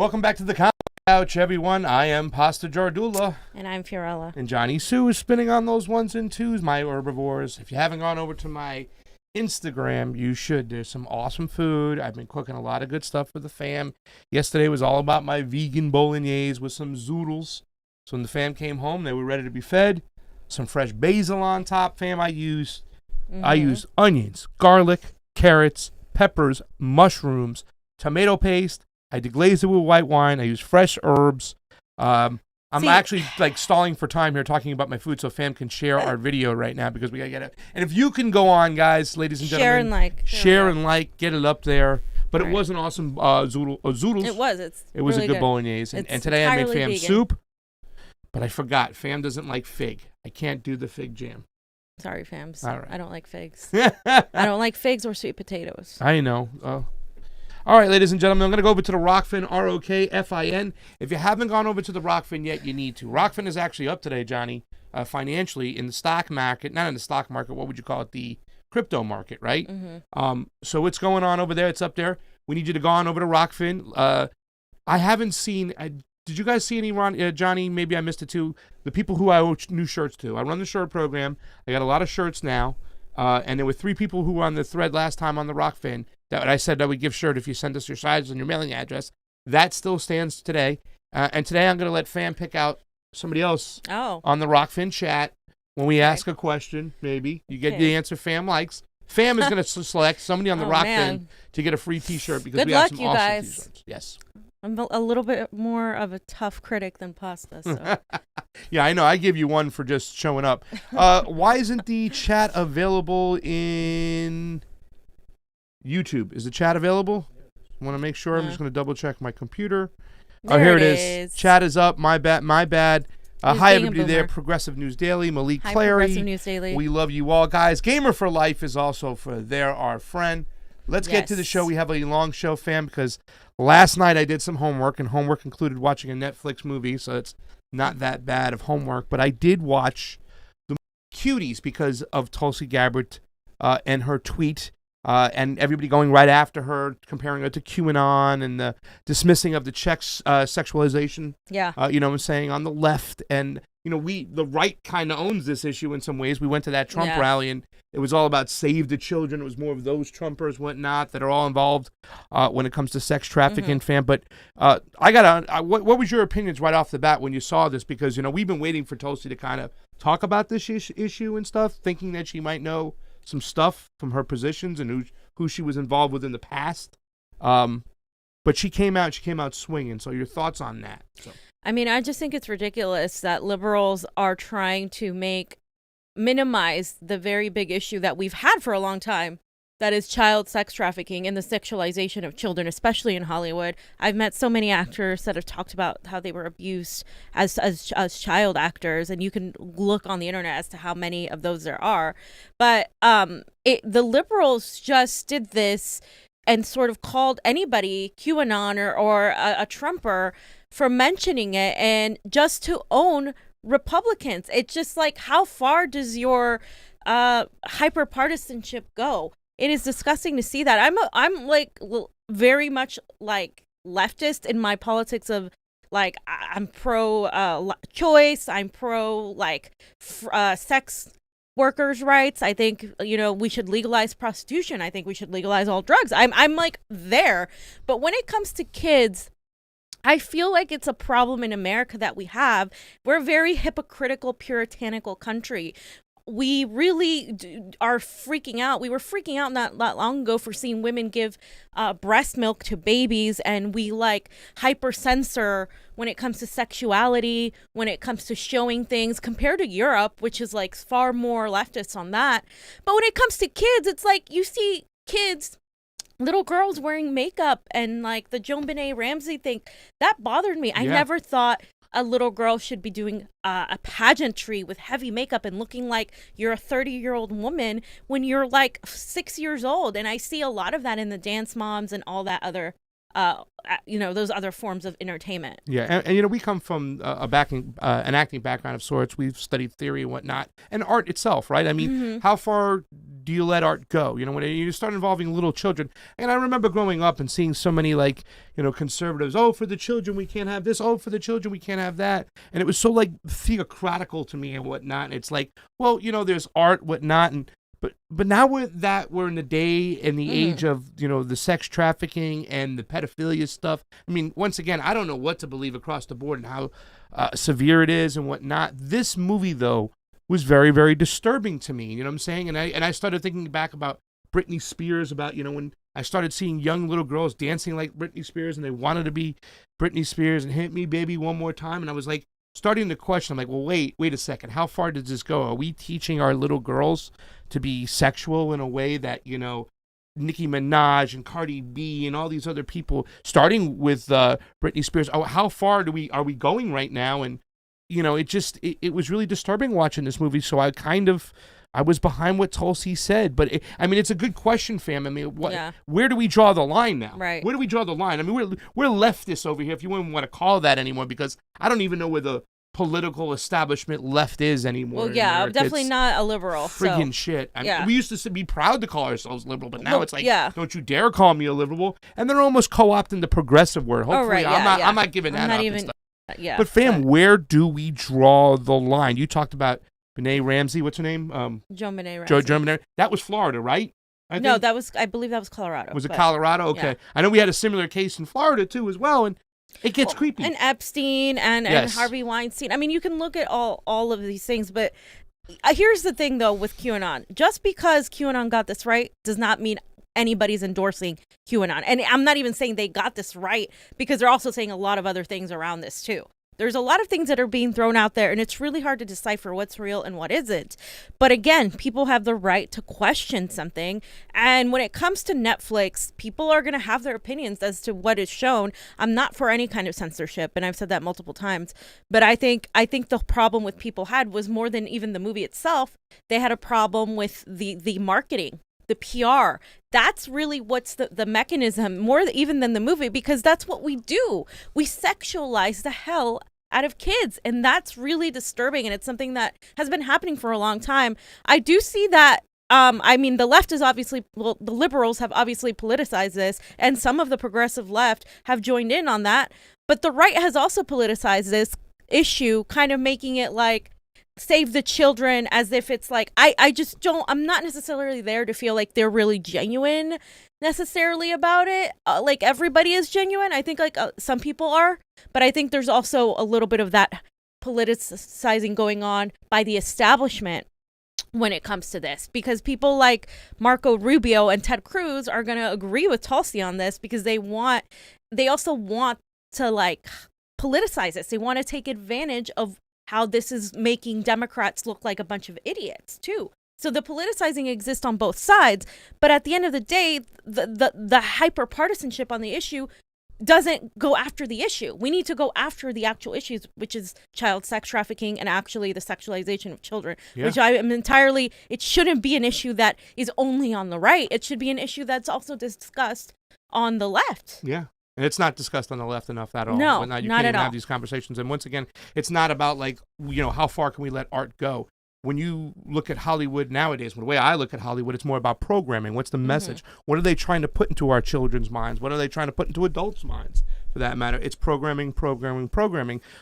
Welcome back to the Convo Couch, everyone. I am Pasta Jardula. And I'm Fiorella. And Jonny Sue is spinning on those ones and twos, my herbivores. If you haven't gone over to my Instagram, you should. There's some awesome food. I've been cooking a lot of good stuff for the fam. Yesterday was all about my vegan bolognese with some zoodles. So when the fam came home, they were ready to be fed. Some fresh basil on top, fam. I used onions, garlic, carrots, peppers, mushrooms, tomato paste. I deglazed it with white wine. I used fresh herbs. I'm actually stalling for time here talking about my food so fam can share our video right now because we got to get it. And if you can go on, guys, ladies and gentlemen. Share and like. Get it up there. But it was an awesome zoodles. It was. It was really a good bolognese. And today I made fam vegan soup. But I forgot. Fam doesn't like fig. I can't do the fig jam. Sorry, fams. All right. I don't like figs. I don't like figs or sweet potatoes. I know. All right, ladies and gentlemen, I'm going to go over to the ROKFIN, ROKFIN. If you haven't gone over to the ROKFIN yet, you need to. ROKFIN is actually up today, Johnny, financially in the stock market. Not in the stock market. What would you call it? The crypto market, right? Mm-hmm. So what's going on over there? It's up there. We need you to go on over to ROKFIN. I haven't seen... did you guys see any, Johnny? Maybe I missed it too. The people who I owe new shirts to. I run the shirt program. I got a lot of shirts now. And there were 3 people who were on the thread last time on the ROKFIN that I said that we give shirt if you send us your sizes and your mailing address. That still stands today. And today I'm going to let fam pick out somebody else on the ROKFIN chat. When we ask a question, maybe, you get the answer fam likes. Fam is going to select somebody on the ROKFIN to get a free T-shirt because we have some awesome guys. T-shirts. Yes. I'm a little bit more of a tough critic than Pasta. So. Yeah, I know. I give you one for just showing up. Why isn't the chat available in YouTube? Is the chat available? I want to make sure. I'm just going to double check my computer. Here it is. Chat is up. My bad. Hi, everybody there. Progressive News Daily. Malik Hi, Clary. Progressive News Daily. We love you all, guys. Gamer for Life is also for there, our friend. Let's get to the show. We have a long show, fam, because last night I did some homework, and homework included watching a Netflix movie, so it's not that bad of homework. But I did watch the Cuties because of Tulsi Gabbard and her tweet, and everybody going right after her, comparing her to QAnon and the dismissing of the Czechs' sexualization. Yeah. You know what I'm saying, on the left. And, you know, the right kind of owns this issue in some ways. We went to that Trump rally, and it was all about save the children. It was more of those Trumpers, whatnot, that are all involved when it comes to sex trafficking, fam. But what was your opinions right off the bat when you saw this? Because, you know, we've been waiting for Tulsi to kind of talk about this issue and stuff, thinking that she might know some stuff from her positions and who she was involved with in the past. But she came out swinging. So your thoughts on that? So. I mean, I just think it's ridiculous that liberals are trying to minimize the very big issue that we've had for a long time, that is child sex trafficking and the sexualization of children, especially in Hollywood. I've met so many actors that have talked about how they were abused as child actors, and you can look on the internet as to how many of those there are. But the liberals just did this and sort of called anybody QAnon or a Trumper for mentioning it, and just to own Republicans. It's just like, how far does your hyper partisanship go? It is disgusting to see that. I'm like very much like leftist in my politics of like, I'm pro choice. I'm pro sex workers' rights. I think, you know, we should legalize prostitution. I think we should legalize all drugs. I'm like there. But when it comes to kids, I feel like it's a problem in America that we have. We're a very hypocritical, puritanical country. We really are freaking out. We were freaking out not long ago for seeing women give breast milk to babies, and we like hyper censor when it comes to sexuality, when it comes to showing things, compared to Europe, which is like far more leftist on that. But when it comes to kids, it's like you see kids, little girls wearing makeup, and like the Joan Benet Ramsey thing, that bothered me. I never thought a little girl should be doing a pageantry with heavy makeup and looking like you're a 30-year-old woman when you're like 6 years old. And I see a lot of that in the dance moms and all that other those other forms of entertainment. Yeah, and we come from an acting background of sorts. We've studied theory and whatnot, and art itself, right? I mean, how far do you let art go? When you start involving little children, and I remember growing up and seeing so many conservatives. Oh, for the children we can't have this. Oh, for the children we can't have that. And it was so theocratical to me and whatnot. And it's like, well, there's art, whatnot, and. But now we're in the day and the age of, the sex trafficking and the pedophilia stuff. I mean, once again, I don't know what to believe across the board and how severe it is and whatnot. This movie, though, was very, very disturbing to me. You know what I'm saying? And I started thinking back about Britney Spears, about, when I started seeing young little girls dancing like Britney Spears and they wanted to be Britney Spears and hit me, baby, one more time. And I was like, starting to question, I'm like, well, wait a second. How far does this go? Are we teaching our little girls to be sexual in a way that, Nicki Minaj and Cardi B and all these other people, starting with Britney Spears, how far are we going right now? And, it was really disturbing watching this movie. So I was behind what Tulsi said, but it's a good question, fam. I mean, where do we draw the line now? Right. Where do we draw the line? I mean, we're leftists over here, if you wouldn't want to call that anymore, because I don't even know where the political establishment left is anymore. Well, yeah, I'm definitely not a liberal. Friggin' shit. I mean, we used to be proud to call ourselves liberal, but now it's like, don't you dare call me a liberal. And they're almost co-opting the progressive word. Hopefully, I'm not giving that up. And stuff. Yeah. But fam, where do we draw the line? You talked about Benet Ramsey, what's her name? Joan Benet Ramsey. Joan Benet. That was Florida, right? I believe that was Colorado. Was it Colorado? Okay. Yeah. I know we had a similar case in Florida too as well, and it gets creepy. And Epstein and Harvey Weinstein. I mean, you can look at all of these things, but here's the thing though with QAnon. Just because QAnon got this right does not mean anybody's endorsing QAnon. And I'm not even saying they got this right, because they're also saying a lot of other things around this too. There's a lot of things that are being thrown out there, and it's really hard to decipher what's real and what isn't. But again, people have the right to question something. And when it comes to Netflix, people are going to have their opinions as to what is shown. I'm not for any kind of censorship, and I've said that multiple times. But I think the problem with people had was more than even the movie itself. They had a problem with the marketing, the PR. That's really what's the mechanism, more even than the movie, because that's what we do. We sexualize the hell out of kids, and that's really disturbing, and it's something that has been happening for a long time. I do see that the left is the liberals have obviously politicized this, and some of the progressive left have joined in on that, but the right has also politicized this issue, kind of making it like save the children, as if it's like, I'm not necessarily there to feel like they're really genuine necessarily about it. Like everybody is genuine. I think some people are, but I think there's also a little bit of that politicizing going on by the establishment when it comes to this, because people like Marco Rubio and Ted Cruz are going to agree with Tulsi on this, because they also want to politicize this. They want to take advantage of how this is making Democrats look like a bunch of idiots too. So the politicizing exists on both sides, but at the end of the day, the hyper partisanship on the issue doesn't go after the issue. We need to go after the actual issues, which is child sex trafficking and actually the sexualization of children, which I am it shouldn't be an issue that is only on the right. It should be an issue that's also discussed on the left. Yeah. And it's not discussed on the left enough at all. No, you not can't at even all. have these conversations. And once again, it's not about how far can we let art go? When you look at Hollywood nowadays, the way I look at Hollywood, it's more about programming. What's the message? What are they trying to put into our children's minds? What are they trying to put into adults' minds, for that matter? It's programming.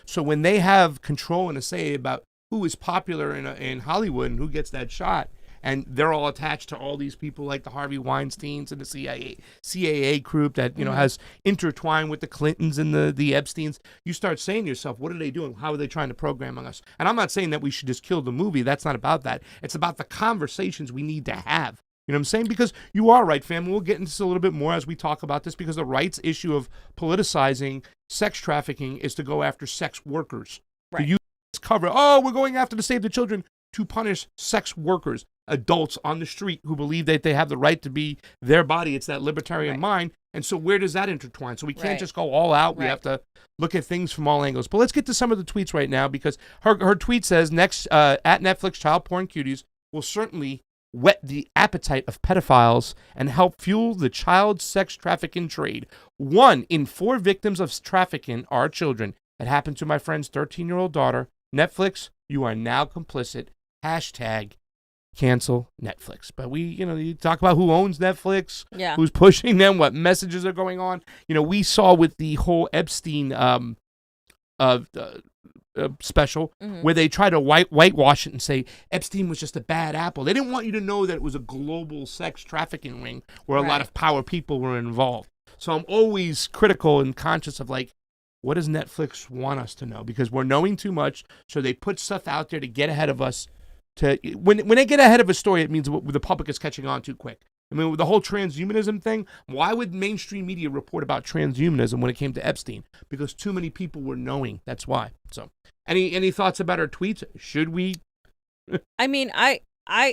So when they have control and a say about who is popular in Hollywood and who gets that shot, and they're all attached to all these people like the Harvey Weinsteins and the CAA group that has intertwined with the Clintons and the Epsteins. You start saying to yourself, what are they doing? How are they trying to program us? And I'm not saying that we should just kill the movie. That's not about that. It's about the conversations we need to have. You know what I'm saying? Because you are right, fam. We'll get into this a little bit more as we talk about this, because the right's issue of politicizing sex trafficking is to go after sex workers. Right. To use this cover, we're going after to save the children, to punish sex workers, adults on the street who believe that they have the right to be their body. It's that libertarian mind. And so where does that intertwine? So we can't just go all out. We have to look at things from all angles. But let's get to some of the tweets right now, because her tweet says, next at Netflix, child porn cuties will certainly whet the appetite of pedophiles and help fuel the child sex trafficking trade. 1 in 4 victims of trafficking are children. It happened to my friend's 13-year-old daughter. Netflix, you are now complicit. Hashtag cancel Netflix. But you talk about who owns Netflix, who's pushing them, what messages are going on. We saw with the whole Epstein special, where they try to whitewash it and say Epstein was just a bad apple. They didn't want you to know that it was a global sex trafficking ring where a lot of power people were involved. So I'm always critical and conscious of what does Netflix want us to know? Because we're knowing too much, so they put stuff out there to get ahead of us. When they get ahead of a story, it means the public is catching on too quick. I mean, with the whole transhumanism thing, why would mainstream media report about transhumanism when it came to Epstein? Because too many people were knowing. That's why. So, any thoughts about our tweets? Should we? I mean, I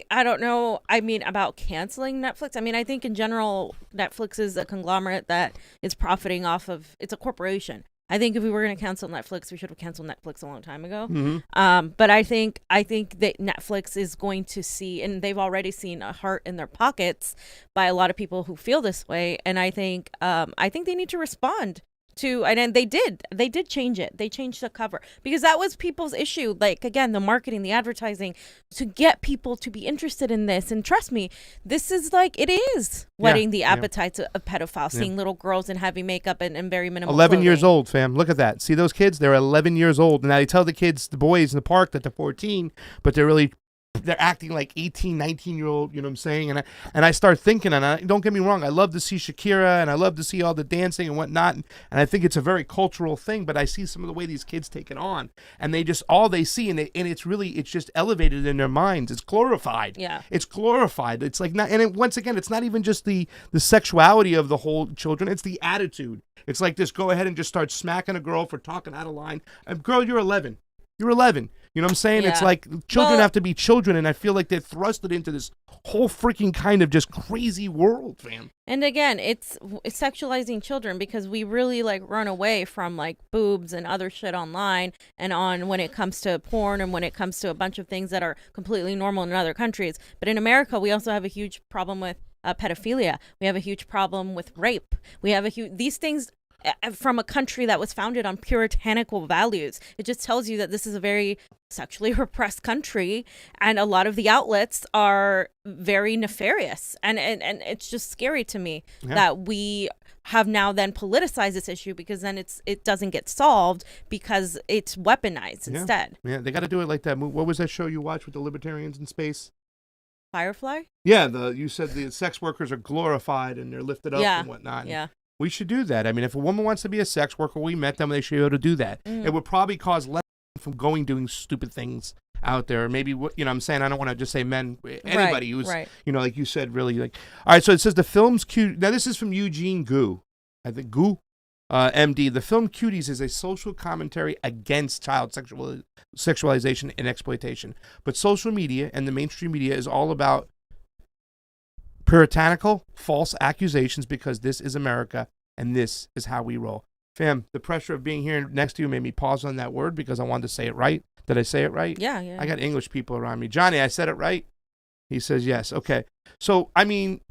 don't know. I mean, about canceling Netflix. I mean, I think in general, Netflix is a conglomerate that is profiting off of. It's a corporation. I think if we were going to cancel Netflix, we should have canceled Netflix a long time ago. But I think that Netflix is going to see, and they've already seen a heart in their pockets by a lot of people who feel this way. And I think they need to respond to, and they did change it. They changed the cover because that was people's issue. Like, again, the marketing, the advertising to get people to be interested in this. And trust me, this is it is whetting the appetites of pedophiles, seeing little girls in heavy makeup and very minimal 11 clothing. years old, fam. Look at that. See those kids? They're 11 years old. And now they tell the boys in the park that they're 14, but they're acting like 18, 19-year-old, you know what I'm saying? And I start thinking, and don't get me wrong, I love to see Shakira, and I love to see all the dancing and whatnot, and I think it's a very cultural thing, but I see some of the way these kids take it on, and they just, all they see, and it's just elevated in their minds. It's glorified. Yeah. It's glorified. It's once again, it's not even just the sexuality of the whole children, it's the attitude. It's like this, go ahead and just start smacking a girl for talking out of line. Girl, you're 11. You're 11. You know what I'm saying? Yeah. It's like children have to be children, and I feel like they're thrusted into this whole freaking kind of just crazy world, fam. And again, it's sexualizing children because we really run away from boobs and other shit online and on when it comes to porn and when it comes to a bunch of things that are completely normal in other countries. But in America, we also have a huge problem with pedophilia. We have a huge problem with rape. We have these things from a country that was founded on puritanical values. It just tells you that this is a very sexually repressed country, and a lot of the outlets are very nefarious, and it's just scary to me that we have now then politicized this issue because then it doesn't get solved because it's weaponized instead. Yeah, they got to do it like that. What was that show you watched with the libertarians in space? Firefly? Yeah, you said the sex workers are glorified and they're lifted up and whatnot. Yeah. We should do that. I mean, if a woman wants to be a sex worker, we met them, they should be able to do that. It would probably cause less from doing stupid things out there. Maybe, I'm saying, I don't want to just say men, anybody who's, like you said, really all right, so it says the film's cute. Now, this is from Eugene Gu. I think Gu, MD. The film Cuties is a social commentary against child sexualization and exploitation. But social media and the mainstream media is all about puritanical, false accusations because this is America and this is how we roll. Fam, the pressure of being here next to you made me pause on that word because I wanted to say it right. Did I say it right? Yeah. I got English people around me. Johnny, I said it right? He says yes. Okay. So, I mean,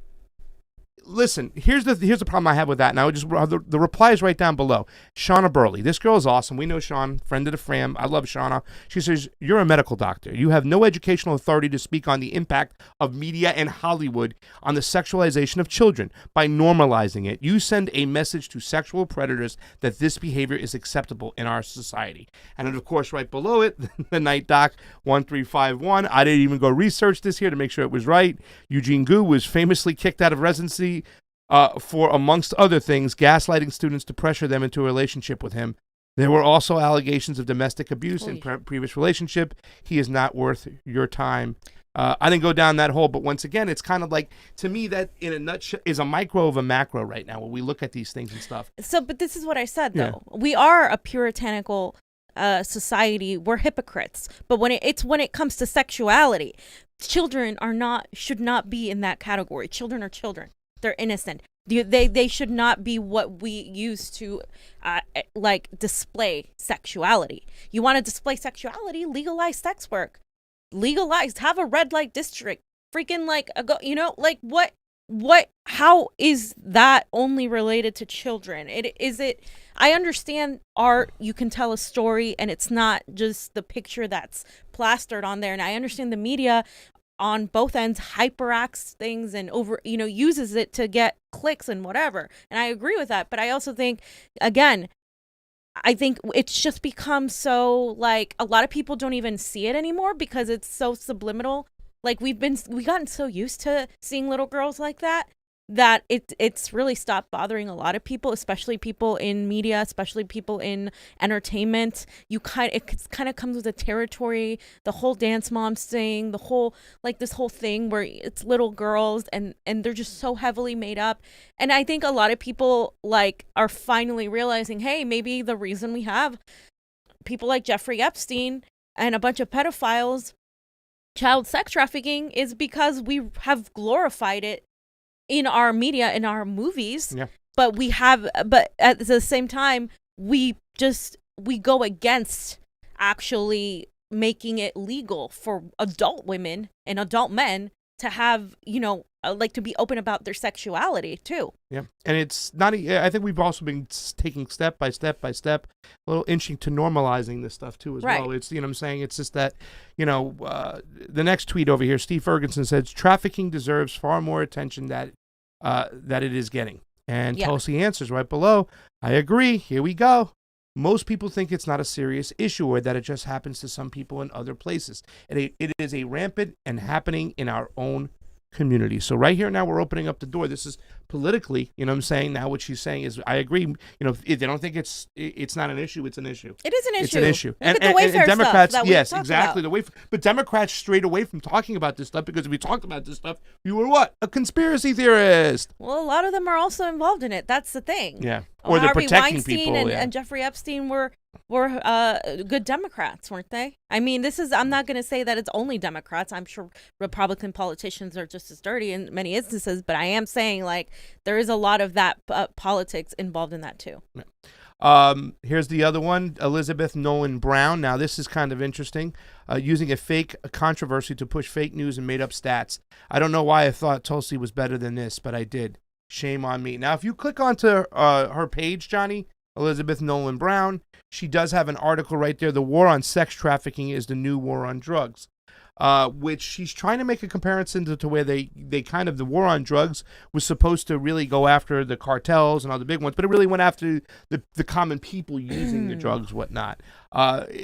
listen, here's the problem I have with that. And I would just, the reply is right down below. Shauna Burley. This girl is awesome. We know Sean, friend of the fam. I love Shauna. She says, you're a medical doctor. You have no educational authority to speak on the impact of media and Hollywood on the sexualization of children. By normalizing it, you send a message to sexual predators that this behavior is acceptable in our society. And then, of course, right below it, the Night Doc 1351. I didn't even go research this here to make sure it was right. Eugene Gu was famously kicked out of residency for, amongst other things, gaslighting students to pressure them into a relationship with him. There were also allegations of domestic abuse in previous relationship. He is not worth your time. I didn't go down that hole, but once again, it's kind of like, to me, that in a nutshell is a micro of a macro right now when we look at these things and stuff. So, but this is what I said, though. We are a puritanical society. We're hypocrites. But when it comes to sexuality, children should not be in that category. Children are children. They're innocent. They should not be what we use to display sexuality. You want to display sexuality? Legalize sex work. Legalize. Have a red light district. freaking like like what how is that only related to children? I understand art, you can tell a story and it's not just the picture that's plastered on there, and I understand the media on both ends hyperacts things and uses it to get clicks and whatever, and I agree with that. But I also think, again, I think it's just become so, like, a lot of people don't even see it anymore because it's so subliminal. Like, we've gotten so used to seeing little girls like that it's really stopped bothering a lot of people, especially people in media, especially people in entertainment. It kind of comes with the territory, the whole dance moms thing, the whole, like, this whole thing where it's little girls and they're just so heavily made up. And I think a lot of people, like, are finally realizing, hey, maybe the reason we have people like Jeffrey Epstein and a bunch of pedophiles, child sex trafficking, is because we have glorified it in our media, in our movies. Yeah. But at the same time, we go against actually making it legal for adult women and adult men to have, like, to be open about their sexuality too. Yeah. And it's not, I think we've also been taking step by step, a little inching to normalizing this stuff too as well. It's, what I'm saying? It's just that, the next tweet over here, Steve Ferguson says, trafficking deserves far more attention that it is getting. And Tulsi answers right below, I agree. Here we go. Most people think it's not a serious issue or that it just happens to some people in other places. It is a rampant and happening in our own community. So right here now we're opening up the door. This is politically, now what she's saying is, I agree. If they don't think it's not an issue, it's an issue. It is an issue. It's an issue. Look at the Wayfair Democrats, stuff that yes, we exactly. about. But Democrats strayed away from talking about this stuff because if we talked about this stuff, you were what? A conspiracy theorist. Well, a lot of them are also involved in it. That's the thing. Yeah. Or they're Harvey protecting Weinstein people. and Jeffrey Epstein were good Democrats, weren't they? I mean, I'm not going to say that it's only Democrats. I'm sure Republican politicians are just as dirty in many instances, but I am saying, like, there is a lot of that politics involved in that too. Here's the other one, Elizabeth Nolan Brown. Now, this is kind of interesting. Using a fake controversy to push fake news and made up stats. I don't know why I thought Tulsi was better than this, but I did. Shame on me. Now, if you click onto her page, Johnny, Elizabeth Nolan Brown, she does have an article right there. The war on sex trafficking is the new war on drugs, which she's trying to make a comparison to where they kind of, the war on drugs was supposed to really go after the cartels and all the big ones, but it really went after the common people using the drugs, whatnot.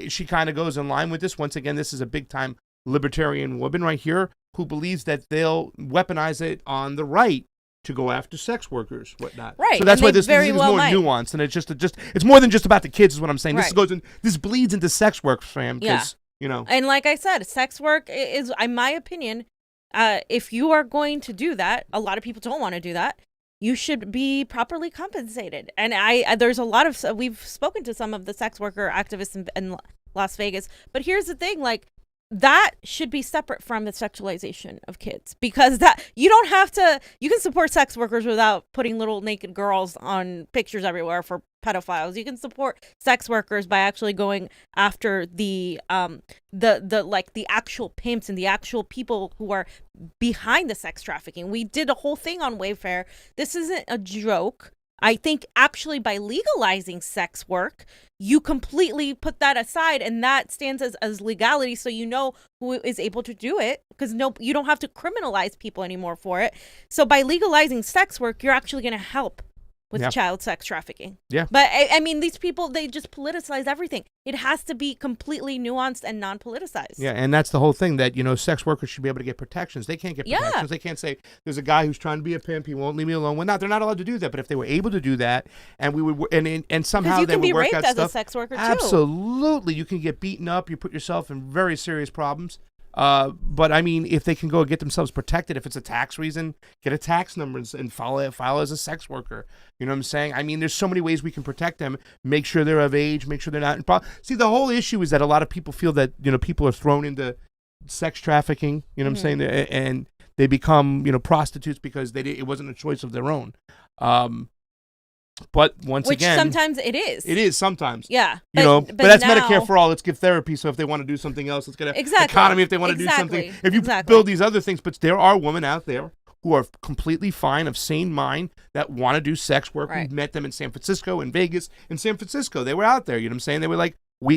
She kind of goes in line with this. Once again, this is a big-time libertarian woman right here who believes that they'll weaponize it on the right to go after sex workers, whatnot. Right. So that's why this is more nuanced, and it's more than just about the kids, is what I'm saying. Right. This bleeds into sex work, fam. Yeah. And like I said, sex work is, in my opinion, if you are going to do that, a lot of people don't want to do that. You should be properly compensated. And there's a lot of, we've spoken to some of the sex worker activists in Las Vegas, but here's the thing, like, that should be separate from the sexualization of kids, because that you can support sex workers without putting little naked girls on pictures everywhere for pedophiles. You can support sex workers by actually going after the actual pimps and the actual people who are behind the sex trafficking. We did a whole thing on Wayfair. This isn't a joke. I think actually by legalizing sex work, you completely put that aside, and that stands as legality, so you know who is able to do it, because you don't have to criminalize people anymore for it. So by legalizing sex work, you're actually going to help with child sex trafficking. Yeah. But I mean, these people, they just politicize everything. It has to be completely nuanced and non-politicized. Yeah, and that's the whole thing, that, sex workers should be able to get protections. They can't get protections. Yeah. They can't say, there's a guy who's trying to be a pimp, he won't leave me alone. Well, they're not allowed to do that. But if they were able to do that, and we would, and somehow they would work out stuff. You can be raped as a sex worker too. Absolutely, you can get beaten up. You put yourself in very serious problems. But I mean, if they can go get themselves protected, if it's a tax reason, get a tax number and file as a sex worker. You know what I'm saying? I mean, there's so many ways we can protect them. Make sure they're of age. Make sure they're not in problem. See, the whole issue is that a lot of people feel that people are thrown into sex trafficking. You know what I'm saying? And they become prostitutes because it wasn't a choice of their own. But once Which again, sometimes it is. It is sometimes. Yeah. But that's now, Medicare for all. Let's give therapy. So if they want to do something else, let's get an Exactly. economy if they want to do something. If you build these other things, but there are women out there who are completely fine, of sane mind, that want to do sex work. Right. We met them in San Francisco, in Vegas, in San Francisco. They were out there. You know what I'm saying? They were like,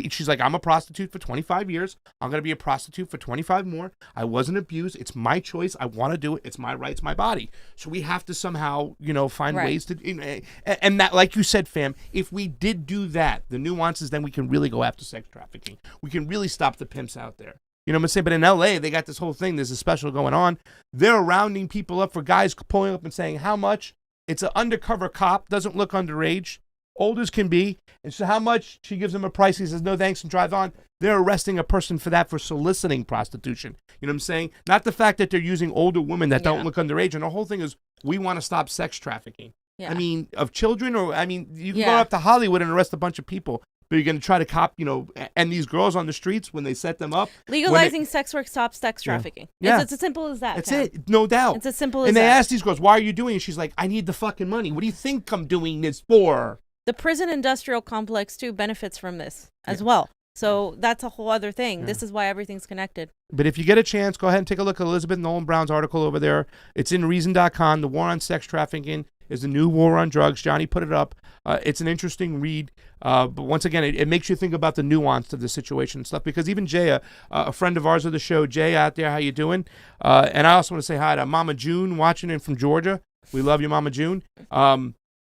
she's like, I'm a prostitute for 25 years. I'm going to be a prostitute for 25 more. I wasn't abused. It's my choice. I want to do it. It's my right. It's my body. So we have to somehow, find ways to, and that, like you said, fam, if we did do that, the nuances, then we can really go after sex trafficking. We can really stop the pimps out there. You know what I'm saying? But in LA, they got this whole thing. There's a special going on. They're rounding people up for guys pulling up and saying, how much? It's an undercover cop, doesn't look underage, old as can be. And so how much? She gives him a price. He says, no thanks, and drive on. They're arresting a person for that, for soliciting prostitution. You know what I'm saying? Not the fact that they're using older women that don't look underage. And the whole thing is, we want to stop sex trafficking. Yeah. I mean, of children, you can go up to Hollywood and arrest a bunch of people. But you're going to try to cop, and these girls on the streets, when they set them up. Legalizing sex work stops sex trafficking. Yeah. It's as simple as that. That's it. No doubt. It's as simple as that. And they ask these girls, why are you doing it? She's like, I need the fucking money. What do you think I'm doing this for? The prison industrial complex, too, benefits from this as well. So that's a whole other thing. Yeah. This is why everything's connected. But if you get a chance, go ahead and take a look at Elizabeth Nolan Brown's article over there. It's in Reason.com. The war on sex trafficking is the new war on drugs. Johnny put it up. It's an interesting read. But once again, it makes you think about the nuance of the situation and stuff. Because even Jay, a friend of ours of the show, Jay out there, how you doing? And I also want to say hi to Mama June watching in from Georgia. We love you, Mama June.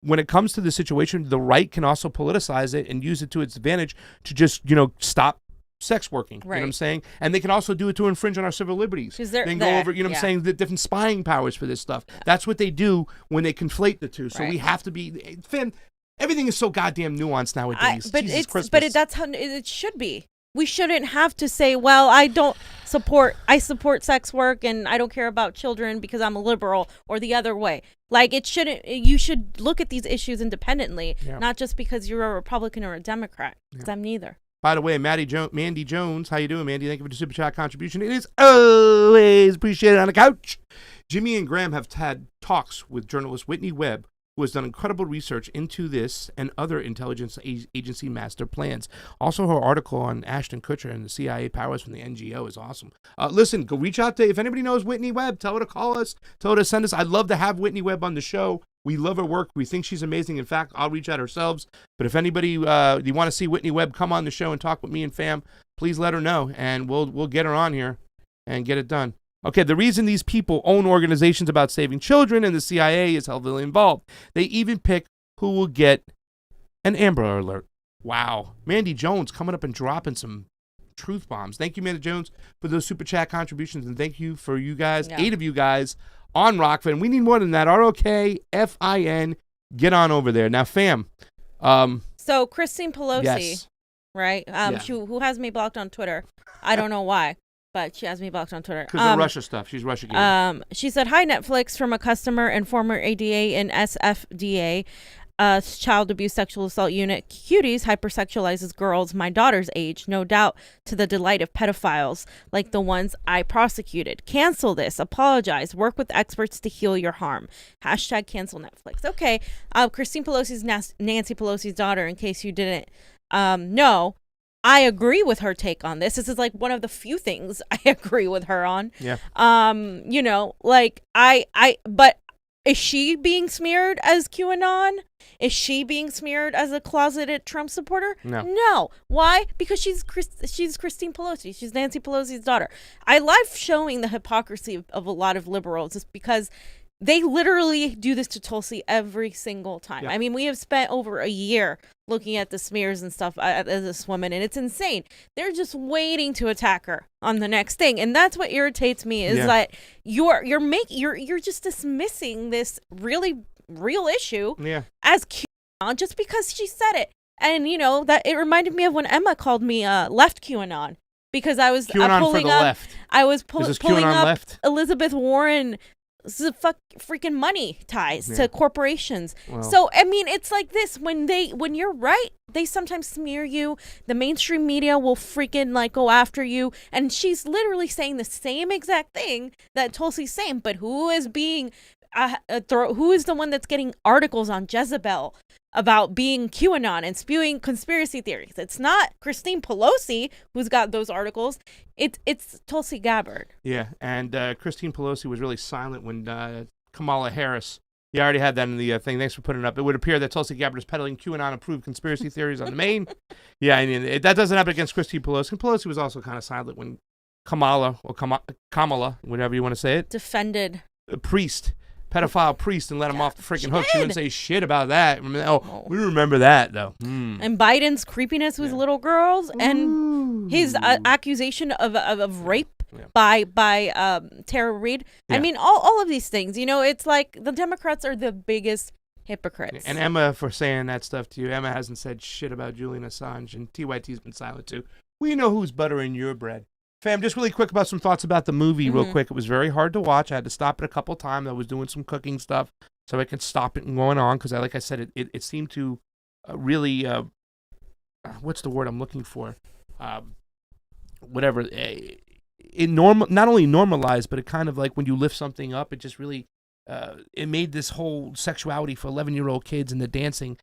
When it comes to the situation, the right can also politicize it and use it to its advantage to just, stop sex working. Right. You know what I'm saying? And they can also do it to infringe on our civil liberties. They can go over, what I'm saying, the different spying powers for this stuff. That's what they do when they conflate the two. So we have to be, fam, everything is so goddamn nuanced nowadays. That's how it should be. We shouldn't have to say, well, I support sex work and I don't care about children because I'm a liberal, or the other way. Like, you should look at these issues independently, not just because you're a Republican or a Democrat, because I'm neither. By the way, Mandy Jones, how you doing, Mandy? Thank you for the super chat contribution. It is always appreciated on the couch. Jimmy and Graham have had talks with journalist Whitney Webb, who has done incredible research into this and other intelligence agency master plans. Also, her article on Ashton Kutcher and the CIA powers from the NGO is awesome. Listen, go reach out to, if anybody knows Whitney Webb, tell her to call us, tell her to send us. I'd love to have Whitney Webb on the show. We love her work. We think she's amazing. In fact, I'll reach out ourselves. But if anybody, you want to see Whitney Webb come on the show and talk with me and fam, please let her know, and we'll get her on here and get it done. Okay, the reason these people own organizations about saving children and the CIA is heavily involved. They even pick who will get an Amber Alert. Wow. Mandy Jones coming up and dropping some truth bombs. Thank you, Mandy Jones, for those super chat contributions, and thank you for you guys, 8 of you guys, on ROKFIN. We need more than that. ROKFIN. Get on over there. Now, fam. So, Christine Pelosi, right? Who has me blocked on Twitter. I don't know why, but she has me blocked on Twitter. Because of Russia stuff. She's Russiagate. She said, hi, Netflix, from a customer and former ADA and SFDA. Child abuse sexual assault unit. Cuties hypersexualizes girls my daughter's age, no doubt to the delight of pedophiles like the ones I prosecuted. Cancel this. Apologize. Work with experts to heal your harm. # cancel Netflix. Okay. Christine Pelosi's Nancy Pelosi's daughter, in case you didn't know. I agree with her take on this. This is like one of the few things I agree with her on. Yeah. But is she being smeared as QAnon? Is she being smeared as a closeted Trump supporter? No. Why? Because she's Christine Pelosi. She's Nancy Pelosi's daughter. I love showing the hypocrisy of a lot of liberals just because they literally do this to Tulsi every single time. Yeah. I mean, we have spent over a year looking at the smears and stuff as this woman, and it's insane. They're just waiting to attack her on the next thing, and that's what irritates me is that you're just dismissing this really real issue as QAnon just because she said it. And that it reminded me of when Emma called me left QAnon because I was pulling up left. I was pulling up left? Elizabeth Warren. Freaking money ties to corporations. Well, so I mean, it's like this: when you're right, they sometimes smear you. The mainstream media will freaking go after you, and she's literally saying the same exact thing that Tulsi's saying. But who is being who is the one that's getting articles on Jezebel? about being QAnon and spewing conspiracy theories. It's not Christine Pelosi who's got those articles. It's Tulsi Gabbard. Yeah, and Christine Pelosi was really silent when Kamala Harris. You already had that in the thing. Thanks for putting it up. It would appear that Tulsi Gabbard is peddling QAnon-approved conspiracy theories on the main. Yeah, I mean, that doesn't happen against Christine Pelosi. And Pelosi was also kind of silent when Kamala, whatever you want to say it, defended a priest, pedophile priest, and let him off the freaking hook. She wouldn't say shit about that. We remember that, though. And Biden's creepiness with little girls and his accusation of rape. By Tara Reid. I mean, all of these things, it's like the Democrats are the biggest hypocrites. And Emma, for saying that stuff to you, Emma hasn't said shit about Julian Assange, and TYT's been silent too. We know who's buttering your bread. Fam, just really quick about some thoughts about the movie real quick. It was very hard to watch. I had to stop it a couple times. I was doing some cooking stuff so I could stop it and going on because, like I said, it seemed to really, what's the word I'm looking for? Whatever. Not only normalized, but it kind of like when you lift something up, it just really it made this whole sexuality for 11-year-old kids and the dancing,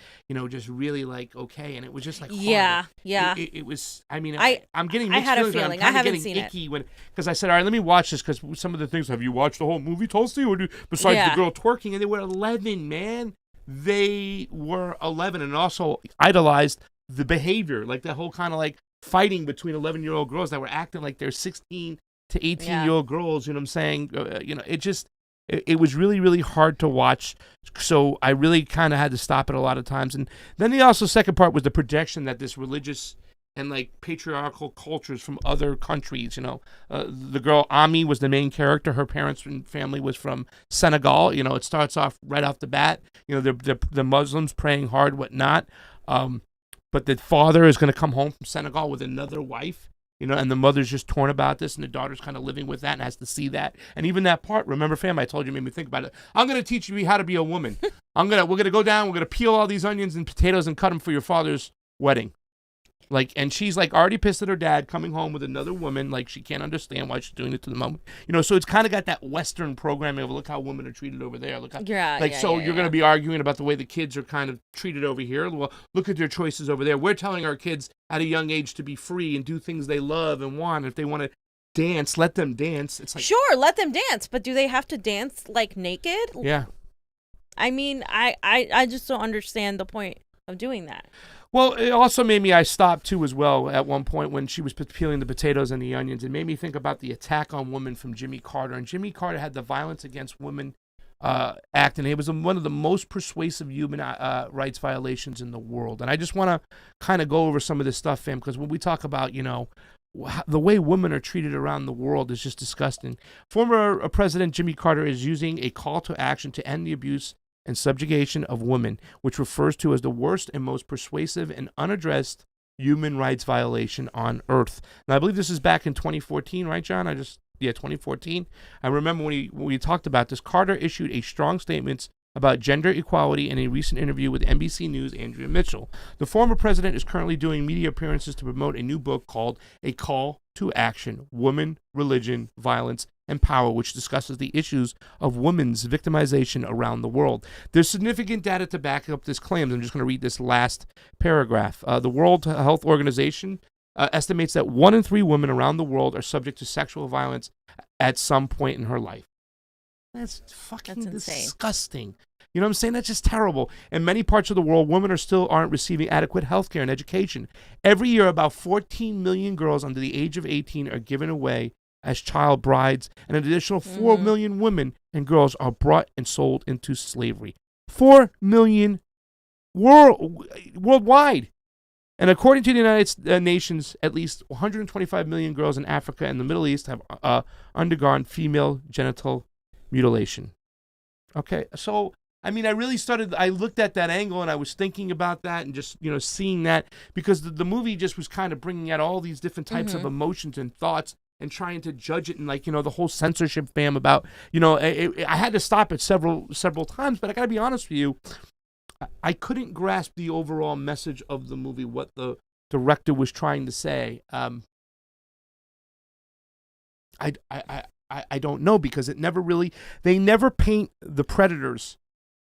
just really like okay, and it was just like hard. It was. I mean, I'm getting mixed feelings. I haven't seen it because I said, all right, let me watch this because some of the things. Have you watched the whole movie, Tulsi? Or besides the girl twerking, and they were 11, man. They were 11, and also idolized the behavior, like that whole kind of like fighting between 11-year-old girls that were acting like they're 16 to 18-year-old girls. You know what I'm saying? It was really, really hard to watch. So I really kind of had to stop it a lot of times. And then the second part was the projection that this religious and like patriarchal cultures from other countries, the girl Ami was the main character. Her parents and family was from Senegal. It starts off right off the bat. The Muslims praying hard, whatnot. But the father is going to come home from Senegal with another wife, and the mother's just torn about this, and the daughter's kind of living with that and has to see that. And even that part, remember, fam, I told you, made me think about it. I'm going to teach you how to be a woman. We're going to go down, we're going to peel all these onions and potatoes and cut them for your father's wedding. And she's like already pissed at her dad coming home with another woman. Like she can't understand why she's doing it to the moment. So it's kind of got that Western programming of look how women are treated over there. Look how, you're going to be arguing about the way the kids are kind of treated over here. Well, look at their choices over there. We're telling our kids at a young age to be free and do things they love and want. If they want to dance, let them dance. It's like sure, let them dance, but do they have to dance like naked? Yeah. I mean, I just don't understand the point of doing that. Well, it also made me, I stopped too as well at one point when she was peeling the potatoes and the onions. It made me think about the attack on women from Jimmy Carter. And Jimmy Carter had the Violence Against Women Act, and it was one of the most persuasive human rights violations in the world. And I just want to kind of go over some of this stuff, fam, because when we talk about, the way women are treated around the world is just disgusting. Former President Jimmy Carter is using a call to action to end the abuse and subjugation of women, which refers to as the worst and most persuasive and unaddressed human rights violation on earth. Now, I believe this is back in 2014, right, John? 2014. I remember when we talked about this, Carter issued a strong statement about gender equality in a recent interview with NBC News' Andrea Mitchell. The former president is currently doing media appearances to promote a new book called A Call to Action, Woman, Religion, Violence, and Power, which discusses the issues of women's victimization around the world. There's significant data to back up this claim. I'm just going to read this last paragraph. The World Health Organization estimates that 1 in 3 women around the world are subject to sexual violence at some point in her life. That's fucking disgusting. You know what I'm saying? That's just terrible. In many parts of the world, women aren't receiving adequate health care and education. Every year, about 14 million girls under the age of 18 are given away as child brides, and an additional 4 million women and girls are brought and sold into slavery. 4 million worldwide. And according to the United Nations, at least 125 million girls in Africa and the Middle East have undergone female genital mutilation. Okay, so I mean, I looked at that angle and I was thinking about that and just, seeing that because the movie just was kind of bringing out all these different types of emotions and thoughts and trying to judge it and the whole censorship fam about, I had to stop it several times, but I got to be honest with you, I couldn't grasp the overall message of the movie, what the director was trying to say. I don't know because they never paint the predators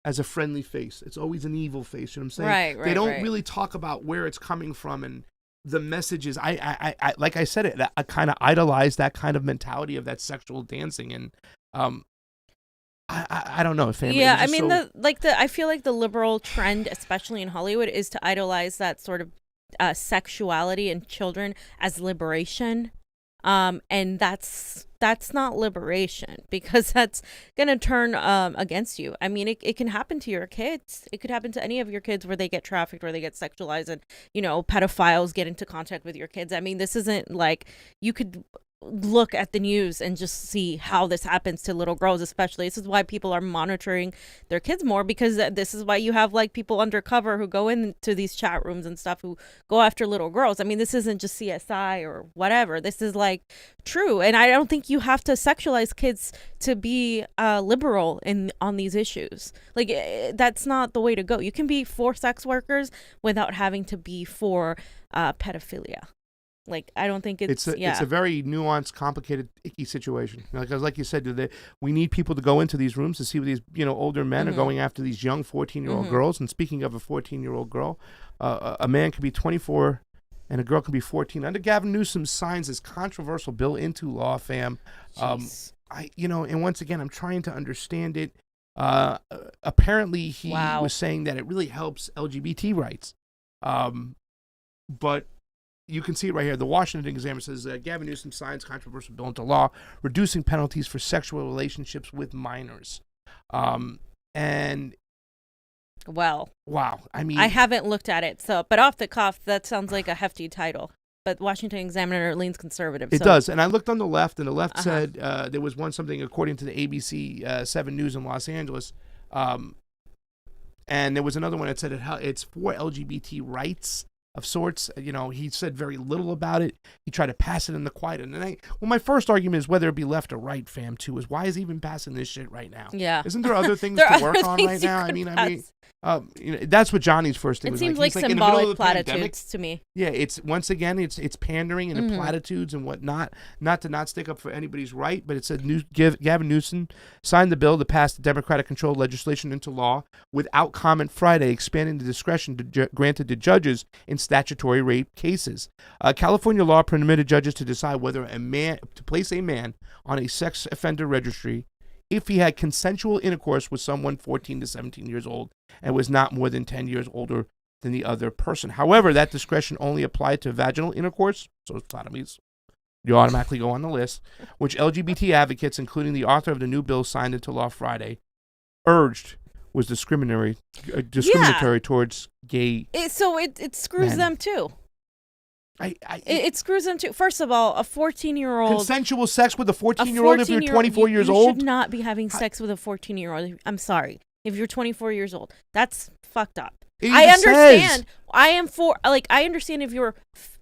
as a friendly face. It's always an evil face. You know what I'm saying? Right, They don't right. really talk about where it's coming from and the messages. I like I said, I kind of idolize that kind of mentality of that sexual dancing, and I don't know, fam. Yeah, I mean, I feel like the liberal trend, especially in Hollywood, is to idolize that sort of sexuality in children as liberation. And that's not liberation, because that's gonna turn against you. I mean, it can happen to your kids. It could happen to any of your kids where they get trafficked, where they get sexualized, and pedophiles get into contact with your kids. I mean, this isn't like you could look at the news and just see how this happens to little girls. Especially, this is why people are monitoring their kids more, because this is why you have like people undercover who go into these chat rooms and stuff who go after little girls. I mean, this isn't just CSI or whatever. This is like true, and I don't think you have to sexualize kids to be liberal on these issues. Like, that's not the way to go. You can be for sex workers without having to be for pedophilia. Like, I don't think it's a very nuanced, complicated, icky situation. Because, like you said, we need people to go into these rooms to see what these older men are going after these young 14-year-old girls. And speaking of a 14-year-old girl, a man could be 24 and a girl could be 14. Under Gavin Newsom signs this controversial bill into law, fam. And once again, I'm trying to understand it. Apparently, he was saying that it really helps LGBT rights, but. You can see it right here. The Washington Examiner says Gavin Newsom signs controversial bill into law, reducing penalties for sexual relationships with minors. And wow. I mean, I haven't looked at it, but off the cuff, that sounds like a hefty title. But Washington Examiner leans conservative. It does. And I looked on the left, and the left said there was something according to the ABC 7 News in Los Angeles. And there was another one that said it's for LGBT rights of sorts. He said very little about it. He tried to pass it in the quiet. And my first argument is whether it be left or right, fam, too, is why is he even passing this shit right now? Yeah. Isn't there other things to work on right now? I mean, that's what Johnny's first thing was. It seems like symbolic platitudes to me. Yeah, it's once again, it's pandering and the platitudes and whatnot. Not to stick up for anybody's right, but it said Gavin Newsom signed the bill to pass the Democratic-controlled legislation into law without comment Friday, expanding the discretion granted to judges in statutory rape cases. California law permitted judges to decide whether to place a man on a sex offender registry if he had consensual intercourse with someone 14 to 17 years old and was not more than 10 years older than the other person. However, that discretion only applied to vaginal intercourse, so sodomies. You automatically go on the list, which LGBT advocates, including the author of the new bill signed into law Friday, urged was discriminatory towards gay. It screws men. them too. It screws them too. First of all, a 14-year-old consensual sex with a 14-year-old if you're 24 years old. You should not be having sex with a 14-year-old. I'm sorry. If you're 24 years old, that's fucked up. I understand. I understand if you're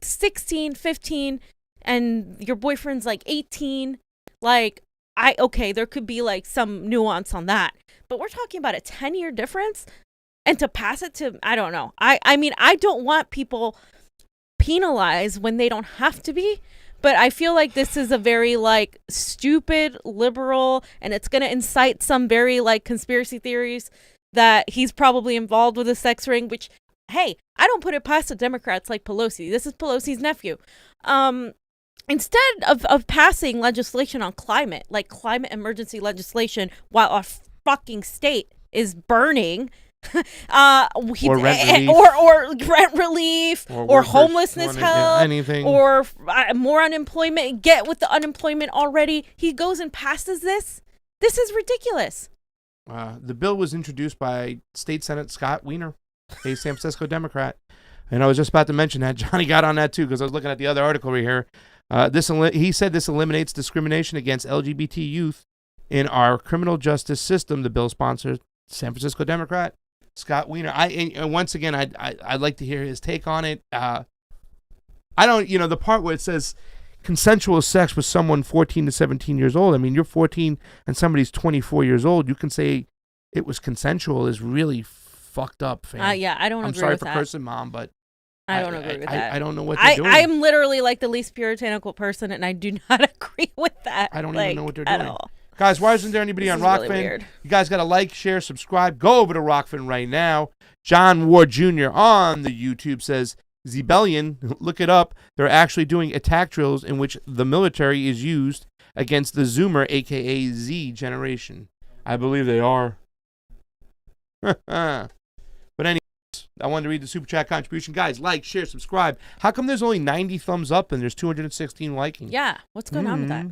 16, 15 and your boyfriend's like 18, there could be like some nuance on that. But we're talking about a 10-year difference, and to pass it to, I don't know. I mean, I don't want people penalized when they don't have to be, but I feel like this is a very stupid liberal, and it's going to incite some very conspiracy theories that he's probably involved with a sex ring, which, hey, I don't put it past the Democrats like Pelosi. This is Pelosi's nephew. Instead of passing legislation on climate, like climate emergency legislation, while our fucking state is burning, or rent relief, or homelessness help, anything, or more unemployment. Get with the unemployment already. He goes and passes this. This is ridiculous. The bill was introduced by State Senator Scott Wiener, a San Francisco Democrat. And I was just about to mention that. Johnny got on that too, because I was looking at the other article right here. He said this eliminates discrimination against LGBT youth in our criminal justice system. The bill sponsored San Francisco Democrat Scott Wiener. And once again, I'd like to hear his take on it. I don't, the part where it says consensual sex with someone 14 to 17 years old. I mean, you're 14 and somebody's 24 years old. You can say it was consensual is really fucked up, fam. Yeah, I don't agree with that. I'm sorry for cursing, Mom, but I don't agree with that. I don't know what they're doing. I'm literally the least puritanical person, and I do not agree with that. I don't even know what they're doing. At all. Guys, why isn't there anybody on ROKFIN? Really weird. You guys got to like, share, subscribe. Go over to ROKFIN right now. John Ward Jr. on the YouTube says, Zebellion, look it up. They're actually doing attack drills in which the military is used against the Zoomer, a.k.a. Z generation. I believe they are. But anyways, I wanted to read the Super Chat contribution. Guys, like, share, subscribe. How come there's only 90 thumbs up and there's 216 liking? Yeah, what's going on with that?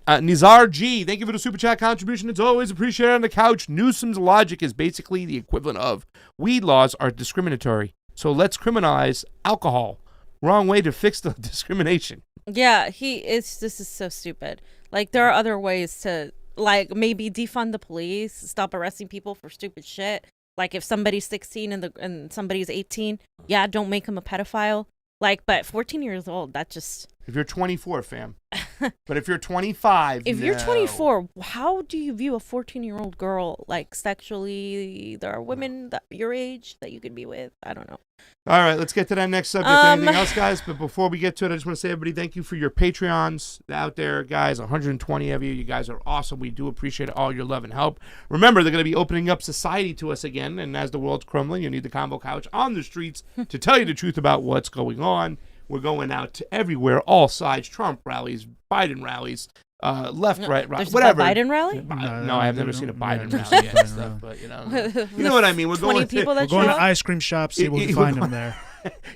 Nizar G, thank you for the Super Chat contribution. It's always appreciated on the couch. Newsom's logic is basically the equivalent of weed laws are discriminatory. So let's criminalize alcohol. Wrong way to fix the discrimination. Yeah, this is so stupid. Like, there are other ways to, like, maybe defund the police, stop arresting people for stupid shit. Like, if somebody's 16 and somebody's 18, yeah, don't make them a pedophile. Like, but 14 years old, that just... If you're 24, fam. But if you're 25, If you're 24, how do you view a 14-year-old girl, like, sexually? There are women your age that you could be with. I don't know. All right, let's get to that next subject. Anything else, guys? But before we get to it, I just want to say, everybody, thank you for your Patreons out there, guys. 120 of you. You guys are awesome. We do appreciate all your love and help. Remember, they're going to be opening up society to us again. And as the world's crumbling, you need the Convo Couch on the streets to tell you the truth about what's going on. We're going out to everywhere, all sides, Trump rallies, Biden rallies, left, right, whatever. A Biden rally? No, I've never seen a Biden rally yet and stuff, but you know what I mean. We're going to ice cream shops, see what we find them there.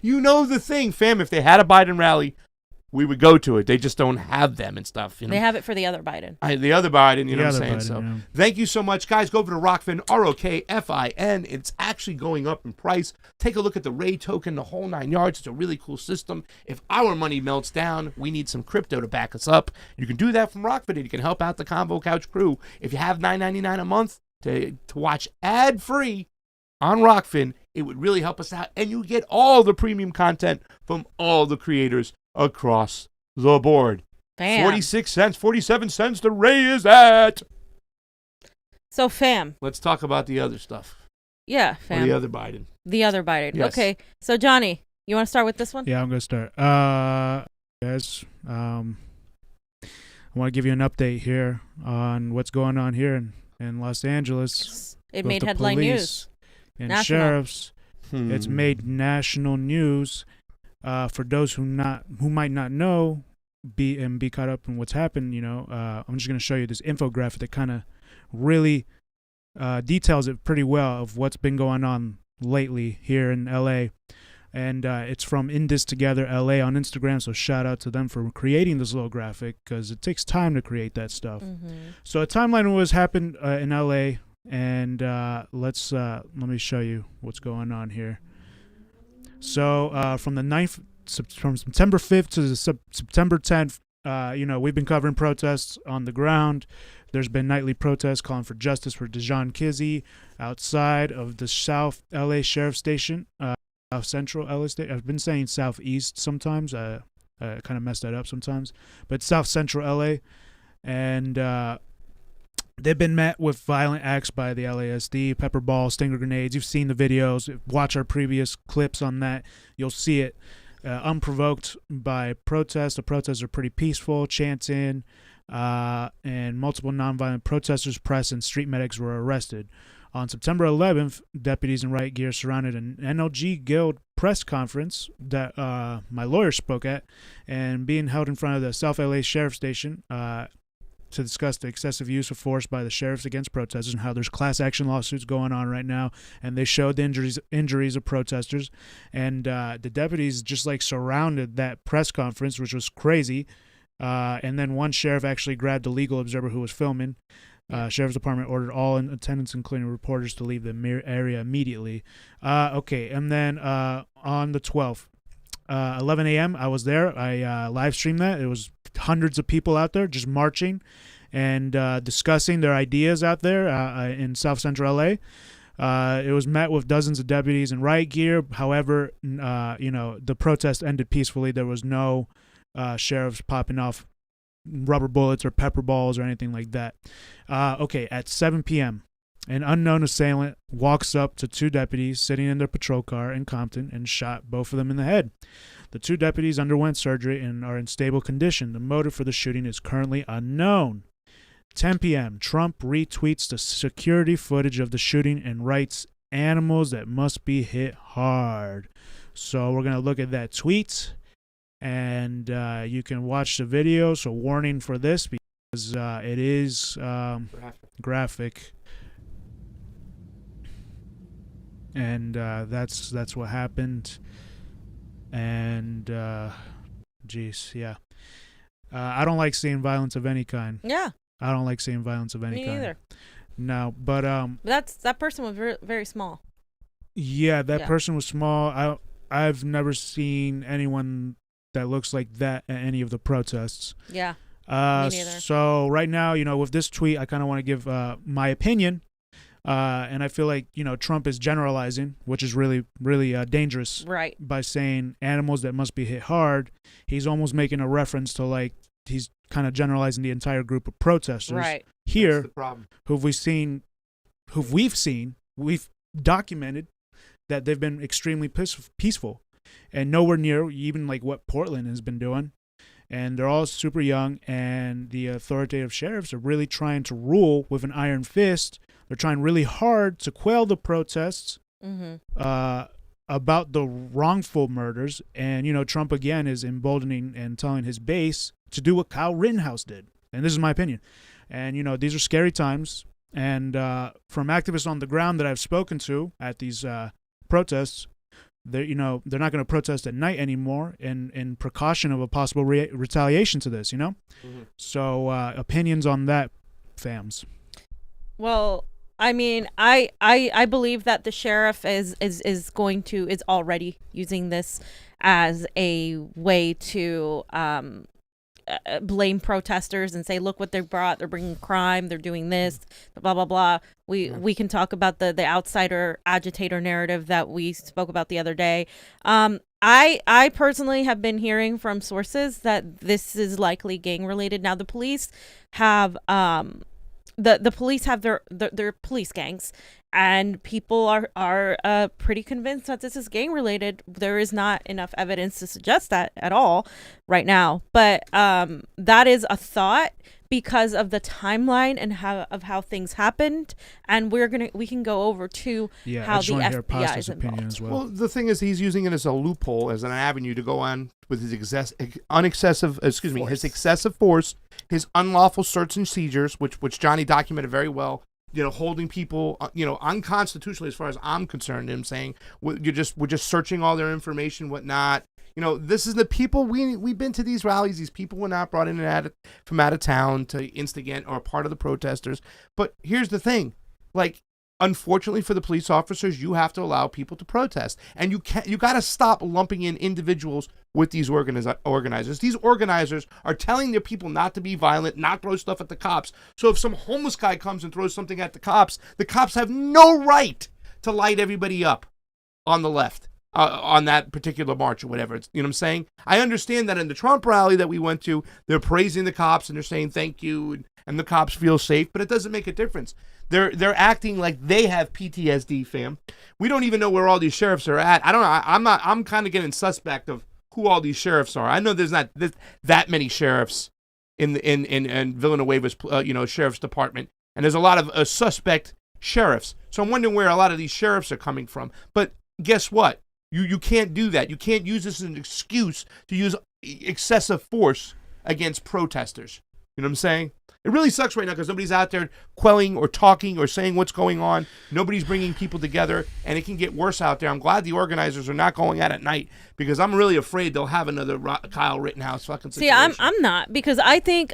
You know the thing, fam. If they had a Biden rally, we would go to it. They just don't have them and stuff. You know? They have it for the other Biden. The other Biden, you know what I'm saying? Biden, So yeah. Thank you so much. Guys, go over to ROKFIN, ROKFIN. It's actually going up in price. Take a look at the Ray token, the whole 9 yards. It's a really cool system. If our money melts down, we need some crypto to back us up. You can do that from ROKFIN, and you can help out the Convo Couch crew. If you have $9.99 a month to watch ad-free on ROKFIN, it would really help us out, and you get all the premium content from all the creators across the board. Fam. 46 cents, 47 cents, the Ray is at. So, fam. Let's talk about the other stuff. Yeah, fam. Or the other Biden. The other Biden. Yes. Okay. So, Johnny, you want to start with this one? Yeah, I'm going to start. Guys, I want to give you an update here on what's going on here in Los Angeles. It with made the headline police news. And National. sheriffs. It's made national news. For those who might not know, be caught up in what's happened, I'm just going to show you this infographic that kind of really details it pretty well of what's been going on lately here in LA. And it's from In This Together LA on Instagram, so shout out to them for creating this little graphic because it takes time to create that stuff. Mm-hmm. So a timeline of what's happened in LA, and let me show you what's going on here. So from September 5th to September 10th, we've been covering protests on the ground. There's been nightly protests calling for justice for Dijon Kizzee outside of the South LA Sheriff's Station, South Central LA State. I've been saying Southeast sometimes. I kind of messed that up sometimes. But South Central LA. And they've been met with violent acts by the LASD, pepper balls, stinger grenades. You've seen the videos. Watch our previous clips on that. You'll see it. Unprovoked by protests. The protests are pretty peaceful, chanting, and multiple nonviolent protesters, press, and street medics were arrested. On September 11th, deputies in riot gear surrounded an NLG Guild press conference that my lawyer spoke at, and being held in front of the South LA Sheriff's Station to discuss the excessive use of force by the sheriffs against protesters and how there's class action lawsuits going on right now. And they showed the injuries of protesters. And the deputies just surrounded that press conference, which was crazy. And then one sheriff actually grabbed a legal observer who was filming. Sheriff's Department ordered all in attendance, including reporters, to leave the area immediately. And then on the 12th, 11 a.m., I was there. I live streamed that. It was hundreds of people out there just marching and discussing their ideas out there in South Central LA. It was met with dozens of deputies in riot gear. However, the protest ended peacefully. There was no sheriffs popping off rubber bullets or pepper balls or anything like that. At 7 p.m., an unknown assailant walks up to two deputies sitting in their patrol car in Compton and shot both of them in the head. The 2 deputies underwent surgery and are in stable condition. The motive for the shooting is currently unknown. 10 p.m. Trump retweets the security footage of the shooting and writes, "Animals that must be hit hard." So we're going to look at that tweet, and you can watch the video. So warning for this because it is graphic. And that's what happened. And geez, yeah. I don't like seeing violence of any kind. Yeah. I don't like seeing violence of any Me kind. neither. No, but that person was very, very small. Yeah, that person was small. I've never seen anyone that looks like that at any of the protests. Yeah. Me neither. So right now, with this tweet, I kind of want to give my opinion. And I feel like, Trump is generalizing, which is really, really dangerous. Right. By saying animals that must be hit hard. He's almost making a reference to he's kind of generalizing the entire group of protesters. Right. Here, that's the problem. We've documented that they've been extremely peaceful and nowhere near even what Portland has been doing. And they're all super young, and the authoritative sheriffs are really trying to rule with an iron fist. They're trying really hard to quell the protests about the wrongful murders. And, Trump, again, is emboldening and telling his base to do what Kyle Rittenhouse did. And this is my opinion. And, these are scary times. And from activists on the ground that I've spoken to at these protests, they're not going to protest at night anymore in precaution of a possible retaliation to this, So opinions on that, fams. Well, I mean, I believe that the sheriff is already using this as a way to blame protesters and say, look what they brought. They're bringing crime. They're doing this, blah, blah, blah. We can talk about the outsider agitator narrative that we spoke about the other day. I personally have been hearing from sources that this is likely gang related. Now the police have the police have their police gangs, and people are pretty convinced that this is gang related. There is not enough evidence to suggest that at all right now, but that is a thought because of the timeline and how things happened, and we can go over to how the FBI is involved. As well. Well, the thing is, he's using it as a loophole, as an avenue to go on with his excessive force, his unlawful search and seizures, which Jonny documented very well. Holding people, unconstitutionally as far as I'm concerned. Him saying we're just searching all their information, whatnot. This is the people we've been to these rallies. These people were not brought in from out of town to instigate or part of the protesters. But here's the thing, unfortunately for the police officers, you have to allow people to protest, and you got to stop lumping in individuals with these organizers. These organizers are telling their people not to be violent, not throw stuff at the cops. So if some homeless guy comes and throws something at the cops have no right to light everybody up on the left. On that particular march or whatever. You know what I'm saying? I understand that in the Trump rally that we went to, they're praising the cops and they're saying thank you and the cops feel safe, but it doesn't make a difference. They're acting like they have PTSD, fam. We don't even know where all these sheriffs are at. I don't know. I'm kind of getting suspect of who all these sheriffs are. I know there's not that many sheriffs in Villanueva's sheriff's department, and there's a lot of suspect sheriffs. So I'm wondering where a lot of these sheriffs are coming from. But guess what? You can't do that. You can't use this as an excuse to use excessive force against protesters. You know what I'm saying? It really sucks right now because nobody's out there quelling or talking or saying what's going on. Nobody's bringing people together, and it can get worse out there. I'm glad the organizers are not going out at night because I'm really afraid they'll have another Kyle Rittenhouse fucking situation. See, I'm not, because I think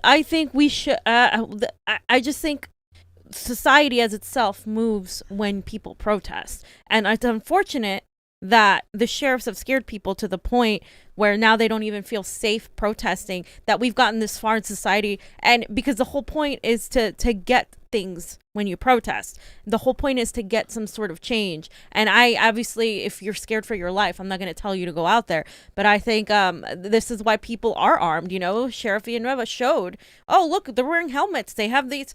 we should. I just think society as itself moves when people protest, and it's unfortunate that the sheriffs have scared people to the point where now they don't even feel safe protesting, that we've gotten this far in society. And because the whole point is to get things when you protest. The whole point is to get some sort of change. And I obviously, if you're scared for your life, I'm not going to tell you to go out there. But I think this is why people are armed. You know, Sheriff Villanueva showed, oh, look, they're wearing helmets. They have these.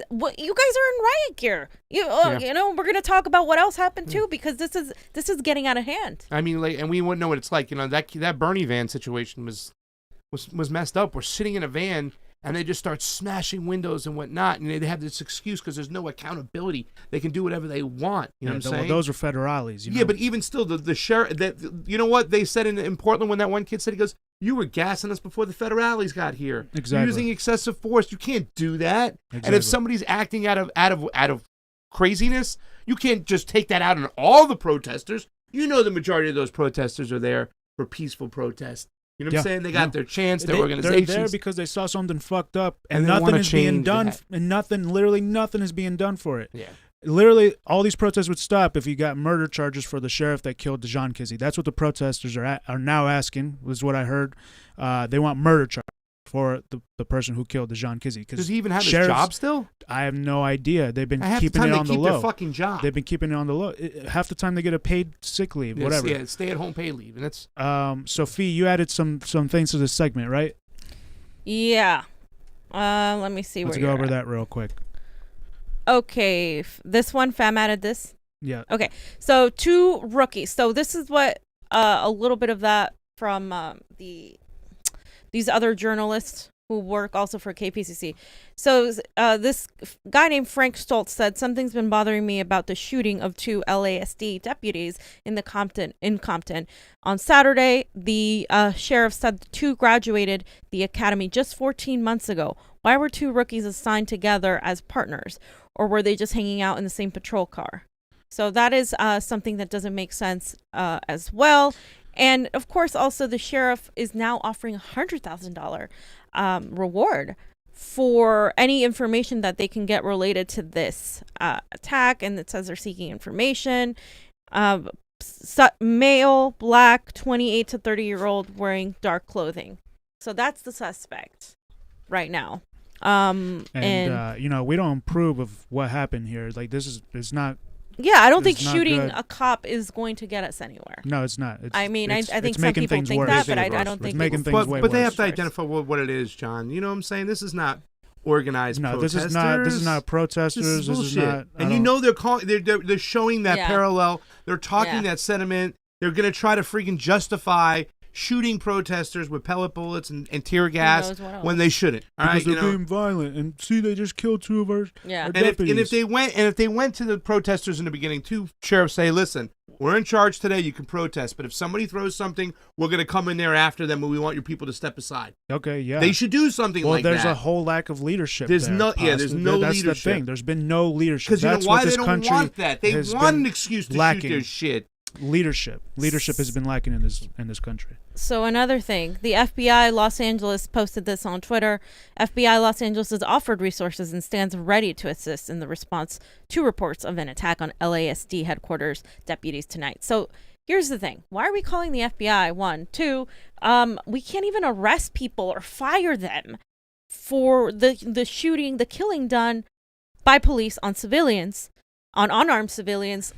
What, you guys are in riot gear. You know, we're going to talk about what else happened too, because this is getting out of hand. I mean, like, and we wouldn't know what it's like. You know, that Bernie van situation was messed up. We're sitting in a van and they just start smashing windows and whatnot, and they have this excuse because there's no accountability. They can do whatever they want. You know what I'm saying? Well, those are federales. You know? Yeah, but even still, the sheriff. You know what they said in Portland when that one kid said, he goes, "You were gassing us before the federales got here. Exactly. You're using excessive force. You can't do that. Exactly. And if somebody's acting out of craziness, you can't just take that out on all the protesters. You know, the majority of those protesters are there for peaceful protest. You know what I'm saying? They got their chance, their organizations. They're there because they saw something fucked up, And and they nothing wanna is being change done, that. and literally nothing is being done for it. Yeah. Literally, all these protests would stop if you got murder charges for the sheriff that killed John Kizzy. That's what the protesters are now asking, was what I heard. They want murder charges for the person who killed John Kizzy. Does he even have his job still? I have no idea. They've been Half keeping the time it on they the keep low. their fucking job. They've been keeping it on the low. Half the time they get a paid sick leave, whatever. Yeah, stay-at-home pay leave, and that's. Sophie, you added some things to this segment, right? Yeah. Let me see. Let's where go you're over at. that real quick. Okay, this one, Fam added this. Yeah. Okay, so 2 rookies. So this is what a little bit of that from these other journalists who work also for KPCC. So this guy named Frank Stoltz said, something's been bothering me about the shooting of 2 LASD deputies in Compton. On Saturday, the sheriff said the 2 graduated the academy just 14 months ago. Why were 2 rookies assigned together as partners? Or were they just hanging out in the same patrol car? So that is something that doesn't make sense as well. And of course, also the sheriff is now offering a $100,000 reward for any information that they can get related to this attack. And it says they're seeking information. Male, black, 28 to 30-year-old wearing dark clothing. So that's the suspect right now. And you know, we don't approve of what happened here. Like, it's not. Yeah, I don't think it's not shooting good. a cop is going to get us anywhere. No, it's not. I think it's some making people things think worse. that, but I don't think making it's things way But they worse. have to identify what it is, John. You know what I'm saying? This is not organized No, protesters. this is not protesters. This is bullshit. not. And you know they're showing that parallel. They're talking Yeah. that sentiment. They're gonna try to freaking justify shooting protesters with pellet bullets and tear gas knows what else. when they shouldn't. All because right, they're being violent, and see, they just killed 2 of our Yeah. if they went to the protesters in the beginning, 2 sheriffs say, listen, we're in charge today, you can protest, but if somebody throws something, we're going to come in there after them, and we want your people to step aside. Okay, yeah. They should do something like that. Well, there's a whole lack of leadership. There's there, no that's leadership. the thing. There's been no leadership. Because you know That's why what they this don't country want that? They has want been an excuse to lacking. shoot their shit. Leadership has been lacking in this country. So another thing, the FBI Los Angeles posted this on Twitter. FBI Los Angeles has offered resources and stands ready to assist in the response to reports of an attack on LASD headquarters deputies tonight. So here's the thing. Why are we calling the FBI? 1, 2, we can't even arrest people or fire them for the shooting, the killing done by police on civilians, on unarmed civilians,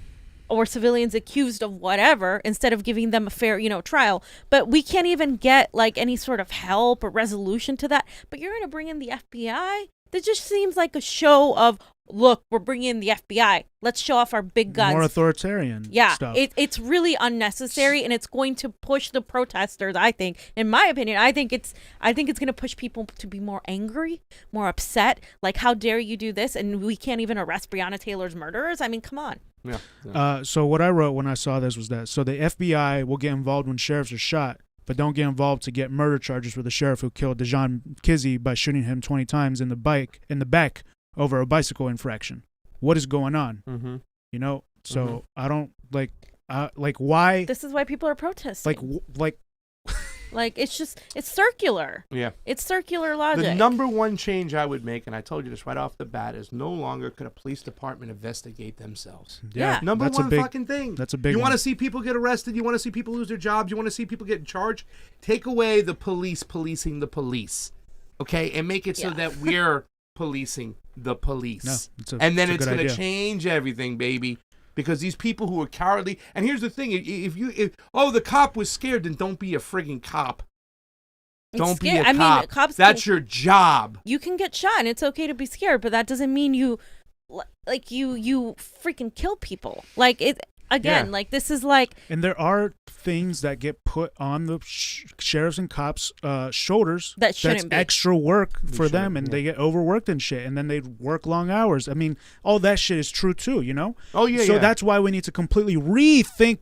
or civilians accused of whatever, instead of giving them a fair, trial. But we can't even get like any sort of help or resolution to that. But you're going to bring in the FBI? That just seems like a show of, look, we're bringing in the FBI. Let's show off our big guns. More authoritarian stuff. It's really unnecessary, and it's going to push the protesters, I think. In my opinion, I think it's going to push people to be more angry, more upset. Like, how dare you do this? And we can't even arrest Breonna Taylor's murderers? I mean, come on. Yeah. So what I wrote when I saw this was that, so the FBI will get involved when sheriffs are shot, but don't get involved to get murder charges for the sheriff who killed John Kizzy by shooting him 20 times in the back over a bicycle infraction. What is going on? Mm-hmm. You know, so I don't like why. This is why people are protesting. Like it's circular. Yeah. It's circular logic. The number one change I would make, and I told you this right off the bat, is no longer could a police department investigate themselves. Yeah. Number that's one a big, fucking thing. That's a big You one. want to see people get arrested? You want to see people lose their jobs? You want to see people get in charge? Take away the police policing the police, okay? And make it so that we're policing the police. No, and then it's going to change everything, baby. Because these people who are cowardly, and here's the thing: if the cop was scared, then don't be a friggin' cop. Don't be a cop. I mean, cops. That's your job. You can get shot, and it's okay to be scared, but that doesn't mean you freaking kill people. Like it again. Like this is like. And there are things that get put on the sheriffs and cops' shoulders. That shouldn't be extra work for them, and they get overworked and shit, and then they work long hours. I mean, all that shit is true too, you know. Oh yeah. So that's why we need to completely rethink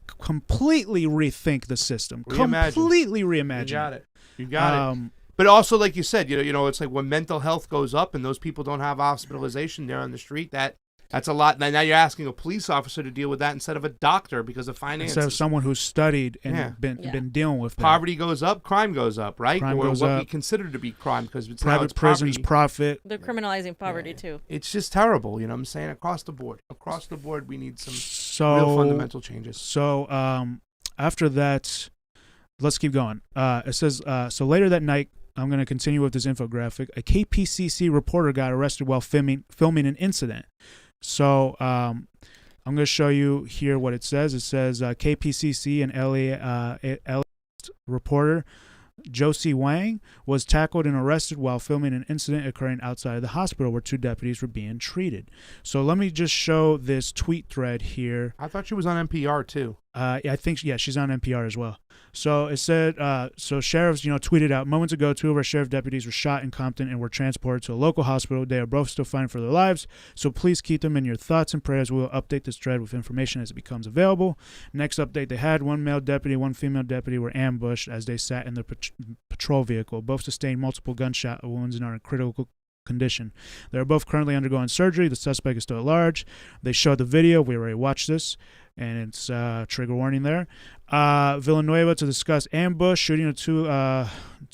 the system. Completely reimagine. You got it. But also, like you said, you know, it's like when mental health goes up and those people don't have hospitalization there on the street, that's a lot. Now you're asking a police officer to deal with that instead of a doctor because of finances. Instead of someone who's studied and been dealing with that. Poverty goes up, crime goes up, right? Crime or goes what up. we consider to be crime because it's private prisons poverty. profit. They're criminalizing poverty too. It's just terrible, you know what I'm saying? Across the board. Across the board, we need some real fundamental changes. So after that, let's keep going. It says, so later that night, I'm going to continue with this infographic. A KPCC reporter got arrested while filming an incident. So I'm going to show you here what it says. It says KPCC and LA reporter Josie Wang was tackled and arrested while filming an incident occurring outside of the hospital where 2 deputies were being treated. So let me just show this tweet thread here. I thought she was on NPR too. I think, she's on NPR as well. So it said, so sheriffs, tweeted out, moments ago, 2 of our sheriff deputies were shot in Compton and were transported to a local hospital. They are both still fighting for their lives, so please keep them in your thoughts and prayers. We will update this thread with information as it becomes available. Next update they had, 1 male deputy, 1 female deputy were ambushed as they sat in their patrol vehicle. Both sustained multiple gunshot wounds and are in critical condition. They are both currently undergoing surgery. The suspect is still at large. They showed the video. We already watched this, and it's trigger warning there. Villanueva to discuss ambush, shooting of 2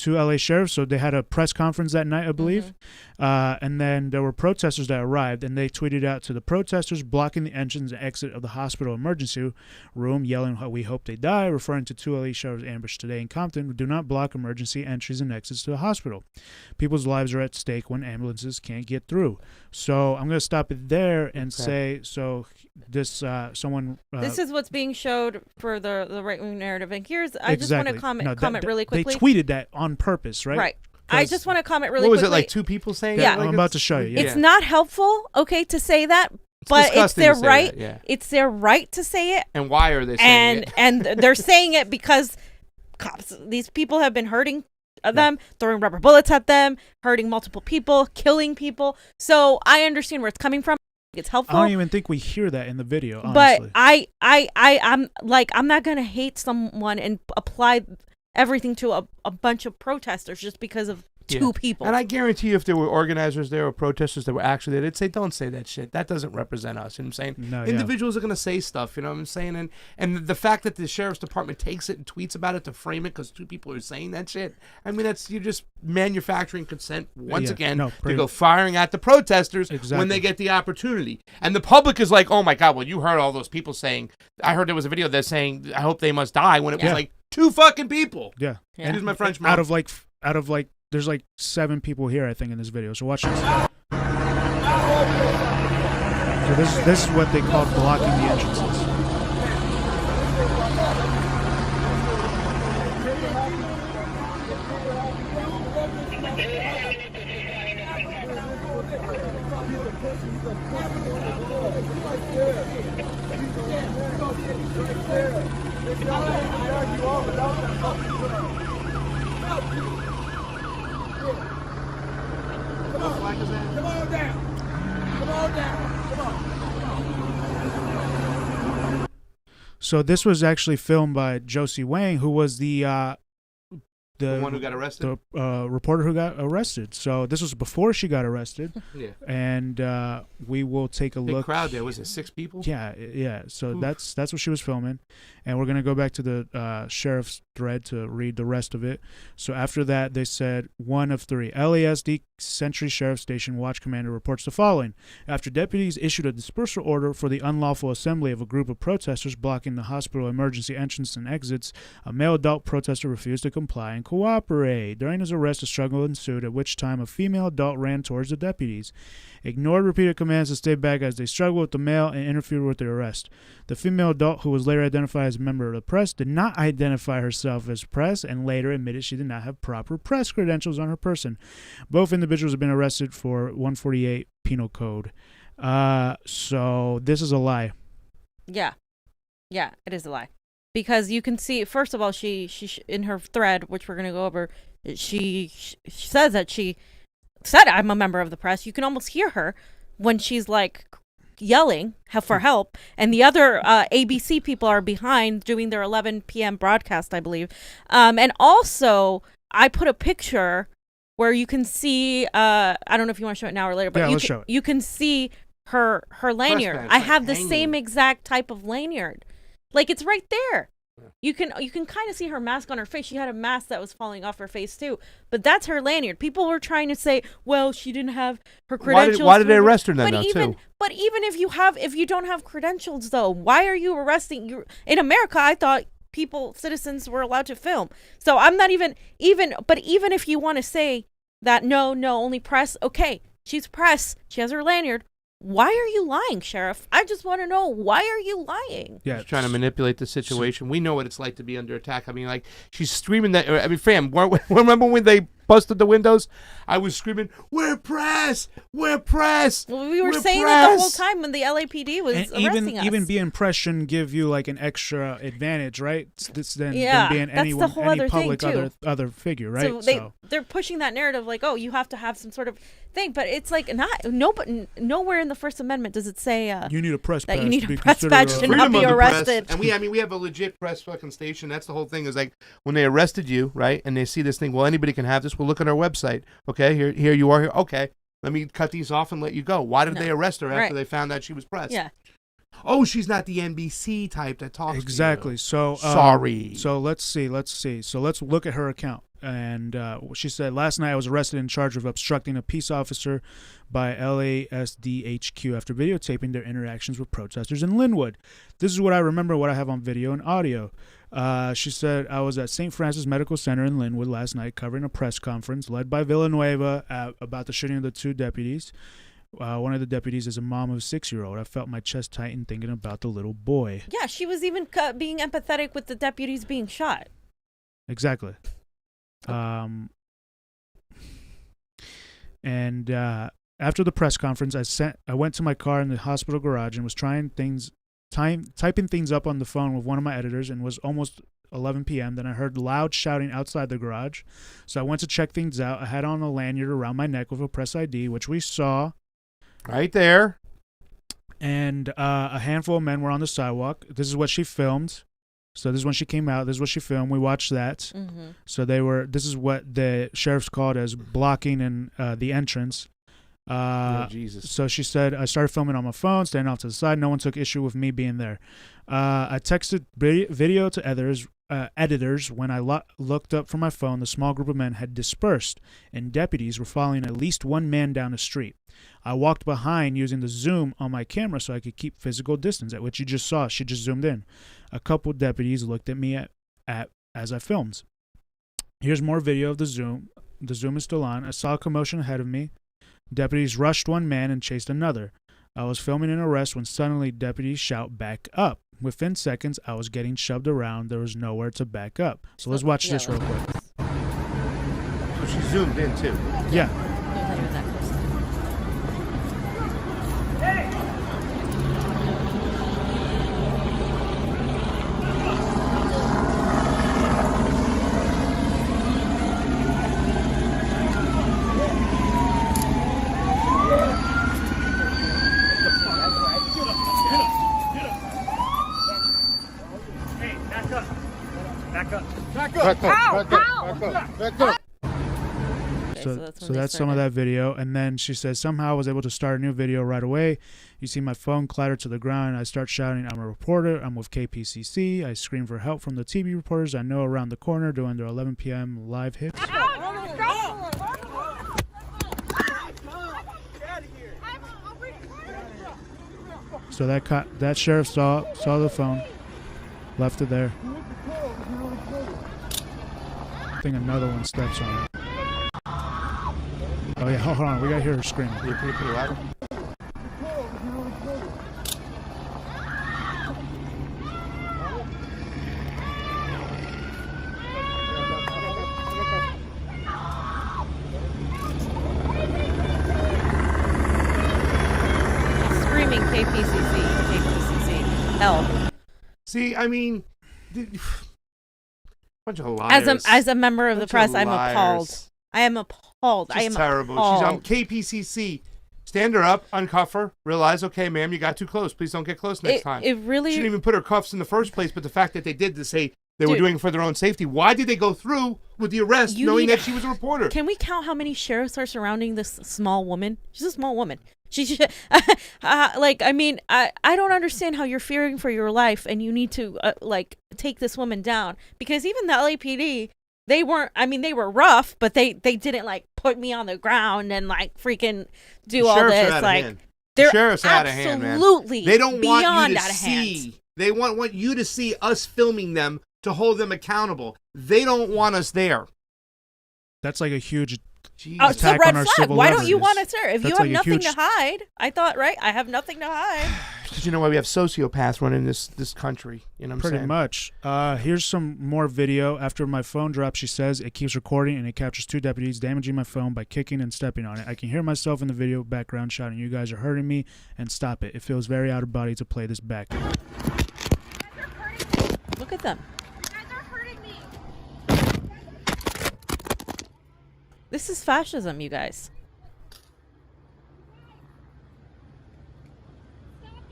LA sheriffs. So they had a press conference that night, I believe. And then there were protesters that arrived, and they tweeted out to the protesters blocking the entrance and exit of the hospital emergency room, yelling, "We hope they die," referring to 2 LA sheriffs ambushed today in Compton. Do not block emergency entries and exits to the hospital. People's lives are at stake when ambulances can't get through. So I'm going to stop it there and say, so this someone... this is what's being showed for the right-wing narrative. And here's, I just want to comment really quickly. They tweeted that on purpose, right? Right. I just want to comment really quickly. quickly. What was it, like 2 people saying that? Yeah. I'm about to show you. It's not helpful, to say that, but it's their right. It's their right to say it. And why are they saying it? And they're saying it because cops, these people have been hurting them, throwing rubber bullets at them, hurting multiple people, killing people. So I understand where it's coming from. It's helpful. I don't even think we hear that in the video, honestly. But I'm not going to hate someone and apply everything to a bunch of protesters just because of 2 people. And I guarantee you if there were organizers there or protesters that were actually there, they'd say, don't say that shit. That doesn't represent us. You know what I'm saying? No, individuals are going to say stuff, you know what I'm saying? And the fact that the sheriff's department takes it and tweets about it to frame it because 2 people are saying that shit, I mean, you're just manufacturing consent once again to go firing at the protesters when they get the opportunity. And the public is like, oh my God, well, you heard all those people saying, I heard there was a video that's saying, I hope they must die, when it was like 2 fucking people. Yeah. Excuse my French, mom. Out of there's 7 people here, I think, in this video. So watch this. So this is what they call blocking the entrances. Come on down. So this was actually filmed by Josie Wang, who was the one who got arrested? The reporter who got arrested. So this was before she got arrested. Yeah. And we will take a look. Big crowd there. Was it 6 people? Yeah. So that's what she was filming. And we're going to go back to the sheriff's thread to read the rest of it. So after that, they said, 1 of 3. LASD Century Sheriff Station Watch Commander reports the following. After deputies issued a dispersal order for the unlawful assembly of a group of protesters blocking the hospital emergency entrance and exits, a male adult protester refused to comply and cooperate. During his arrest, a struggle ensued, at which time a female adult ran towards the deputies, ignored repeated commands to stay back as they struggled with the male and interfered with their arrest. The female adult, who was later identified as a member of the press, did not identify herself as press and later admitted she did not have proper press credentials on her person. Both individuals have been arrested for 148 Penal Code. So this is a lie. Yeah, it is a lie, because you can see, first of all, she in her thread, which we're gonna go over, she says that she said, "I'm a member of the press." You can almost hear her when she's like yelling for help, and the other ABC people are behind doing their 11 p.m. broadcast, I believe. And also, I put a picture where you can see, I don't know if you want to show it now or later, but yeah, you can see her lanyard. I have the same exact type of lanyard. Like, it's right there. You can kind of see her mask on her face. She had a mask that was falling off her face too, but that's her lanyard. People were trying to say, well, she didn't have her credentials. Why did they arrest her then? But even if you don't have credentials though, why are you arresting you? In America, I thought citizens were allowed to film. So I'm not even if you want to say that no, only press. Okay, she's press. She has her lanyard. Why are you lying, Sheriff? I just want to know, why are you lying? Yeah, she's trying to manipulate the situation. We know what it's like to be under attack. I mean, like, she's screaming that. I mean, fam, remember when they busted the windows? I was screaming, "We're press! We're press!" Well, we were saying press! that the whole time when the LAPD was arresting us. Even being press shouldn't give you like an extra advantage, right? Than being any public other figure, right? So they're pushing that narrative like, oh, you have to have some sort of thing, but it's like nowhere in the First Amendment does it say you need a press that badge you need to a press badge to not be arrested. And we have a legit press fucking station. That's the whole thing. Is like when they arrested you, right? And they see this thing. Well, anybody can have this. Well, look at our website. Okay, here you are. Here. Okay, let me cut these off and let you go. Why did they arrest her after they found out she was press? Yeah. Oh, she's not the NBC type that talks. Exactly. To you. So sorry. So let's see. So let's look at her account. And she said, last night I was arrested and charged with obstructing a peace officer by LASD HQ after videotaping their interactions with protesters in Linwood. This is what I remember, what I have on video and audio. She said, I was at St. Francis Medical Center in Linwood last night covering a press conference led by Villanueva about the shooting of the 2 deputies. One of the deputies is a mom of a 6-year-old. I felt my chest tighten thinking about the little boy. Yeah, she was even being empathetic with the deputies being shot. Exactly. And after the press conference, I went to my car in the hospital garage and was typing things up on the phone with one of my editors, and was almost 11 p.m. Then I heard loud shouting outside the garage. So I went to check things out. I had on a lanyard around my neck with a press ID, which we saw. Right there. And a handful of men were on the sidewalk. This is what she filmed. So this is when she came out. This is what she filmed. We watched that. Mm-hmm. So this is what the sheriffs called as blocking in the entrance. Jesus. So she said, I started filming on my phone, standing off to the side. No one took issue with me being there. I texted video to editors. When I looked up from my phone, the small group of men had dispersed, and deputies were following at least one man down the street. I walked behind using the zoom on my camera so I could keep physical distance, at which you just saw. She just zoomed in. A couple deputies looked at me as I filmed. Here's more video of the zoom. The zoom is still on. I saw a commotion ahead of me. Deputies rushed one man and chased another. I was filming an arrest when suddenly deputies shout, "Back up." Within seconds, I was getting shoved around. There was nowhere to back up. So let's watch this real quick. So she zoomed in too. Yeah. so that's when so they that's some of started. that video. And then she says, somehow I was able to start a new video right away. You see my phone clatter to the ground. I start shouting, I'm a reporter. I'm with KPCC. I scream for help from the TV reporters I know around the corner doing their 11 p.m. live hits. So that sheriff saw the phone, left it there. I think another one steps on it. Oh yeah, hold on, we gotta hear her screaming. You pretty loud. Screaming KPCC, help. See, I mean, bunch of liars. As a member of the Bunch press, I'm liars. appalled. I am appalled. I am She's terrible. appalled. She's on KPCC. Stand her up, uncuff her, realize, okay, ma'am, you got too close. Please don't get close next time. It really She didn't even put her cuffs in the first place, but the fact that they did to say they were Dude. doing it for their own safety. Why did they go through with the arrest knowing that she was a reporter? Can we count how many sheriffs are surrounding this small woman? She's a small woman. She's like, I mean, I don't understand how you're fearing for your life and you need to like take this woman down, because even the LAPD, they weren't, I mean, they were rough, but they didn't like put me on the ground and like freaking do all Sheriffs are this. out of Like, hand. they're Sheriffs are out of hand, man. absolutely They don't want beyond you to out of see. hand. They want you to see us filming them to hold them accountable. They don't want us there. That's like a huge Jeez. Oh, it's a attack red on our flag. civil Why don't you liberties. want to, sir? If That's you have like a nothing huge- to hide, I thought, right? I have nothing to hide. Because you know why we have sociopaths running this country. You know what I'm Pretty saying? much. Here's some more video. After my phone drops, she says it keeps recording and it captures two deputies damaging my phone by kicking and stepping on it. I can hear myself in the video background shouting, "You guys are hurting me," and stop it. It feels very out of body to play this back. Look at them. This is fascism, you guys.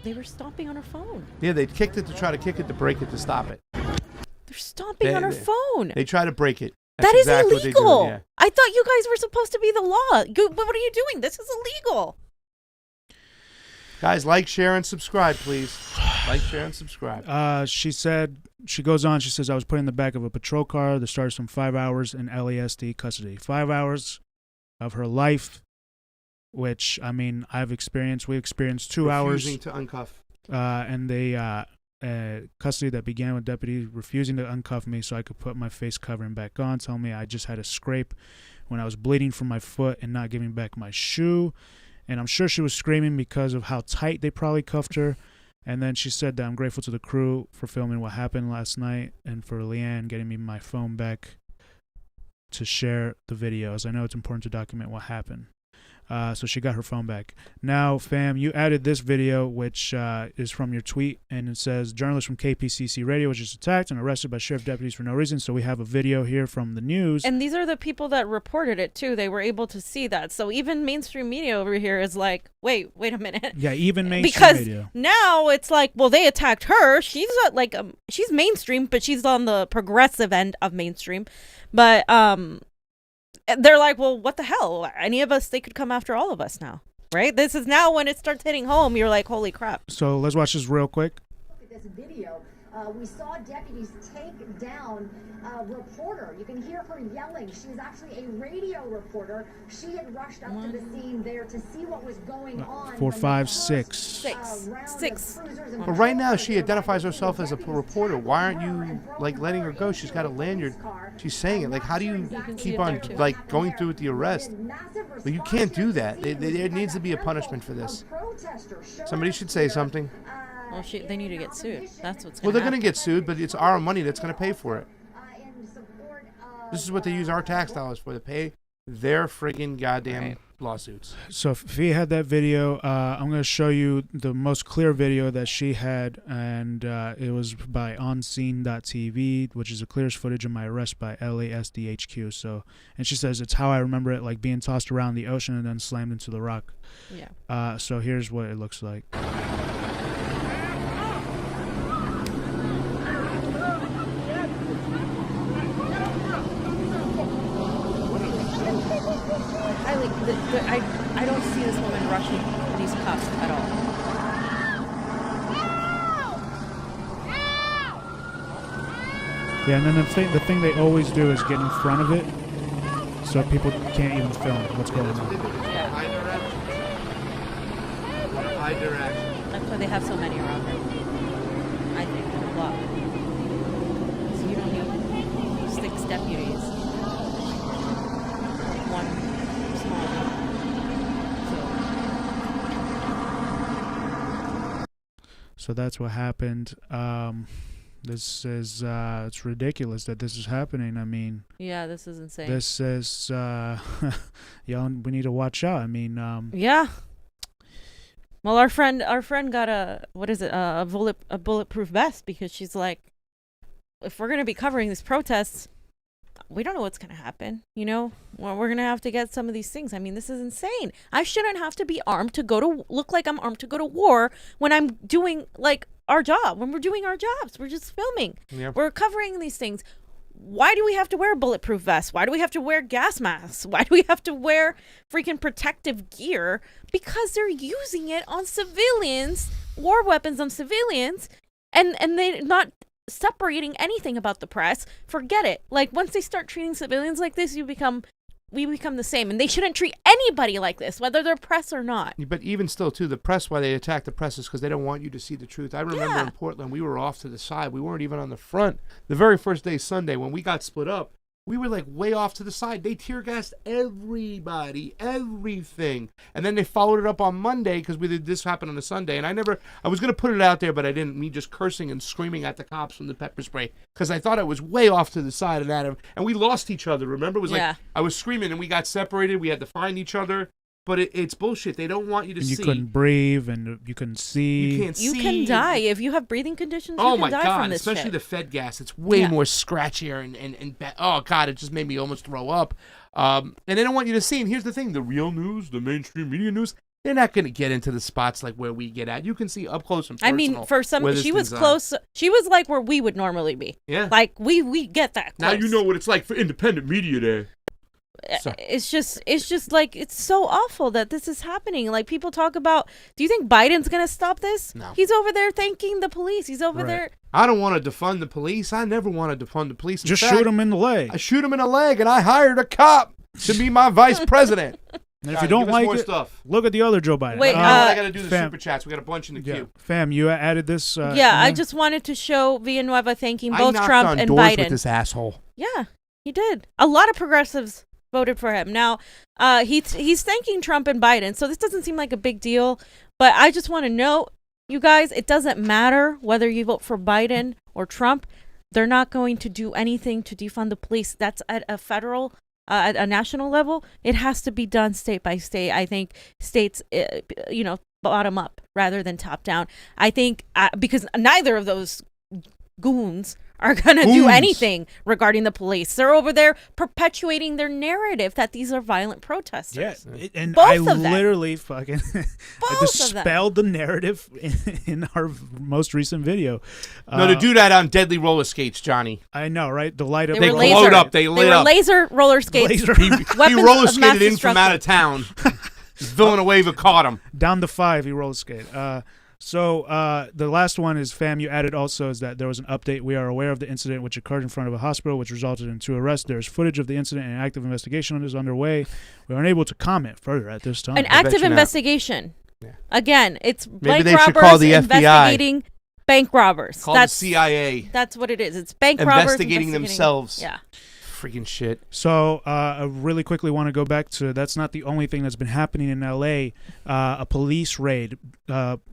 They were stomping on her phone. Yeah, they kicked it to try to kick it to break it to stop it. They're stomping on her phone. They try to break it. That is exactly what they do, illegal. yeah. I thought you guys were supposed to be the law. What are you doing? This is illegal. Guys, like, share, and subscribe, please. Like, share, and subscribe. She goes on, she says, I was put in the back of a patrol car. The started some 5 hours in LASD custody. 5 hours of her life, which, I mean, we experienced 2 hours. Refusing to uncuff. And they, custody that began with deputies refusing to uncuff me so I could put my face covering back on, telling me I just had a scrape when I was bleeding from my foot and not giving back my shoe. And I'm sure she was screaming because of how tight they probably cuffed her. And then she said that I'm grateful to the crew for filming what happened last night and for Leanne getting me my phone back to share the videos. I know it's important to document what happened. So she got her phone back. Now, fam, you added this video, which is from your tweet, and it says, journalist from KPCC Radio was just attacked and arrested by sheriff deputies for no reason. So we have a video here from the news. And these are the people that reported it, too. They were able to see that. So even mainstream media over here is like, wait a minute. Yeah, even mainstream because media. now it's like, well, they attacked her. She's like, she's mainstream, but she's on the progressive end of mainstream. But they're like, well, what the hell? Any of us, they could come after all of us now, right? This is now when it starts hitting home. You're like, holy crap. So let's watch this real quick. Look at this video. We saw deputies take down a reporter. You can hear her yelling. She was actually a radio reporter. She had rushed up to the scene there to see what was going on. 4, 5, 6. Six. But right now, she identifies herself as a reporter. Why aren't you, like, letting her go? She's got a lanyard. She's saying it. Like, how do you see keep it on, there, too. like, going through with the arrest? But you can't do that. There needs to be a punishment for this. Somebody should say something. Well, they need to get sued. That's what's Well, going they're going to get sued, but it's our money that's going to pay for it. This is what they use our tax dollars for, to pay their friggin' goddamn lawsuits. So if he had that video, I'm going to show you the most clear video that she had, and it was by onscene.tv, which is the clearest footage of my arrest by LASD HQ. So, and she says it's how I remember it, like being tossed around the ocean and then slammed into the rock. Yeah. So here's what it looks like. rushing these cops at all. Yeah, and then the thing they always do is get in front of it, so people can't even film what's going on. Yeah. High direction. That's why they have so many around here. I think in a block. So you don't need 6 deputies. One small. So that's what happened. This is it's ridiculous that this is happening. I mean, Yeah, this is insane. this is y'all, we need to watch out. I mean, Yeah. Well, our friend got a bulletproof vest because she's like, if we're gonna be covering these protests, we don't know what's gonna happen. You know, well, we're gonna have to get some of these things. I mean, this is insane. I shouldn't have to be armed to look like I'm armed to go to war when I'm doing like our job. When we're doing our jobs, we're just filming. Yep. We're covering these things. Why do we have to wear bulletproof vests? Why do we have to wear gas masks? Why do we have to wear freaking protective gear? Because they're using it on civilians, war weapons on civilians, and they're not separating anything about the press. Forget it. Like, once they start treating civilians like this, we become the same, and they shouldn't treat anybody like this, whether they're press or not. But even still, too, the press, why they attack the press is because they don't want you to see the truth. I remember in Portland, we were off to the side. We weren't even on the front. The very first day, Sunday, when we got split up, we were like way off to the side. They tear gassed everybody, everything. And then they followed it up on Monday because this happened on a Sunday. And I was going to put it out there, but I didn't. Me just cursing and screaming at the cops from the pepper spray because I thought I was way off to the side of that. And we lost each other, remember? It was like I was screaming and we got separated. We had to find each other. But it's bullshit. They don't want you to and see. you couldn't breathe and you couldn't see. You can't see. You can die if you have breathing conditions. Oh you can my die God! from this Especially shit. the Fed gas. It's way more scratchier and oh God! It just made me almost throw up. And they don't want you to see. And here's the thing: the real news, the mainstream media news, they're not going to get into the spots like where we get at. You can see up close and personal. I mean, for some, where this she was thing's close. She was like where we would normally be. Yeah. Like we get that close. Now you know what it's like for independent media there. So. It's just like, it's so awful that this is happening. Like, people talk about, do you think Biden's gonna stop this? No. He's over there thanking the police. He's over there. I don't want to defund the police. I never want to defund the police. Just shoot him in the leg. I shoot him in the leg, and I hired a cop to be my vice president. And if you don't like it, look at the other Joe Biden. Wait, I got to do the super chats. We got a bunch in the queue. Fam, you added this. I just wanted to show Villanueva thanking both Trump and doors Biden. With this asshole. Yeah, he did. A lot of progressives voted for him. Now, he's thanking Trump and Biden, so this doesn't seem like a big deal. But I just want to know, you guys, it doesn't matter whether you vote for Biden or Trump. They're not going to do anything to defund the police. That's at a federal, at a national level. It has to be done state by state. I think states, bottom up rather than top down. I think because neither of those goons are going to do anything regarding the police. They're over there perpetuating their narrative that these are violent protesters. Yeah, and Both I of them. literally fucking dispelled the narrative in our most recent video. No, to do that on deadly roller skates, Johnny. I know, right? The light up. They glowed up. They lit up. Laser roller skates. He roller skated in from out of town. Villanueva caught him. Down to 5, he roller skate. So the last one is, fam, you added also, is that there was an update. We are aware of the incident which occurred in front of a hospital, which resulted in 2 arrests. There is footage of the incident and an active investigation is underway. We are unable to comment further at this time. An active investigation. Yeah. Again, it's Maybe bank they should robbers call the FBI. investigating bank robbers. Call the CIA. That's what it is. It's bank robbers investigating themselves. Yeah. Freaking shit. So I really quickly want to go back to, that's not the only thing that's been happening in L.A., a police raid.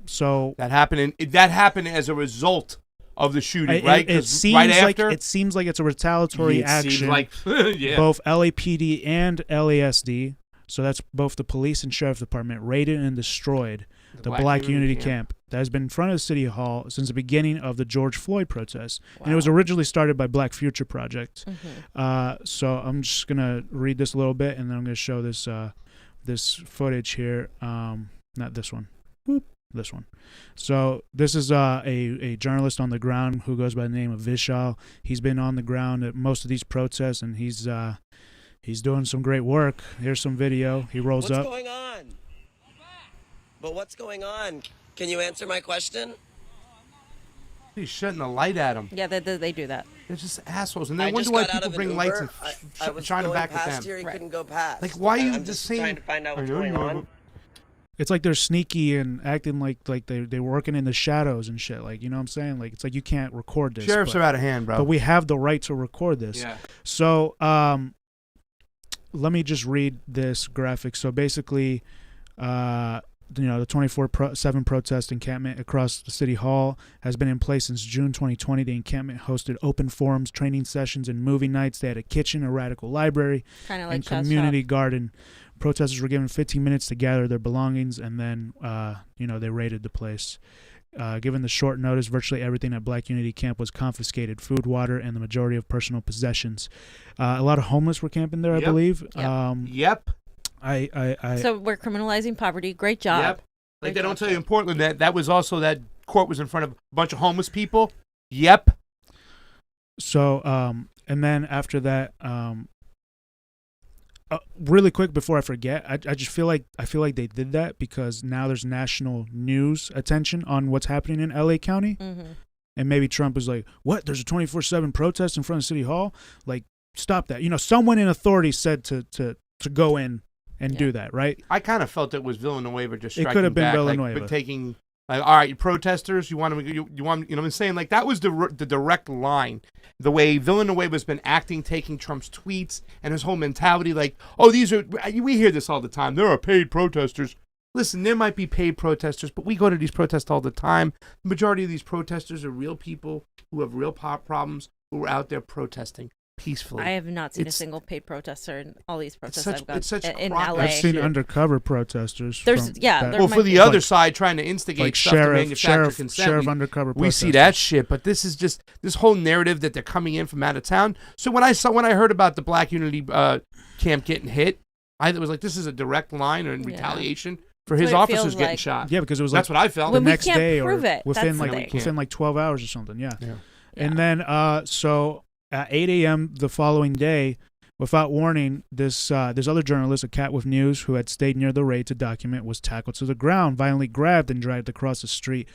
So that happened as a result of the shooting, right? It seems like it's a retaliatory action. Seems like, yeah. Both LAPD and LASD, so that's both the police and sheriff department, raided and destroyed the Black Unity Camp that has been in front of the City Hall since the beginning of the George Floyd protests. Wow. And it was originally started by Black Future Project. Mm-hmm. So I'm just going to read this a little bit, and then I'm going to show this this footage here. Not this one. Whoop. This one. So this is a journalist on the ground who goes by the name of Vishal. He's been on the ground at most of these protests, and he's doing some great work. Here's some video. He rolls up. What's going on? But what's going on? Can you answer my question? He's shutting the light at him. Yeah, they do that. They're just assholes. And they I wonder just why got out people of an bring Uber. lights and I was shine them going back at past them. here, he Right. couldn't go past. Like, why are you I'm just trying saying? to find out what's going on. It's like they're sneaky and acting like they're working in the shadows and shit. Like, you know what I'm saying? Like, it's like you can't record this. Sheriffs are out of hand, bro. But we have the right to record this. Yeah. So, let me just read this graphic. So basically, the 24/7 protest encampment across the city hall has been in place since June 2020. The encampment hosted open forums, training sessions, and movie nights. They had a kitchen, a radical library, Kind of like and Chess community Shop. garden. Protesters were given 15 minutes to gather their belongings, and then, they raided the place. Given the short notice, virtually everything at Black Unity Camp was confiscated: food, water, and the majority of personal possessions. A lot of homeless were camping there, I Yep. believe. Yep. Yep. So we're criminalizing poverty. Great job. Yep. Like, Great they don't job, tell you sir. in Portland that was also that court was in front of a bunch of homeless people. Yep. So, and then after that, really quick before I forget, I just feel like they did that because now there's national news attention on what's happening in LA County, Mm-hmm. and maybe Trump is like, "What? There's a 24/7 protest in front of City Hall? Like, stop that!" Someone in authority said to go in and do that, right? I kind of felt it was Villanueva just It striking could have been back, Villanueva. like, taking, like, all right, you protesters, you want to, you want, you know what I'm saying? Like, that was the direct line. The way Villanueva's been acting, taking Trump's tweets and his whole mentality, like, oh, we hear this all the time. There are paid protesters. Listen, there might be paid protesters, but we go to these protests all the time. The majority of these protesters are real people who have real problems who are out there protesting peacefully. I have not seen a It's- single paid protester in all these protests such- I've got it's such in crap. LA. I've seen shit. undercover protesters. There's- from yeah, that- there Well, might for the be. other Like- side trying to instigate like stuff to manufacture consent, sheriff undercover. we see protesters. that shit. But this is just this whole narrative that they're coming in from out of town. So when I heard about the Black Unity camp getting hit, I was like, this is a direct line or in Yeah. retaliation for That's his what it officers feels getting like. shot. Yeah, because it was That's like what I felt. the When we next can't day prove or it, within that's the like thing. within like 12 hours or something. Yeah. Yeah. And then so at 8 a.m. the following day, without warning, this other journalist, a cat with news, who had stayed near the raid to document, was tackled to the ground, violently grabbed, and dragged across the street.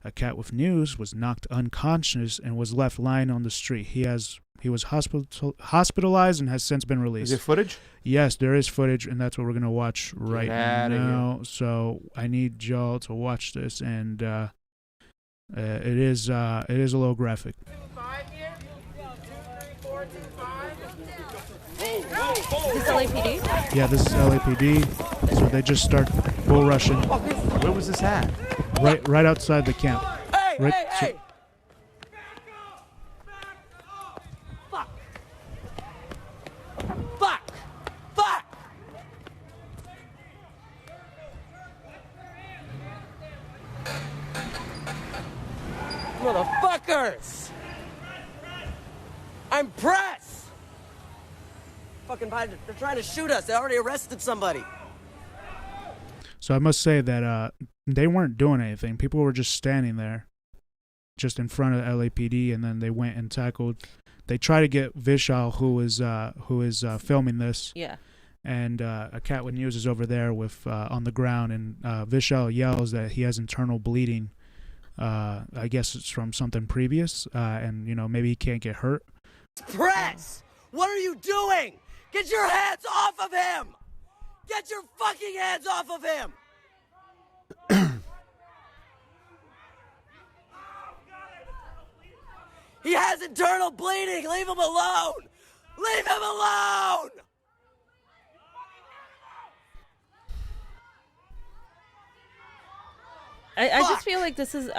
A cat with news was knocked unconscious and was left lying on the street. He was hospitalized and has since been Is released. it footage? Yes, there is footage, and that's what we're gonna watch right outta now. So I need y'all to watch this, and it is a little graphic. Is this LAPD? Yeah, this is LAPD. So they just start bull rushing Where was this at? right outside the camp. Hey, Right, hey, so- hey! Fuck! Fuck! Fuck! Motherfuckers! I'm press! Fucking Biden, they're trying to shoot us. They already arrested somebody. So I must say that they weren't doing anything. People were just standing there, just in front of LAPD, and then they went and tackled. They tried to get Vishal, who is filming this, Yeah. and a cat with news is over there with on the ground, and Vishal yells that he has internal bleeding. I guess it's from something previous, and maybe he can't get hurt. Press! What are you doing? Get your hands off of him! Get your fucking hands off of him! He has internal bleeding! Leave him alone! Leave him alone! I Fuck. just feel like this is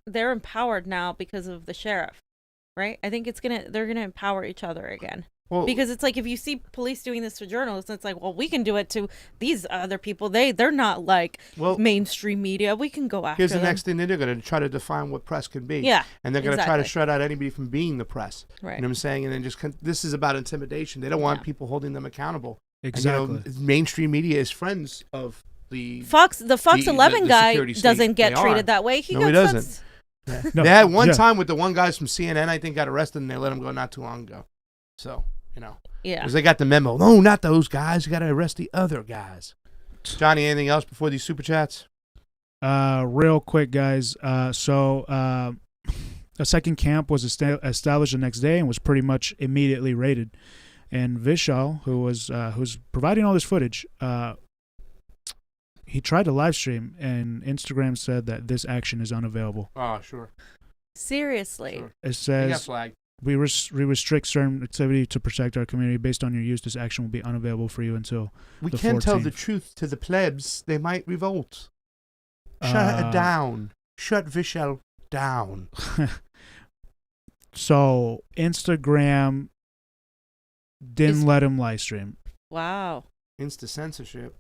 they're empowered now because of the sheriff, right? I think they're gonna empower each other again. Well, Because it's like if you see police doing this to journalists, it's like, well, we can do it to these other people. They're not like mainstream media. We can go after here's the them. next thing they're going to try to define what press can be. Yeah, And they're going to try to exactly. shut out anybody from being the press. Right. You know what I'm saying? And then this is about intimidation. They don't want Yeah. people holding them accountable. Exactly. And, mainstream media is friends of the Fox 11 the guy security state. doesn't get They treated are. that way. He No, he gets doesn't. sense- No, They had one yeah. time with the one guys from CNN, I think, got arrested, and they let him go not too long ago. So, Yeah. because they got the memo. No, not those guys. You got to arrest the other guys. Johnny, anything else before these super chats? Real quick, guys. So a second camp was established the next day and was pretty much immediately raided. And Vishal, who's providing all this footage, he tried to live stream, and Instagram said that this action is unavailable. Oh, sure. Seriously. Sure. It He got says flagged. we restrict certain activity to protect our community. Based on your use, this action will be unavailable for you until We the can't tell 14th. the truth to the plebs. They might revolt. Shut it down. Shut Vishal down. So Instagram didn't let him live stream. Wow. Insta censorship.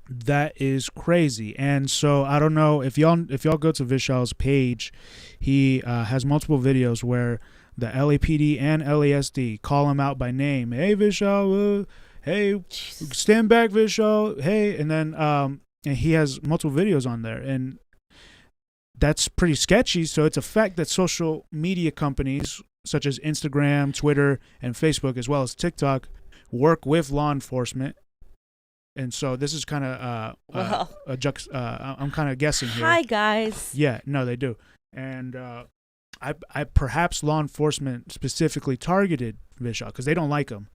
That is crazy. And so I don't know if y'all go to Vishal's page, he has multiple videos where the LAPD and LASD call him out by name. Hey Vishal, hey, stand back Vishal, hey, and then and he has multiple videos on there, and that's pretty sketchy. So it's a fact that social media companies such as Instagram, Twitter, and Facebook, as well as TikTok, work with law enforcement. And so this is kind of I'm kind of guessing here. Hi, guys. Yeah, no, they do. And I perhaps law enforcement specifically targeted Vishal because they don't like him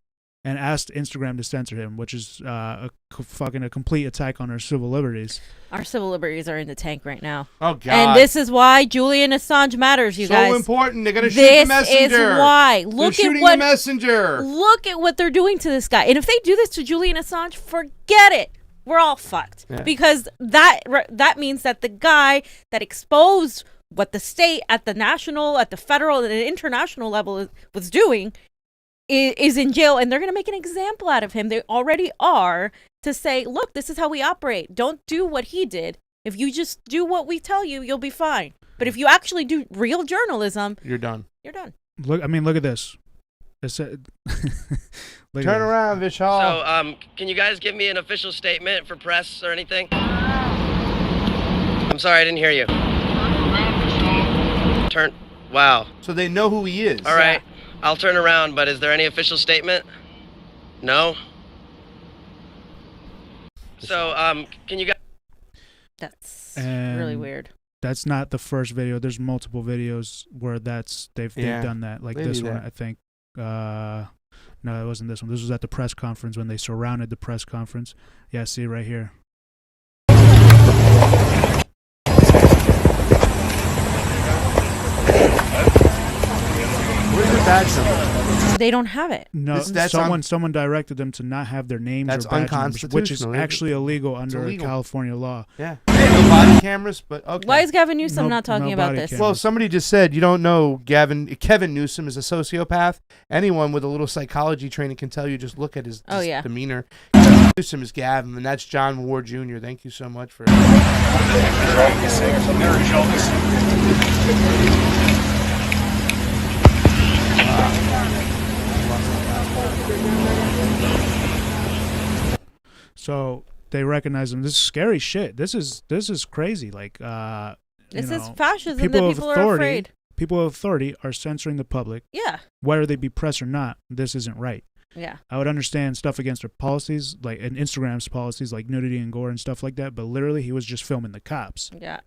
and asked Instagram to censor him, which is fucking a complete attack on our civil liberties. Our civil liberties are in the tank right now. Oh, God. And this is why Julian Assange matters, you guys. So important. They're going to shoot the messenger. This is why. They're Look shooting at what the messenger. Look at what they're doing to this guy. And if they do this to Julian Assange, forget it. We're all fucked. Yeah. Because that means that the guy that exposed what the state at the national, at the federal, and the international level was doing is in jail, and they're going to make an example out of him. They already are, to say, look, this is how we operate. Don't do what he did. If you just do what we tell you, you'll be fine. But if you actually do real journalism, You're done. you're done. Look at this. Turn Turn around, Vishal. So, can you guys give me an official statement for press or anything? I'm sorry, I didn't hear you. Wow. So they know who he is. All right, I'll turn around, but is there any official statement? No? So, can you guys... That's And really weird. That's not the first video. There's multiple videos where they've done that. Like They this do one, that. I think. No, it wasn't this one. This was at the press conference when they surrounded the press conference. Yeah, see right here. Where's the badge number? They don't have it. No, That's someone directed them to not have their names That's or badge numbers, which is unconstitutional. actually illegal under illegal. California law. Yeah. No body cameras, but okay. Why is Gavin Newsom No- not talking no about body this? cam. Well, somebody just said you don't know Kevin Newsom is a sociopath. Anyone with a little psychology training can tell you. Just look at his yeah. demeanor. Kevin Newsom is Gavin, and that's John Ward Jr. Thank you so much for. So they recognize them. This is scary shit. This is crazy. Like This you is know, fascism that people of people are authority- afraid. people of authority are censoring the public, Yeah. whether they be press or not. This isn't right. Yeah. I would understand stuff against their policies, like and Instagram's policies, like nudity and gore and stuff like that. But literally, he was just filming the cops. Yeah.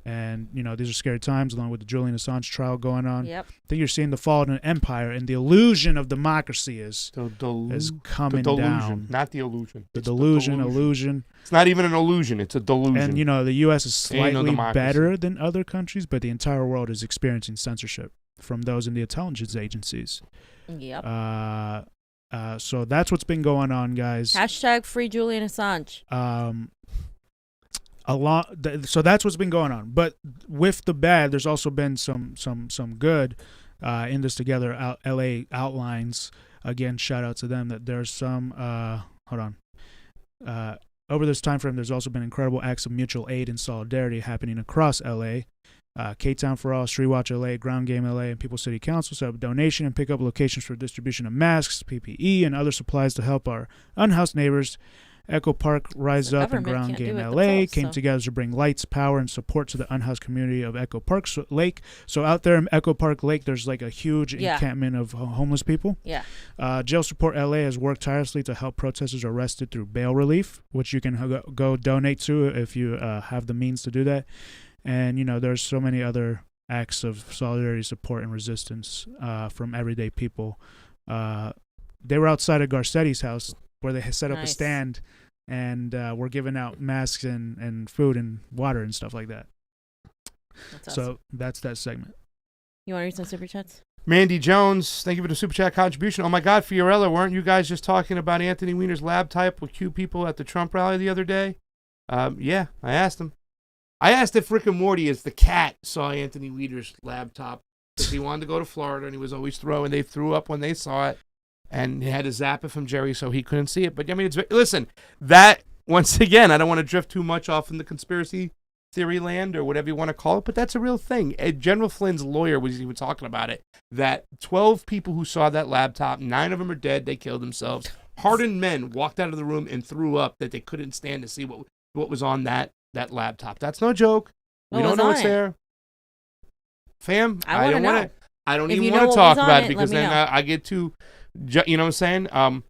And these are scary times, along with the Julian Assange trial going on. Yep. I think you're seeing the fall of an empire, and the illusion of democracy is The coming delusion, down. not the illusion. The It's illusion. It's not even an illusion. It's a delusion. And the U.S. is Ain't no slightly democracy. better than other countries, but the entire world is experiencing censorship from those in the intelligence agencies. Yep. So that's what's been going on, guys. Hashtag free Julian Assange. So that's what's been going on. But with the bad, there's also been some good in this together. LA outlines again. Shout out to them that there's some. Hold on. Over this time frame, there's also been incredible acts of mutual aid and solidarity happening across LA. K-Town for All, Street Watch LA, Ground Game LA, and People City Council set up a donation and pick up locations for distribution of masks, PPE, and other supplies to help our unhoused neighbors Echo Park Rise The Up and government Ground can't Game do it LA themselves, came so. together to bring lights, power, and support to the unhoused community of Echo Park Lake. So out there in Echo Park Lake, there's like a huge encampment of homeless people. Yeah. Jail Support LA has worked tirelessly to help protesters arrested through bail relief, which you can go donate to if you have the means to do that. And, there's so many other acts of solidarity, support, and resistance from everyday people. They were outside of Garcetti's house where they set up a stand and were giving out masks and food and water and stuff like that. That's So awesome. that's that segment. You want to read some super chats? Mandy Jones, thank you for the super chat contribution. Oh my God, Fiorella, weren't you guys just talking about Anthony Weiner's lab type with cute people at the Trump rally the other day? Yeah, I asked him. I asked if Rick and Morty, as the cat, saw Anthony Weiner's laptop because he wanted to go to Florida and he was always throwing. They threw up when they saw it, and he had to zap it from Jerry so he couldn't see it. But I mean, listen, that once again, I don't want to drift too much off in the conspiracy theory land or whatever you want to call it, but that's a real thing. General Flynn's lawyer was even talking about it. That 12 people who saw that laptop, 9 of them are dead. They killed themselves. Hardened men walked out of the room and threw up that they couldn't stand to see what was on that laptop. That's no joke. We don't know what's there. Fam, I don't want to. I don't even want to talk about it because then I get too. You know what I'm saying?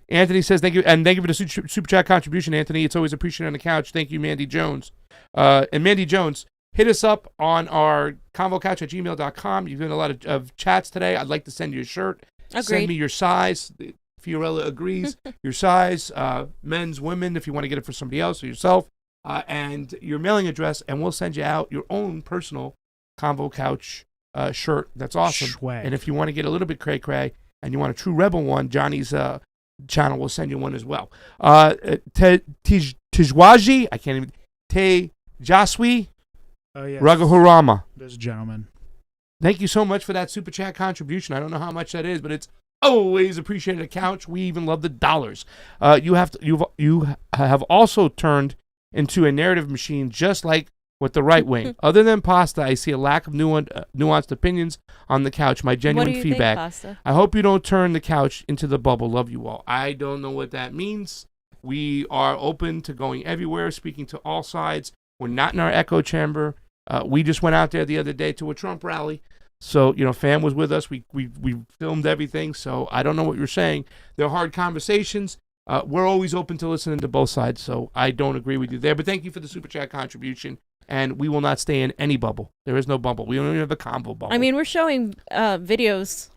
Anthony says thank you, and thank you for the super chat contribution, Anthony. It's always appreciated on the couch. Thank you, Mandy Jones. And Mandy Jones, hit us up on our convocouch@gmail.com. You've done a lot of chats today. I'd like to send you a shirt. Agreed. Send me your size. Fiorella agrees. Your size, men's, women, if you want to get it for somebody else or yourself, and your mailing address, and we'll send you out your own personal Convo Couch shirt. That's awesome. Swag. And if you want to get a little bit cray-cray and you want a true rebel one, Johnny's channel will send you one as well. Tijwaji, I can't even. Tejaswi Ragahurama. This gentleman. Thank you so much for that super chat contribution. I don't know how much that is, but it's always appreciated at Couch. We even love the dollars. You have also turned into a narrative machine just like with the right wing. Other than Pasta, I see a lack of nuanced opinions on the Couch. My genuine feedback. Think, Pasta? I hope you don't turn the Couch into the bubble. Love you all. I don't know what that means. We are open to going everywhere, speaking to all sides. We're not in our echo chamber. We just went out there the other day to a Trump rally. So, Fam was with us. We filmed everything. So I don't know what you're saying. They're hard conversations. We're always open to listening to both sides. So I don't agree with you there. But thank you for the super chat contribution. And we will not stay in any bubble. There is no bubble. We don't even have a convo bubble. I mean, we're showing videos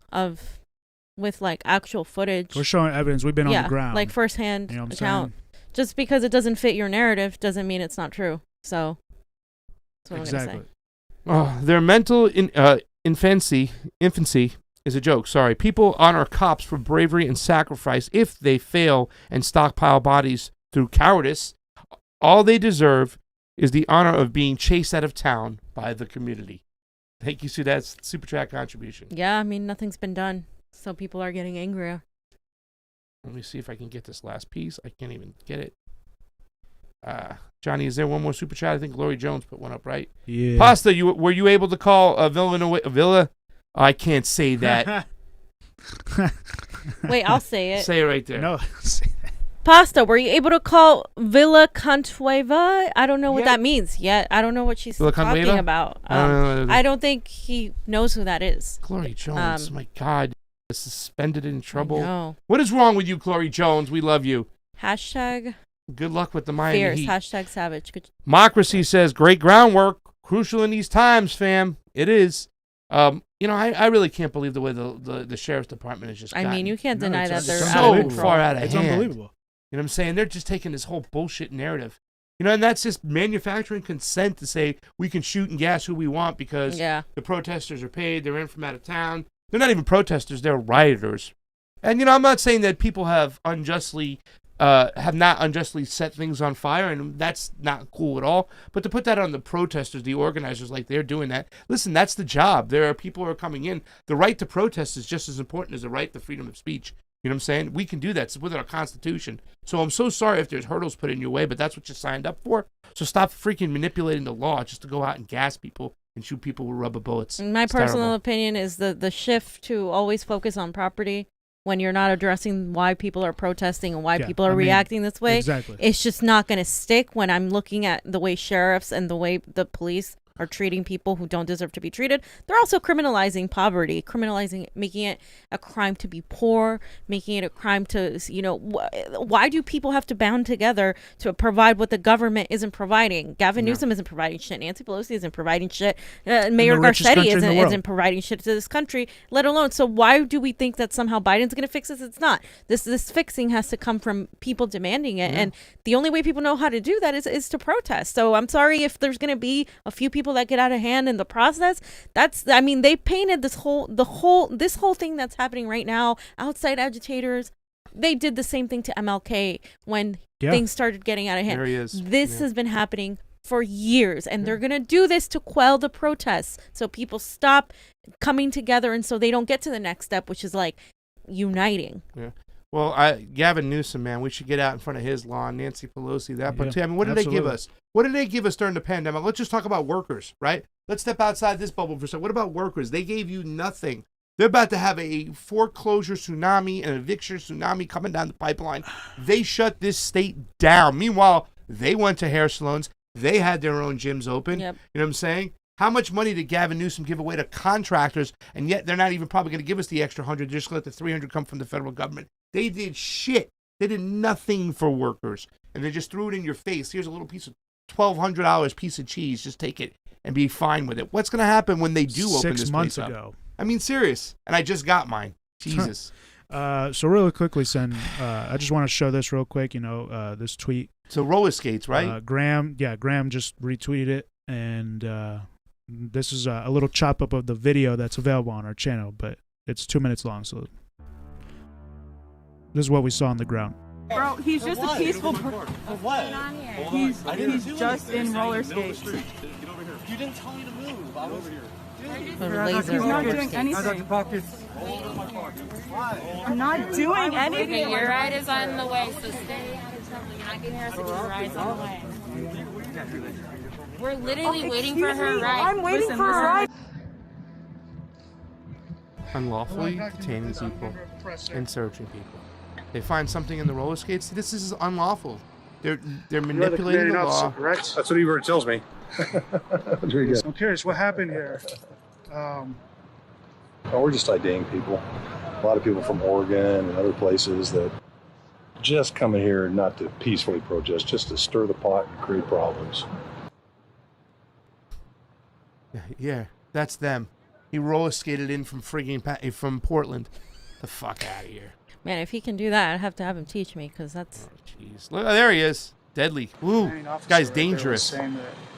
with like actual footage. We're showing evidence. We've been on the ground. Like firsthand You know what I'm account. saying? Just because it doesn't fit your narrative doesn't mean it's not true. So that's what Exactly. I'm going to say. Their mental infancy is a joke. Sorry. People honor cops for bravery and sacrifice if they fail and stockpile bodies through cowardice. All they deserve is the honor of being chased out of town by the community. Thank you, Sue. That's super chat contribution. Yeah, I mean, nothing's been done. So people are getting angrier. Let me see if I can get this last piece. I can't even get it. Johnny, is there one more super chat? I think Lori Jones put one up, right? Yeah. Pasta, were you able to call Villa? I can't say that. Wait, I'll say it. Say it right there. No. Pasta, were you able to call Villa Contueva? I don't know what Yeah. that means yet. I don't know what she's Villa talking Contueva? about. I don't know. I don't think he knows who that is. Chloe Jones, my God. Suspended in trouble. No. What is wrong with you, Chloe Jones? We love you. Hashtag Good luck with the Miami fierce. Heat. Hashtag savage. Good. Democracy says, great groundwork. Crucial in these times, fam. It is. I really can't believe the way the Sheriff's Department has just I mean, you can't No, deny it's that just they're so out of unbelievable. control. far out of It's hand. unbelievable. You know what I'm saying? They're just taking this whole bullshit narrative. And that's just manufacturing consent to say we can shoot and gas who we want because Yeah. the protesters are paid, they're in from out of town. They're not even protesters, they're rioters. And, I'm not saying that people have not unjustly set things on fire, and that's not cool at all. But to put that on the protesters, the organizers, like they're doing that, listen, that's the job. There are people who are coming in. The right to protest is just as important as the right to freedom of speech. You know what I'm saying? We can do that. It's within our Constitution. So I'm so sorry if there's hurdles put in your way, but that's what you signed up for. So stop freaking manipulating the law just to go out and gas people and shoot people with rubber bullets. My It's personal terrible. opinion is the shift to always focus on property when you're not addressing why people are protesting and why Yeah, people are I mean, reacting this way. exactly. It's just not going to stick when I'm looking at the way sheriffs and the way the police are treating people who don't deserve to be treated. They're also criminalizing poverty, making it a crime to be poor, making it a crime to, why do people have to band together to provide what the government isn't providing? Gavin Newsom isn't providing shit. Nancy Pelosi isn't providing shit. Mayor richest Garcetti country in the world. isn't providing shit to this country, let alone. So why do we think that somehow Biden's going to fix this? It's not. This fixing has to come from people demanding it. And the only way people know how to do that is to protest. So I'm sorry if there's going to be a few people that get out of hand in the process. They painted this whole thing that's happening right now. Outside agitators, they did the same thing to MLK when things started getting out of hand. There he is. This has been happening for years, and they're gonna do this to quell the protests, so people stop coming together, and so they don't get to the next step, which is like uniting. Yeah. Well, Gavin Newsom, man, we should get out in front of his lawn. Nancy Pelosi, that. But I mean, what did they give us? What did they give us during the pandemic? Let's just talk about workers, right? Let's step outside this bubble for a second. What about workers? They gave you nothing. They're about to have a foreclosure tsunami and eviction tsunami coming down the pipeline. They shut this state down. Meanwhile, they went to hair salons. They had their own gyms open. Yep. You know what I'm saying? How much money did Gavin Newsom give away to contractors, and yet they're not even probably going to give us the extra 100. They're just going to let the 300 come from the federal government. They did shit. They did nothing for workers, and they just threw it in your face. Here's a little piece of $1,200 piece of cheese. Just take it and be fine with it. What's going to happen when they do open this 6 months place ago. up? I mean, serious. And I just got mine. Jesus. So really quickly, Sen, I just want to show this real quick. This tweet. So roller skates, right? Graham just retweeted it, and this is a little chop up of the video that's available on our channel, but it's 2 minutes long. So this is what we saw on the ground. Bro, he's just a peaceful person. What? He's just in roller skates. You didn't tell me to move. I was over here. Laser He's not roller doing skates. anything. I'm not doing anything. Your ride is on the way, so stay out of trouble. You're not getting her, so your ride's on the way. We're literally waiting for her ride. I'm waiting for a ride. Unlawfully detaining people and searching people. They find something in the roller skates. This is unlawful. They're manipulating the law. Correct? That's what Ebert tells me. Very good. I'm curious, what happened here? We're just IDing people. A lot of people from Oregon and other places that just come in here not to peacefully protest, just to stir the pot and create problems. Yeah, that's them. He roller skated in from from Portland. The fuck out of here. Man, if he can do that, I'd have to have him teach me, because that's... Jeez. Look, there he is. Deadly. Ooh, this guy's dangerous.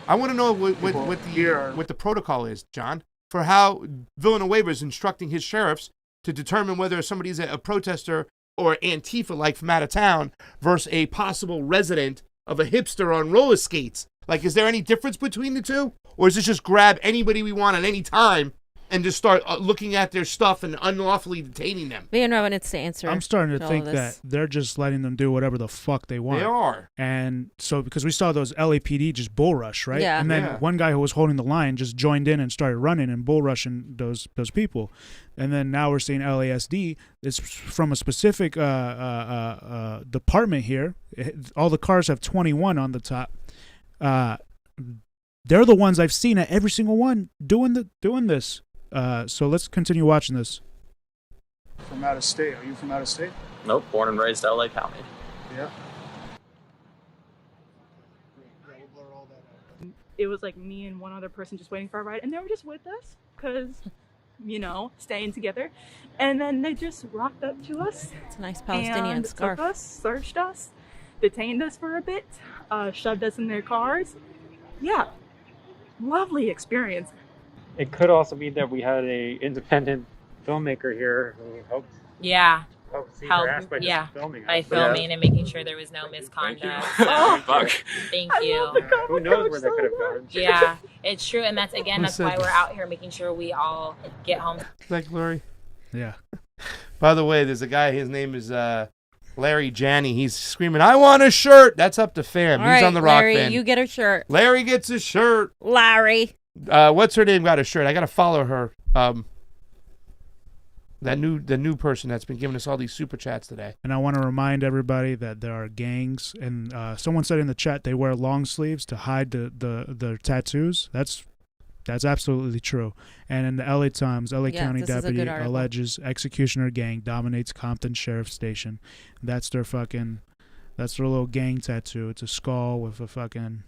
I want to know what the protocol is, John, for how Villanueva is instructing his sheriffs to determine whether somebody's a protester or Antifa-like from out of town versus a possible resident of a hipster on roller skates. Like, is there any difference between the two? Or is it just grab anybody we want at any time and just start looking at their stuff and unlawfully detaining them? Villanueva needs to answer. I'm starting to all think this. that they're just letting them do whatever the fuck they want. They are. And so, because we saw those LAPD just bull rush, right? Yeah. And then one guy who was holding the line just joined in and started running and bull rushing those people. And then now we're seeing LASD. It's from a specific department here. All the cars have 21 on the top. They're the ones I've seen at every single one doing this. So let's continue watching this. From out of state. Are you from out of state? Nope, born and raised LA County. Yeah. It was like me and one other person just waiting for a ride, and they were just with us because, staying together. And then they just walked up to us. It's a nice Palestinian scarf. Took us, searched us, detained us for a bit, shoved us in their cars. Yeah, lovely experience. It could also be that we had a independent filmmaker here who helped. Yeah. See her ass by just filming. By filming and making sure there was no misconduct. Thank you. Who knows where that could have gone? Yeah, it's true, and that's why we're out here making sure we all get home. Like Larry. Yeah. By the way, there's a guy. His name is Larry Janney. He's screaming, "I want a shirt!" That's up to fam. All He's right, on the Larry, ROKFIN. you get a shirt. Larry gets a shirt. Larry. What's her name? Got a shirt. I gotta follow her. the new person that's been giving us all these super chats today. And I want to remind everybody that there are gangs, and someone said in the chat they wear long sleeves to hide their tattoos. That's absolutely true. And in the LA Times, LA County deputy alleges executioner gang dominates Compton Sheriff Station. That's their little gang tattoo. It's a skull with a fucking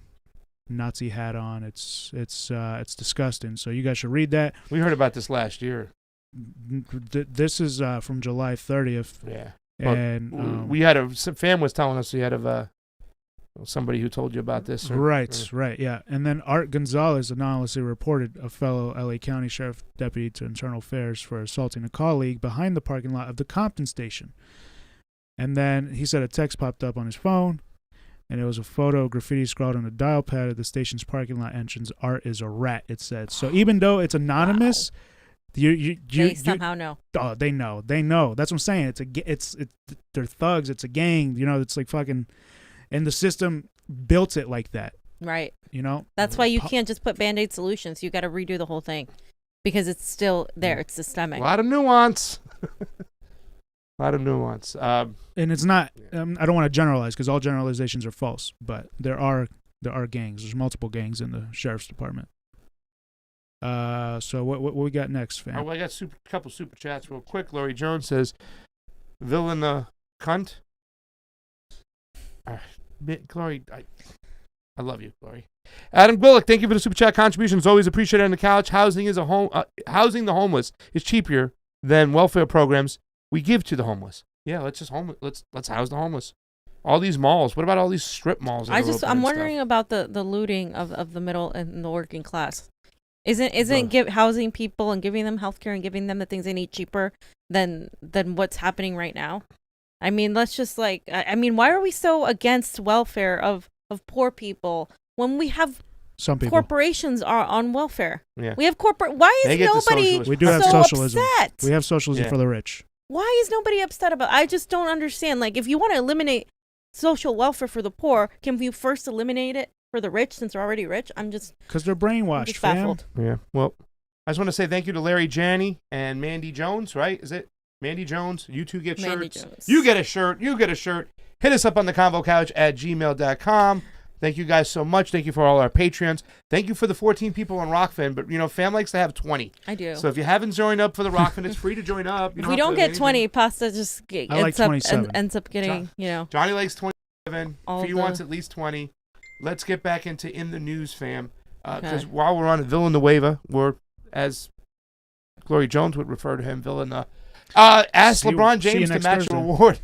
Nazi hat on. It's disgusting. So you guys should read that. We heard about this last year. This is from July 30th. Yeah. And we had some fan was telling us we had somebody who told you about this. Right, yeah. And then Art Gonzalez anonymously reported a fellow LA County Sheriff Deputy to Internal Affairs for assaulting a colleague behind the parking lot of the Compton station. And then he said a text popped up on his phone, and it was a photo of graffiti scrawled on the dial pad of the station's parking lot entrance. Art is a rat, it said. So even though it's anonymous, they somehow know. Oh, they know. That's what I'm saying. They're thugs. It's a gang. It's like fucking. And the system built it like that. Right. That's why you can't just put Band-Aid solutions. You got to redo the whole thing because it's still there. It's systemic. A lot of nuance. And it's not, I don't want to generalize because all generalizations are false, but there are gangs. There's multiple gangs in the sheriff's department. So what we got next, fam? I got a couple super chats real quick. Laurie Jones says, villain the cunt. Glory, I love you, Glory. Adam Bullock, thank you for the super chat contributions. Always appreciated on the couch. Housing the homeless is cheaper than welfare programs we give to the homeless. Yeah, let's house the homeless. All these malls. What about all these strip malls? I'm wondering about the looting of the middle and the working class. Isn't housing people and giving them healthcare and giving them the things they need cheaper than what's happening right now? I mean, let's just why are we so against welfare of poor people when we have some people. Corporations are on welfare? Yeah. We have why is nobody we do have so socialism. upset? We have socialism for the rich. Why is nobody upset about it? I just don't understand. Like, if you want to eliminate social welfare for the poor, can we first eliminate it for the rich since they're already rich? Because they're brainwashed, baffled. Yeah. Well, I just want to say thank you to Larry Janney and Mandy Jones, right? Is it? Mandy Jones, you two get shirts. You get a shirt. Hit us up on the Convo Couch at gmail.com. Thank you guys so much. Thank you for all our Patreons. Thank you for the 14 people on ROKFIN. But, fam likes to have 20. I do. So if you haven't joined up for the ROKFIN, it's free to join up. If we don't get 20, Pasta just ends up getting, Johnny likes 27. Fee wants at least 20. Let's get back into In the News, fam. Because while we're on Villanueva, we're, as Glory Jones would refer to him, Villanueva. Ask LeBron James to match a reward.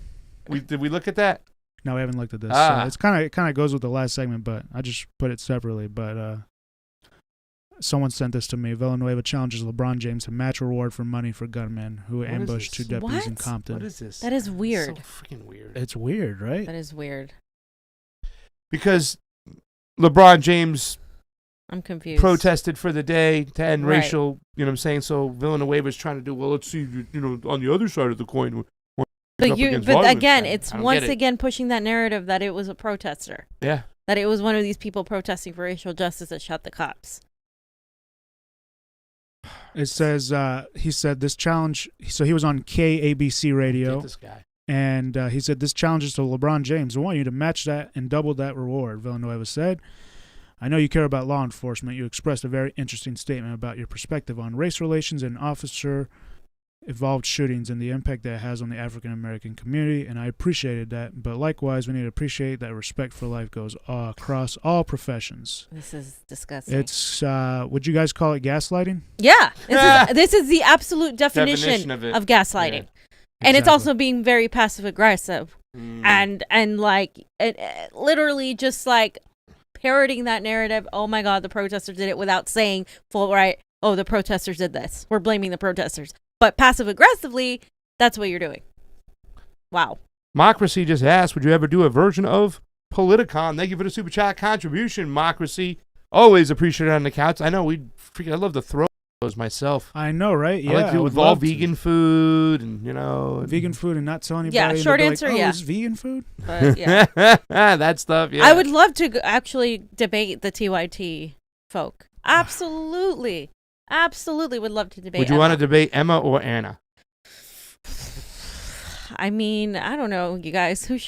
Did we look at that? No, we haven't looked at this. So it's kind of goes with the last segment, but I just put it separately. But someone sent this to me. Villanueva challenges LeBron James to match a reward for money for gunmen who ambushed two deputies in Compton. What is this? That is weird. So freaking weird. It's weird, right? That is weird. Because LeBron James, I'm confused. Protested for the day to end racial, you know what I'm saying? So Villanueva's trying to do, well, let's see, on the other side of the coin. But again, it's once again pushing that narrative that it was a protester. Yeah. That it was one of these people protesting for racial justice that shot the cops. It says, he said this challenge, so he was on KABC radio. Get this guy. And he said, this challenge is to LeBron James. I want you to match that and double that reward, Villanueva said. I know you care about law enforcement. You expressed a very interesting statement about your perspective on race relations and officer-involved shootings and the impact that it has on the African-American community, and I appreciated that. But likewise, we need to appreciate that respect for life goes across all professions. This is disgusting. It's, would you guys call it gaslighting? Yeah. This is the absolute definition of gaslighting. Yeah. And it's also being very passive-aggressive. And literally just parroting that narrative. Oh my God, the protesters did it without saying full right. Oh, the protesters did this. We're blaming the protesters. But passive aggressively, that's what you're doing. Wow. Mocracy just asked, would you ever do a version of Politicon? Thank you for the super chat contribution, Mocracy. Always appreciate it on the couch. I know I love to throw those myself. I know, right? Yeah. I like to do with all vegan food and vegan food and not tell anybody. Yeah, short answer, yeah. It's vegan food? But, yeah. That stuff, yeah. I would love to actually debate the TYT folk. Absolutely. Absolutely would love to debate Would you want to debate Emma or Anna? I mean, I don't know, you guys. Who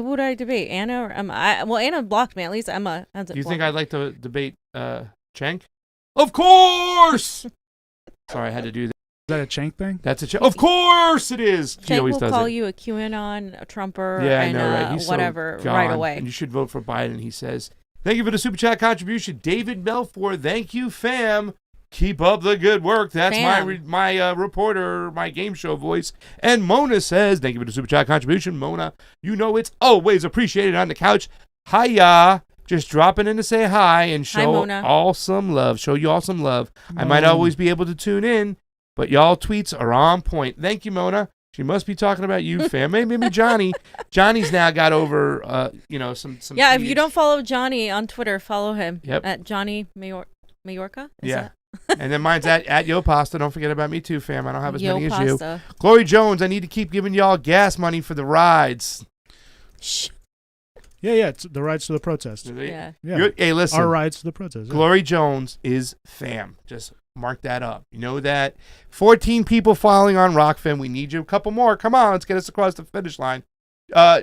would I debate? Anna or Emma? Well, Anna blocked me. At least Emma hasn't. Do you blocked think me. I'd like to debate Cenk? Of course. Sorry, I had to do that. Is that a Cenk thing? That's a Cenk. Of course it is. He Cenk always will does call it. you a QAnon, a Trumper, Yeah, and I know, right? He's whatever so right gone. away. And you should vote for Biden, he says. Thank you for the super chat contribution, David Melfor. Thank you, fam. Keep up the good work. That's my reporter, my game show voice. And Mona says, thank you for the super chat contribution, Mona. You know it's always appreciated on the couch. Hiya. Just dropping in to say hi and show all some love. Show you all some love. I might always be able to tune in, but y'all tweets are on point. Thank you, Mona. She must be talking about you, fam. Maybe Johnny. Johnny's now got over, some. Yeah, if you don't follow Johnny on Twitter, follow him at Johnny Majorca. Yeah. And then mine's at Yo Pasta. Don't forget about me too, fam. I don't have as many as you. Pasta. Glory Jones, I need to keep giving y'all gas money for the rides. Shh. Yeah, it's the rides to the protest. Yeah. Hey, listen. Our rides to the protest. Glory Jones is fam. Just mark that up. You know that. 14 people following on ROKFIN. We need you a couple more. Come on, let's get us across the finish line.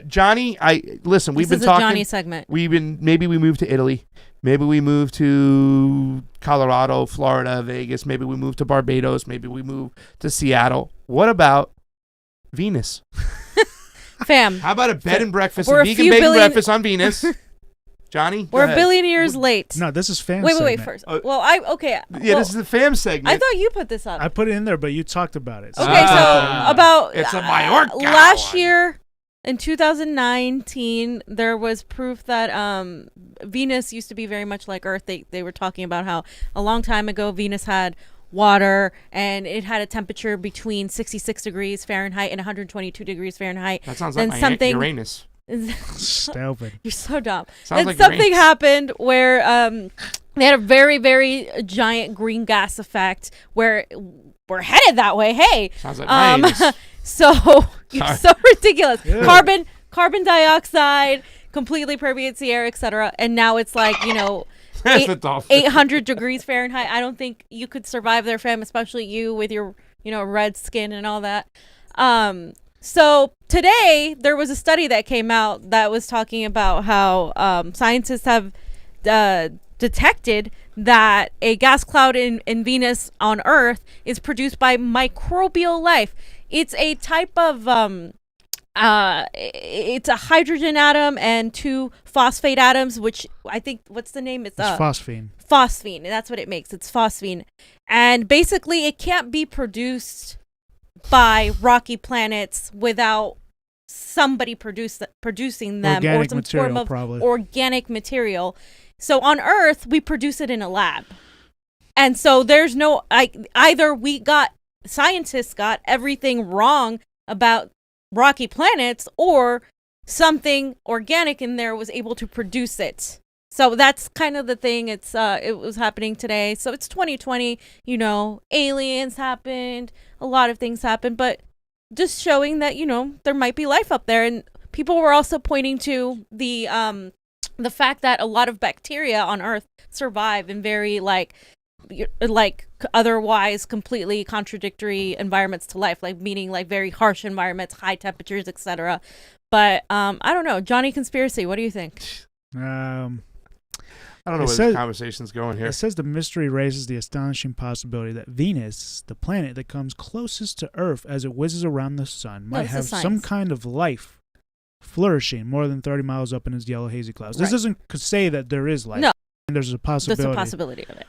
Johnny, we've been talking. Johnny segment. Maybe we move to Italy. Maybe we move to Colorado, Florida, Vegas. Maybe we move to Barbados. Maybe we move to Seattle. What about Venus? Fam. How about a bed and breakfast, We're a vegan bacon breakfast on Venus? Johnny? We're a billion years late. No, this is fam Wait, segment. first. Okay. Yeah, this is the fam segment. I thought you put this up. I put it in there, but you talked about it. Okay, so about it's a Mallorca last year in 2019, there was proof that Venus used to be very much like Earth. They were talking about how a long time ago Venus had water and it had a temperature between 66 degrees Fahrenheit and 122 degrees Fahrenheit. That sounds like Uranus. Stupid. You're so dumb. Sounds and like something Uranus. happened where they had a very, very giant green gas effect where we're headed that way. Hey. Sounds like Uranus. So you're so ridiculous. Yeah. Carbon dioxide completely permeates the air, etc. And now it's like, 800 degrees Fahrenheit. I don't think you could survive there, fam, especially you with your, red skin and all that. So today there was a study that came out that was talking about how scientists have detected that a gas cloud in Venus on Earth is produced by microbial life. It's a type of it's a hydrogen atom and 2 phosphate atoms, which I think, what's the name? It's phosphine. Phosphine. That's what it makes. It's phosphine. And basically it can't be produced by rocky planets without somebody producing them, organic or some material, form of probably. organic material. So on Earth, we produce it in a lab. And so there's no, either scientists got everything wrong about rocky planets, or something organic in there was able to produce it. So that's kind of the thing. It was happening today. So it's 2020, aliens happened, a lot of things happened, but just showing that, there might be life up there. And people were also pointing to the fact that a lot of bacteria on Earth survive in very like otherwise completely contradictory environments to life, meaning very harsh environments, high temperatures, etc. But I don't know. Johnny Conspiracy, what do you think? I don't know where this conversation's going here. It says the mystery raises the astonishing possibility that Venus, the planet that comes closest to Earth as it whizzes around the sun, might have some kind of life flourishing more than 30 miles up in its yellow hazy clouds. This doesn't say that there is life. No. And there's a possibility. There's a possibility of it.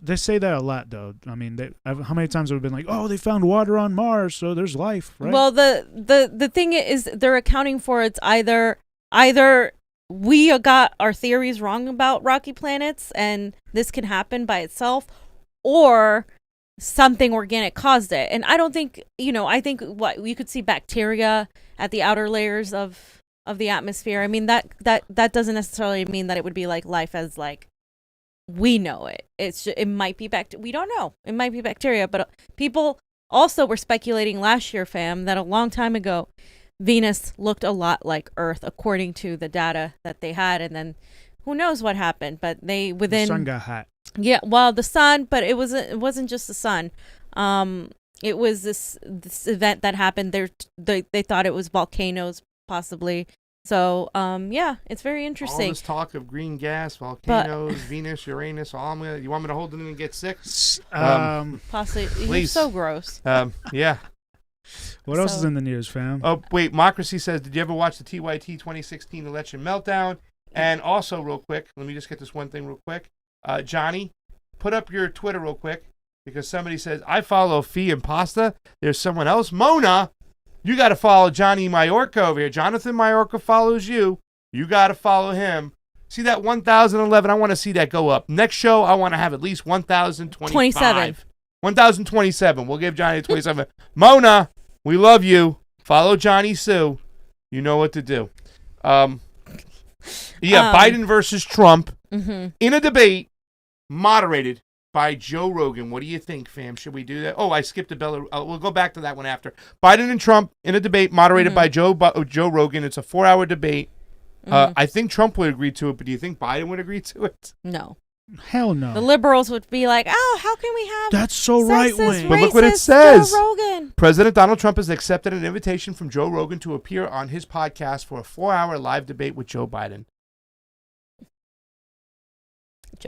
They say that a lot, though. I mean, how many times have we been like, oh, they found water on Mars, so there's life, right? Well, the thing is, they're accounting for it's either we got our theories wrong about rocky planets and this can happen by itself, or something organic caused it. And I don't think, I think you could see bacteria at the outer layers of the atmosphere. I mean, that doesn't necessarily mean that it would be like life as we know it. It might be we don't know. It might be bacteria, but people also were speculating last year, fam, that a long time ago, Venus looked a lot like Earth according to the data that they had, and then who knows what happened? But the sun got hot. Yeah, well, the sun, but it wasn't just the sun. It was this event that happened. They thought it was volcanoes, possibly. So, yeah, it's very interesting. All this talk of green gas, volcanoes, Venus, Uranus. You want me to hold it in and get sick? Possibly. Please. You're so gross. Yeah. What else is in the news, fam? Oh, wait. Mocracy says, did you ever watch the TYT 2016 election meltdown? And also, real quick, let me just get this one thing real quick. Johnny, put up your Twitter real quick, because somebody says, I follow Fee and Pasta. There's someone else. Mona, you got to follow Johnny Majorca over here. Jonathan Majorca follows you. You got to follow him. See that 1,011? I want to see that go up. Next show, I want to have at least 1,025. 1,027. We'll give Johnny 27. Mona, we love you. Follow Johnny Sue. You know what to do. Biden versus Trump in a debate moderated by Joe Rogan. What do you think, fam? Should we do that? Oh, I skipped a bell. We'll go back to that one after. Biden and Trump in a debate moderated by Joe Rogan. It's a 4-hour debate. I think Trump would agree to it, but do you think Biden would agree to it? No. Hell no. The liberals would be like, oh, how can we have That's so right-wing. But look what it says. Joe Rogan. President Donald Trump has accepted an invitation from Joe Rogan to appear on his podcast for a 4-hour live debate with Joe Biden.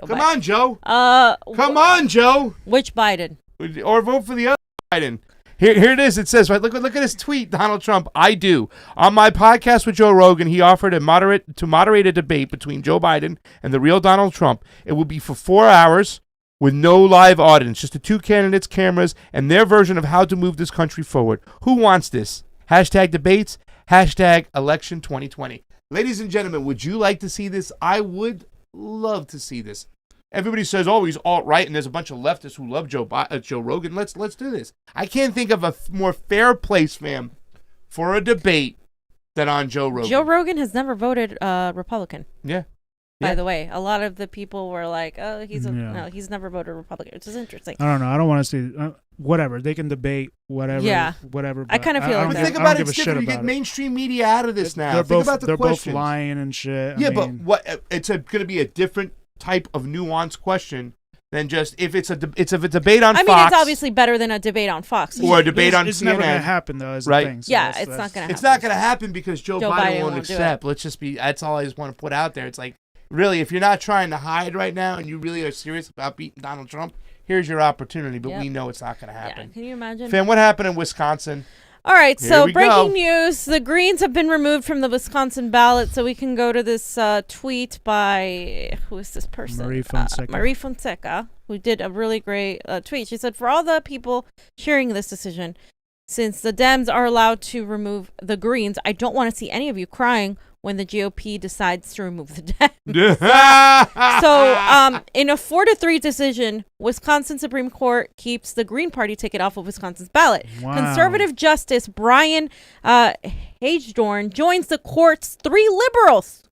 Come on, Joe. Come on, Joe. Which Biden? Or vote for the other Biden. Here it is. It says, right, look at his tweet, Donald Trump. I do. On my podcast with Joe Rogan, he offered to moderate a debate between Joe Biden and the real Donald Trump. It will be for 4 hours with no live audience, just the two candidates, cameras, and their version of how to move this country forward. Who wants this? #debates, #election 2020. Ladies and gentlemen, would you like to see this? I would love to see this. Everybody says, oh, he's alt-right, and there's a bunch of leftists who love Joe Rogan. Let's do this. I can't think of a more fair place, fam, for a debate than on Joe Rogan. Joe Rogan has never voted Republican. Yeah. By the way, a lot of the people were like, oh, he's never voted Republican, which is interesting. I don't know. I don't want to see whatever. They can debate whatever. Yeah. Whatever. I kind of feel like but that. think about it, it's different. You get mainstream media out of this now. Think about the they're questions. both lying and shit. Yeah, but what? It's going to be a different type of nuanced question than just if it's a debate on Fox. I mean, it's obviously better than a debate on Fox. Or a debate on CNN. It's never going to happen, though, is right? the thing. So yeah, it's not going to happen. It's not going to happen because Joe Biden won't accept. Let's just be, that's all I just want to put out there. It's like, really, if you're not trying to hide right now and you really are serious about beating Donald Trump, here's your opportunity, but we know it's not going to happen. Yeah, can you imagine? Fam, what happened in Wisconsin? All right, so breaking go. news. The Greens have been removed from the Wisconsin ballot, so we can go to this tweet by, who is this person? Marie Fonseca. Marie Fonseca, who did a really great tweet. She said, for all the people hearing this decision, since the Dems are allowed to remove the Greens, I don't want to see any of you crying when the GOP decides to remove the Dems. So, in a 4-3 decision, Wisconsin Supreme Court keeps the Green Party ticket off of Wisconsin's ballot. Wow. Conservative Justice Brian Hagedorn joins the court's three liberals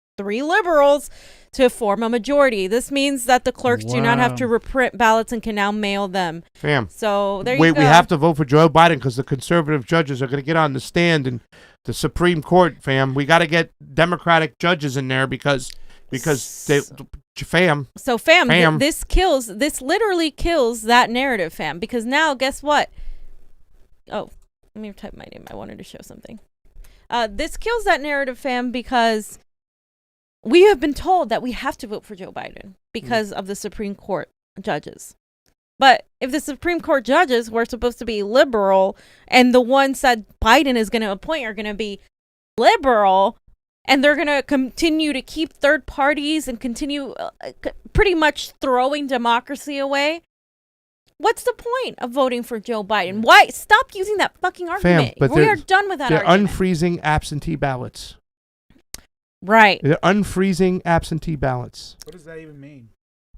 to form a majority. This means that the clerks do not have to reprint ballots and can now mail them. Fam. So there you Wait, go. we have to vote for Joe Biden because the conservative judges are going to get on the stand in the Supreme Court, fam. We got to get Democratic judges in there because they, fam. So this literally kills that narrative, fam. Because now, guess what? Oh, let me type my name. I wanted to show something. This kills that narrative, fam, because we have been told that we have to vote for Joe Biden because of the Supreme Court judges. But if the Supreme Court judges were supposed to be liberal and the ones that Biden is going to appoint are going to be liberal and they're going to continue to keep third parties and continue pretty much throwing democracy away, what's the point of voting for Joe Biden? Why? Stop using that fucking argument. Fam, We are done with that argument. They're unfreezing absentee ballots. Right. They're unfreezing absentee ballots. What does that even mean?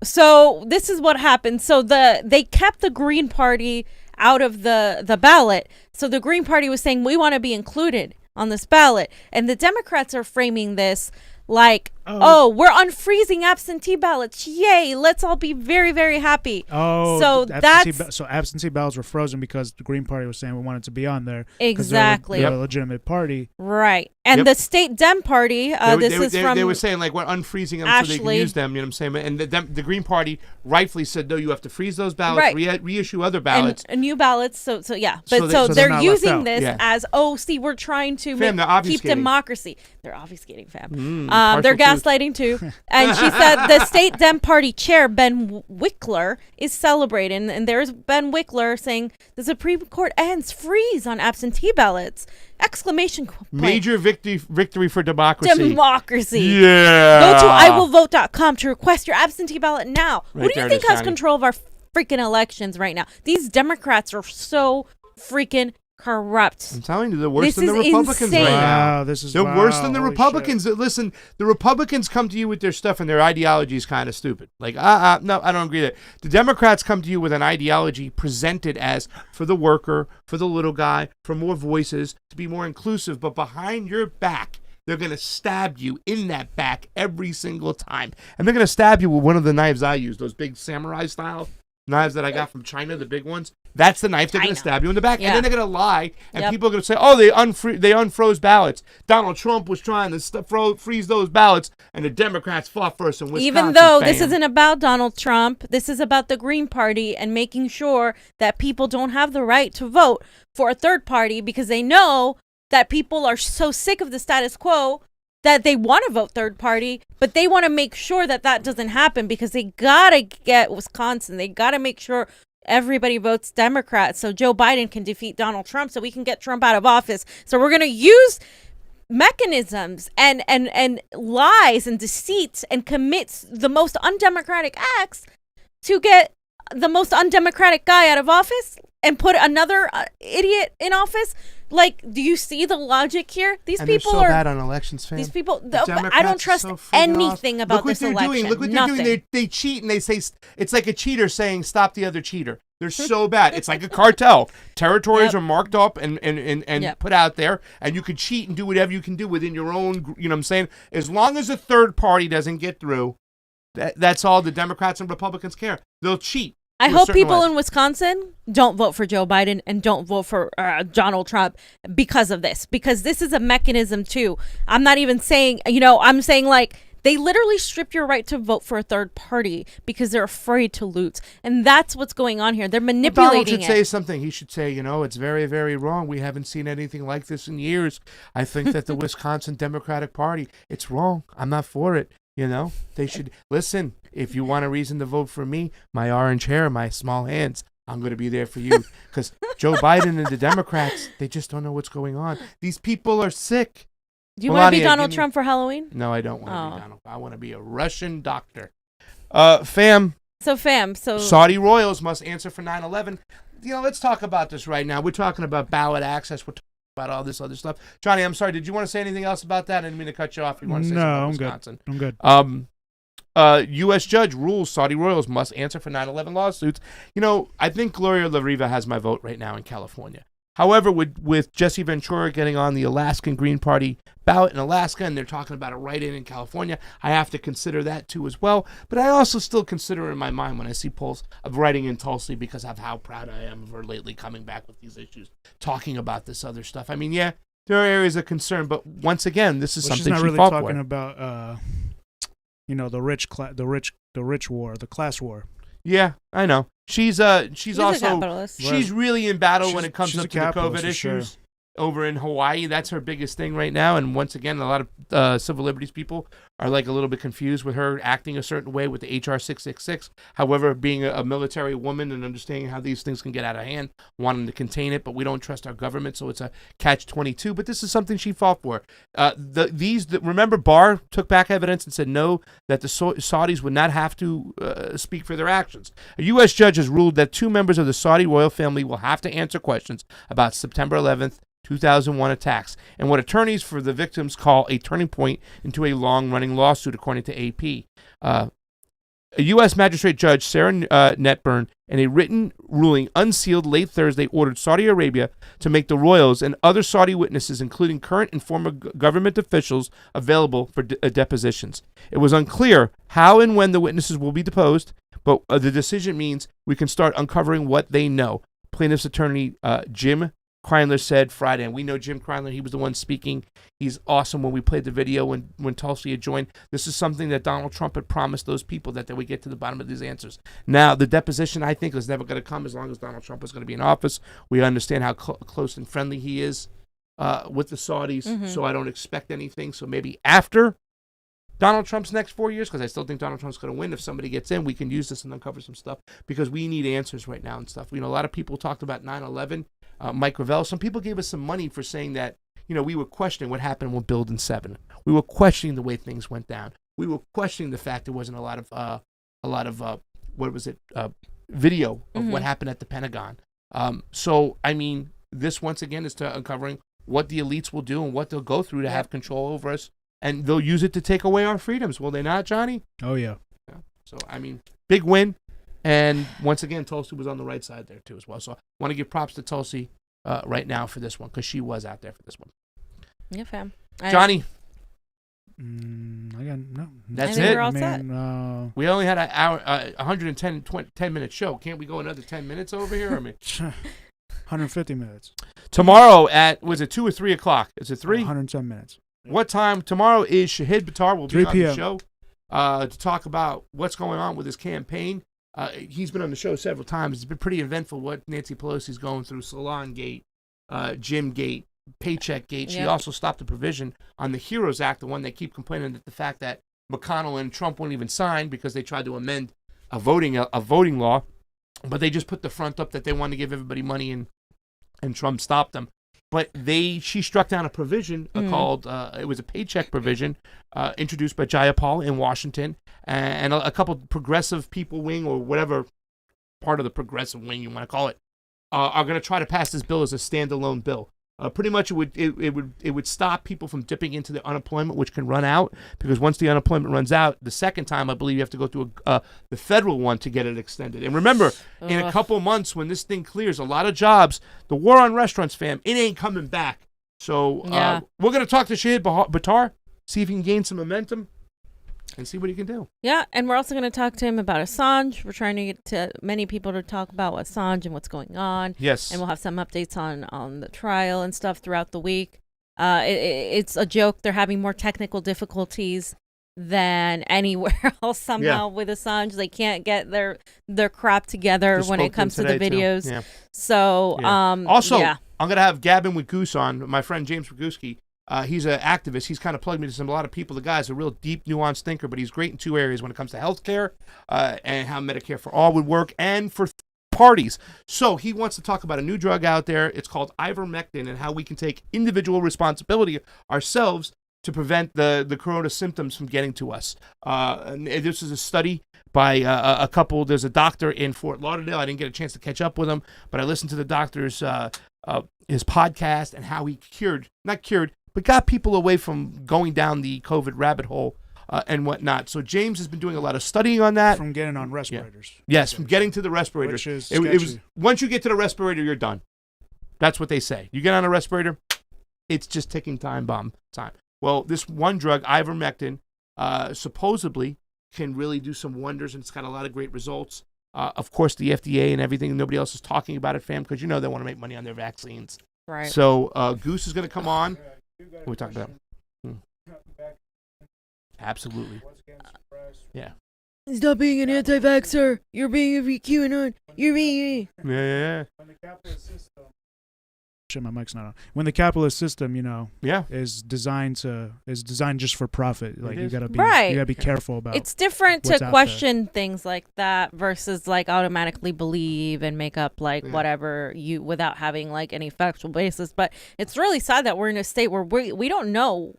So this is what happened. So they kept the Green Party out of the ballot. So the Green Party was saying, we want to be included on this ballot. And the Democrats are framing this like Oh, we're unfreezing absentee ballots. Yay. Let's all be very, very happy. Oh, so so absentee ballots were frozen because the Green Party was saying we wanted to be on there. Exactly. They're a legitimate party. Right. And the State Dem Party, they were saying, like, we're unfreezing them so they can use them, you know what I'm saying? And the Green Party rightfully said, no, you have to freeze those ballots, reissue other ballots. And new ballots, so yeah. But so they're using this as, see, we're trying to keep democracy. They're obfuscating, fam. They're gaslighting, too. And she said the State Dem Party chair, Ben Wickler, is celebrating. And there's Ben Wickler saying, the Supreme Court ends freeze on absentee ballots. Exclamation point. Major victory for democracy. Democracy. Yeah. Go to iwillvote.com to request your absentee ballot now. Who do you think has control of our freaking elections right now? These Democrats are so freaking corrupt. I'm telling you, they're worse than the Republicans right now. They're worse than the Republicans. Listen, the Republicans come to you with their stuff and their ideology is kind of stupid. Like, no, I don't agree with that. The Democrats come to you with an ideology presented as for the worker, for the little guy, for more voices, to be more inclusive, but behind your back, they're going to stab you in that back every single time. And they're going to stab you with one of the knives I use, those big samurai style knives that I got from China, the big ones. That's the knife they're going to stab you in the back. And then they're going to lie, and people are going to say, oh, they unfroze ballots. Donald Trump was trying to freeze those ballots, and the Democrats fought first in Wisconsin. Even though this isn't about Donald Trump, this is about the Green Party and making sure that people don't have the right to vote for a third party because they know that people are so sick of the status quo that they want to vote third party, but they want to make sure that doesn't happen because they got to get Wisconsin. They got to make sure everybody votes Democrat so Joe Biden can defeat Donald Trump so we can get Trump out of office. So we're going to use mechanisms and lies and deceits and commit the most undemocratic acts to get the most undemocratic guy out of office and put another idiot in office. Like, do you see the logic here? These people are so bad on elections, fam. These people, I don't trust anything about this election. Look what they're doing. They cheat and they say it's like a cheater saying stop the other cheater. They're so bad. It's like a cartel. Territories are marked up and put out there, and you can cheat and do whatever you can do within your own. You know what I'm saying? As long as a third party doesn't get through, that's all the Democrats and Republicans care. They'll cheat. I hope people in Wisconsin don't vote for Joe Biden and don't vote for Donald Trump because of this. Because this is a mechanism too. I'm not even saying, I'm saying like they literally strip your right to vote for a third party because they're afraid to lose. And that's what's going on here. They're manipulating Donald should say something. He should say, it's very, very wrong. We haven't seen anything like this in years. I think that the Wisconsin Democratic Party, it's wrong. I'm not for it. They should listen. If you want a reason to vote for me, my orange hair, my small hands, I'm going to be there for you. Because Joe Biden and the Democrats, they just don't know what's going on. These people are sick. Do you want to be Donald Trump for Halloween? No, I don't want to be Donald. I want to be a Russian doctor. Fam. So Saudi royals must answer for 9/11. Let's talk about this right now. We're talking about ballot access. We're talking about all this other stuff. Johnny, I'm sorry. Did you want to say anything else about that? I didn't mean to cut you off. You want to say something about Wisconsin? I'm good. U.S. judge rules Saudi royals must answer for 9/11 lawsuits. I think Gloria La Riva has my vote right now in California. However, with Jesse Ventura getting on the Alaskan Green Party ballot in Alaska, and they're talking about a write-in in California, I have to consider that too as well. But I also still consider in my mind when I see polls of writing in Tulsi because of how proud I am of her lately coming back with these issues, talking about this other stuff. I mean, yeah, there are areas of concern, but once again, this is something she's not really fought talking for. About, the rich war, the class war. Yeah, I know. She's also a capitalist. She's really in battle when it comes up to the COVID issues sure. over in Hawaii. That's her biggest thing right now. And once again, a lot of civil liberties people are like a little bit confused with her acting a certain way with the HR 666. However, being a military woman and understanding how these things can get out of hand, wanting to contain it, but we don't trust our government, so it's a catch-22. But this is something she fought for. Remember, Barr took back evidence and said no, that the Saudis would not have to speak for their actions. A U.S. judge has ruled that 2 members of the Saudi royal family will have to answer questions about September 11th, 2001 attacks, and what attorneys for the victims call a turning point into a long-running lawsuit, according to AP. A U.S. Magistrate Judge Sarah Netburn, in a written ruling unsealed late Thursday, ordered Saudi Arabia to make the royals and other Saudi witnesses, including current and former government officials, available for depositions. It was unclear how and when the witnesses will be deposed, but the decision means we can start uncovering what they know. Plaintiff's attorney Jim Kreindler said Friday, and we know Jim Kreindler. He was the one speaking. He's awesome. When we played the video when Tulsi had joined, this is something that Donald Trump had promised those people, that they would get to the bottom of these answers. Now, the deposition, I think, is never going to come as long as Donald Trump is going to be in office. We understand how close and friendly he is with the Saudis, so I don't expect anything. So maybe after Donald Trump's next 4 years, because I still think Donald Trump's going to win. If somebody gets in, we can use this and uncover some stuff, because we need answers right now and stuff. You know, a lot of people talked about 9/11. Mike Revelle. Some people gave us some money for saying that, you know, we were questioning what happened with Building 7. We were questioning the way things went down. We were questioning the fact there wasn't a lot of video of what happened at the Pentagon. So, I mean, this once again is to uncovering what the elites will do and what they'll go through to have control over us, and they'll use it to take away our freedoms. Will they not, Johnny? Oh, yeah. So, I mean, big win. And once again, Tulsi was on the right side there, too, as well. So I want to give props to Tulsi right now for this one, because she was out there for this one. Yeah, fam. Johnny. I got no. That's it. We're all set. We only had an hour, 10-minute show. Can't we go another 10 minutes over here? I mean, 150 minutes. Tomorrow at, was it 2 or 3 o'clock? Is it 3? 110 minutes. What time? Tomorrow is Shahid Buttar will be on 3 the show to talk about what's going on with his campaign. He's been on the show several times. It's been pretty eventful what Nancy Pelosi's going through. Salon Gate, Jim Gate, Paycheck Gate. She also stopped the provision on the HEROES Act, the one they keep complaining that the fact that McConnell and Trump wouldn't even sign because they tried to amend a voting law, but they just put the front up that they wanted to give everybody money, and Trump stopped them. But she struck down a provision called, it was a paycheck provision introduced by Jayapal in Washington, and a couple progressive people wing, or whatever part of the progressive wing you want to call it, are going to try to pass this bill as a standalone bill. Pretty much it would stop people from dipping into the unemployment, which can run out, because once the unemployment runs out, the second time I believe you have to go through the federal one to get it extended. And remember, in a couple months when this thing clears, a lot of jobs, the war on restaurants, fam, it ain't coming back. So we're going to talk to Shahid Buttar, see if he can gain some momentum and see what he can do. Yeah, and we're also going to talk to him about Assange. We're trying to get to many people to talk about Assange and what's going on. Yes. And we'll have some updates on the trial and stuff throughout the week. It's a joke. They're having more technical difficulties than anywhere else somehow with Assange. They can't get their crap together when it comes to the videos. Yeah. So, also, I'm going to have Gabbing with Goose on, my friend James Roguski. He's an activist. He's kind of plugged me to a lot of people. The guy's a real deep, nuanced thinker, but he's great in 2 areas when it comes to healthcare and how Medicare for All would work, and for parties. So he wants to talk about a new drug out there. It's called ivermectin, and how we can take individual responsibility ourselves to prevent the corona symptoms from getting to us. And this is a study by a couple. There's a doctor in Fort Lauderdale. I didn't get a chance to catch up with him, but I listened to the doctor's his podcast, and how he but got people away from going down the COVID rabbit hole and whatnot. So James has been doing a lot of studying on that. From getting on respirators. Yes, from getting to the respirator. Which is it was, once you get to the respirator, you're done. That's what they say. You get on a respirator, it's just ticking time. Well, this one drug, ivermectin, supposedly can really do some wonders, and it's got a lot of great results. Of course, the FDA and everything, nobody else is talking about it, fam, because they want to make money on their vaccines. Right. So Goose is going to come on. What are we talking about? Absolutely. Yeah. Stop being an anti-vaxxer. You're being a QAnon. You're being... Yeah. When the capitalist system... Shit, my mic's not on. When the capitalist system, is designed just for profit. Like, you gotta be careful about. It's different to question things like that versus like automatically believe and make up whatever you without having like any factual basis. But it's really sad that we're in a state where we don't know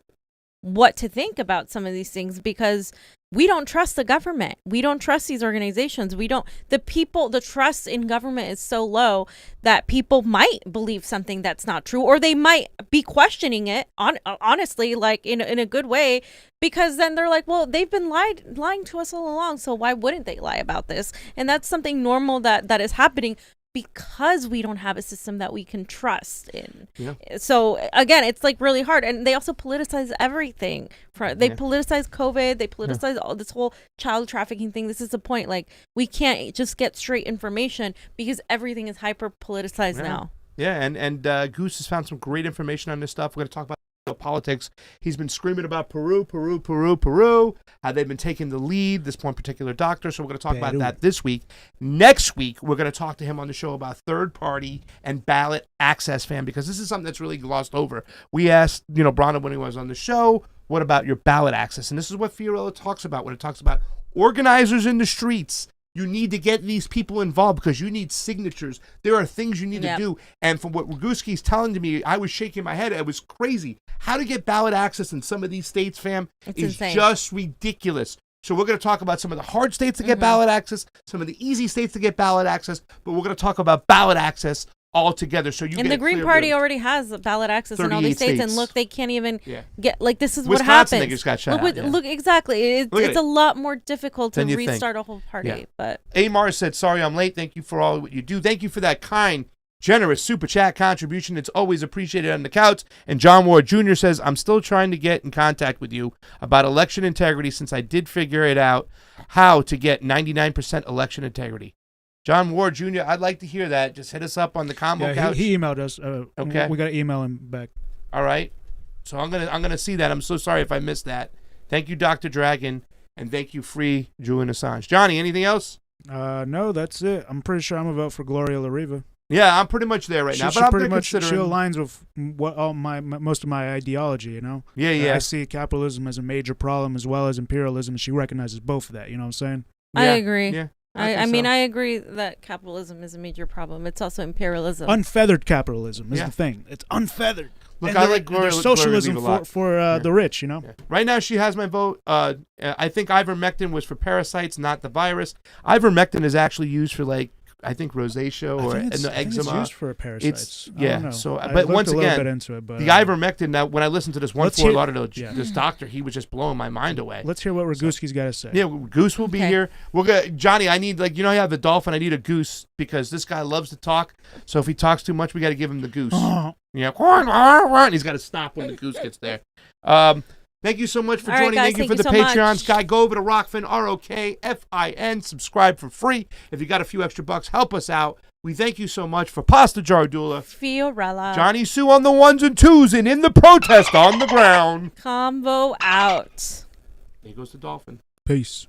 what to think about some of these things, because we don't trust the government. We don't trust these organizations. The trust in government is so low that people might believe something that's not true, or they might be questioning it honestly, like in a good way, because then they're like, well, they've been lying to us all along. So why wouldn't they lie about this? And that's something normal that is happening, because we don't have a system that we can trust in. Yeah. So again, it's like really hard. And they also politicize everything. They politicize COVID. They politicize all this whole child trafficking thing. This is the point. Like, we can't just get straight information because everything is hyper politicized now. Yeah. And Goose has found some great information on this stuff. We're going to talk about politics. He's been screaming about Peru, how they've been taking the lead, this one particular doctor. So we're going to talk about that this week. Next week, we're going to talk to him on the show about third party and ballot access, fam, because this is something that's really glossed over. We asked, Bronna when he was on the show, what about your ballot access? And this is what Fiorella talks about when it talks about organizers in the streets. You need to get these people involved because you need signatures. There are things you need to do. And from what Raguski's telling to me, I was shaking my head. It was crazy. How to get ballot access in some of these states, fam, is just ridiculous. So we're going to talk about some of the hard states to get ballot access, some of the easy states to get ballot access, but we're going to talk about ballot access all together. So the Green Party already has ballot access in all these states, and look, they can't even get, like, this is what happens. They just got shut out. Look, exactly. It's a lot more difficult to restart a whole party. Yeah. But Amar said, sorry I'm late. Thank you for all what you do. Thank you for that kind, generous super chat contribution. It's always appreciated on the couch. And John Ward Jr. says, I'm still trying to get in contact with you about election integrity since I did figure it out how to get 99% election integrity. John Ward Jr., I'd like to hear that. Just hit us up on the Convo Couch. He emailed us. Okay. We got to email him back. All right. So I'm gonna see that. I'm so sorry if I missed that. Thank you, Dr. Dragon, and thank you, Free Julian Assange. Johnny, anything else? No, that's it. I'm pretty sure I'm going to vote for Gloria La Riva. Yeah, I'm pretty much there right now. But I'm pretty much she aligns with what most of my ideology. Yeah. I see capitalism as a major problem as well as imperialism, and she recognizes both of that. You know what I'm saying? I agree. Yeah. I mean, I agree that capitalism is a major problem. It's also imperialism. Unfeathered capitalism is the thing. It's unfeathered. Look, I like Gloria. There's socialism for the rich, Yeah. Right now, she has my vote. I think ivermectin was for parasites, not the virus. Ivermectin is actually used for, like, I think rosacea or eczema. It's used for parasites. I don't know. So, but once again, the ivermectin. Now, when I listened to this Fort Lauderdale, this doctor, he was just blowing my mind away. Let's hear what Raguski's got to say. Yeah, Goose will be here. We're gonna, Johnny. I need, like, I have the dolphin. I need a goose because this guy loves to talk. So if he talks too much, we got to give him the goose. And he's got to stop when the goose gets there. Thank you so much for joining. Guys, thank you for the Patreons. Guy, go over to ROKFIN, ROKFIN. Subscribe for free. If you got a few extra bucks, help us out. We thank you so much for Pasta Jardula. Fiorella. Johnny Sue on the ones and twos and in the protest on the ground. Convo out. There goes the dolphin. Peace.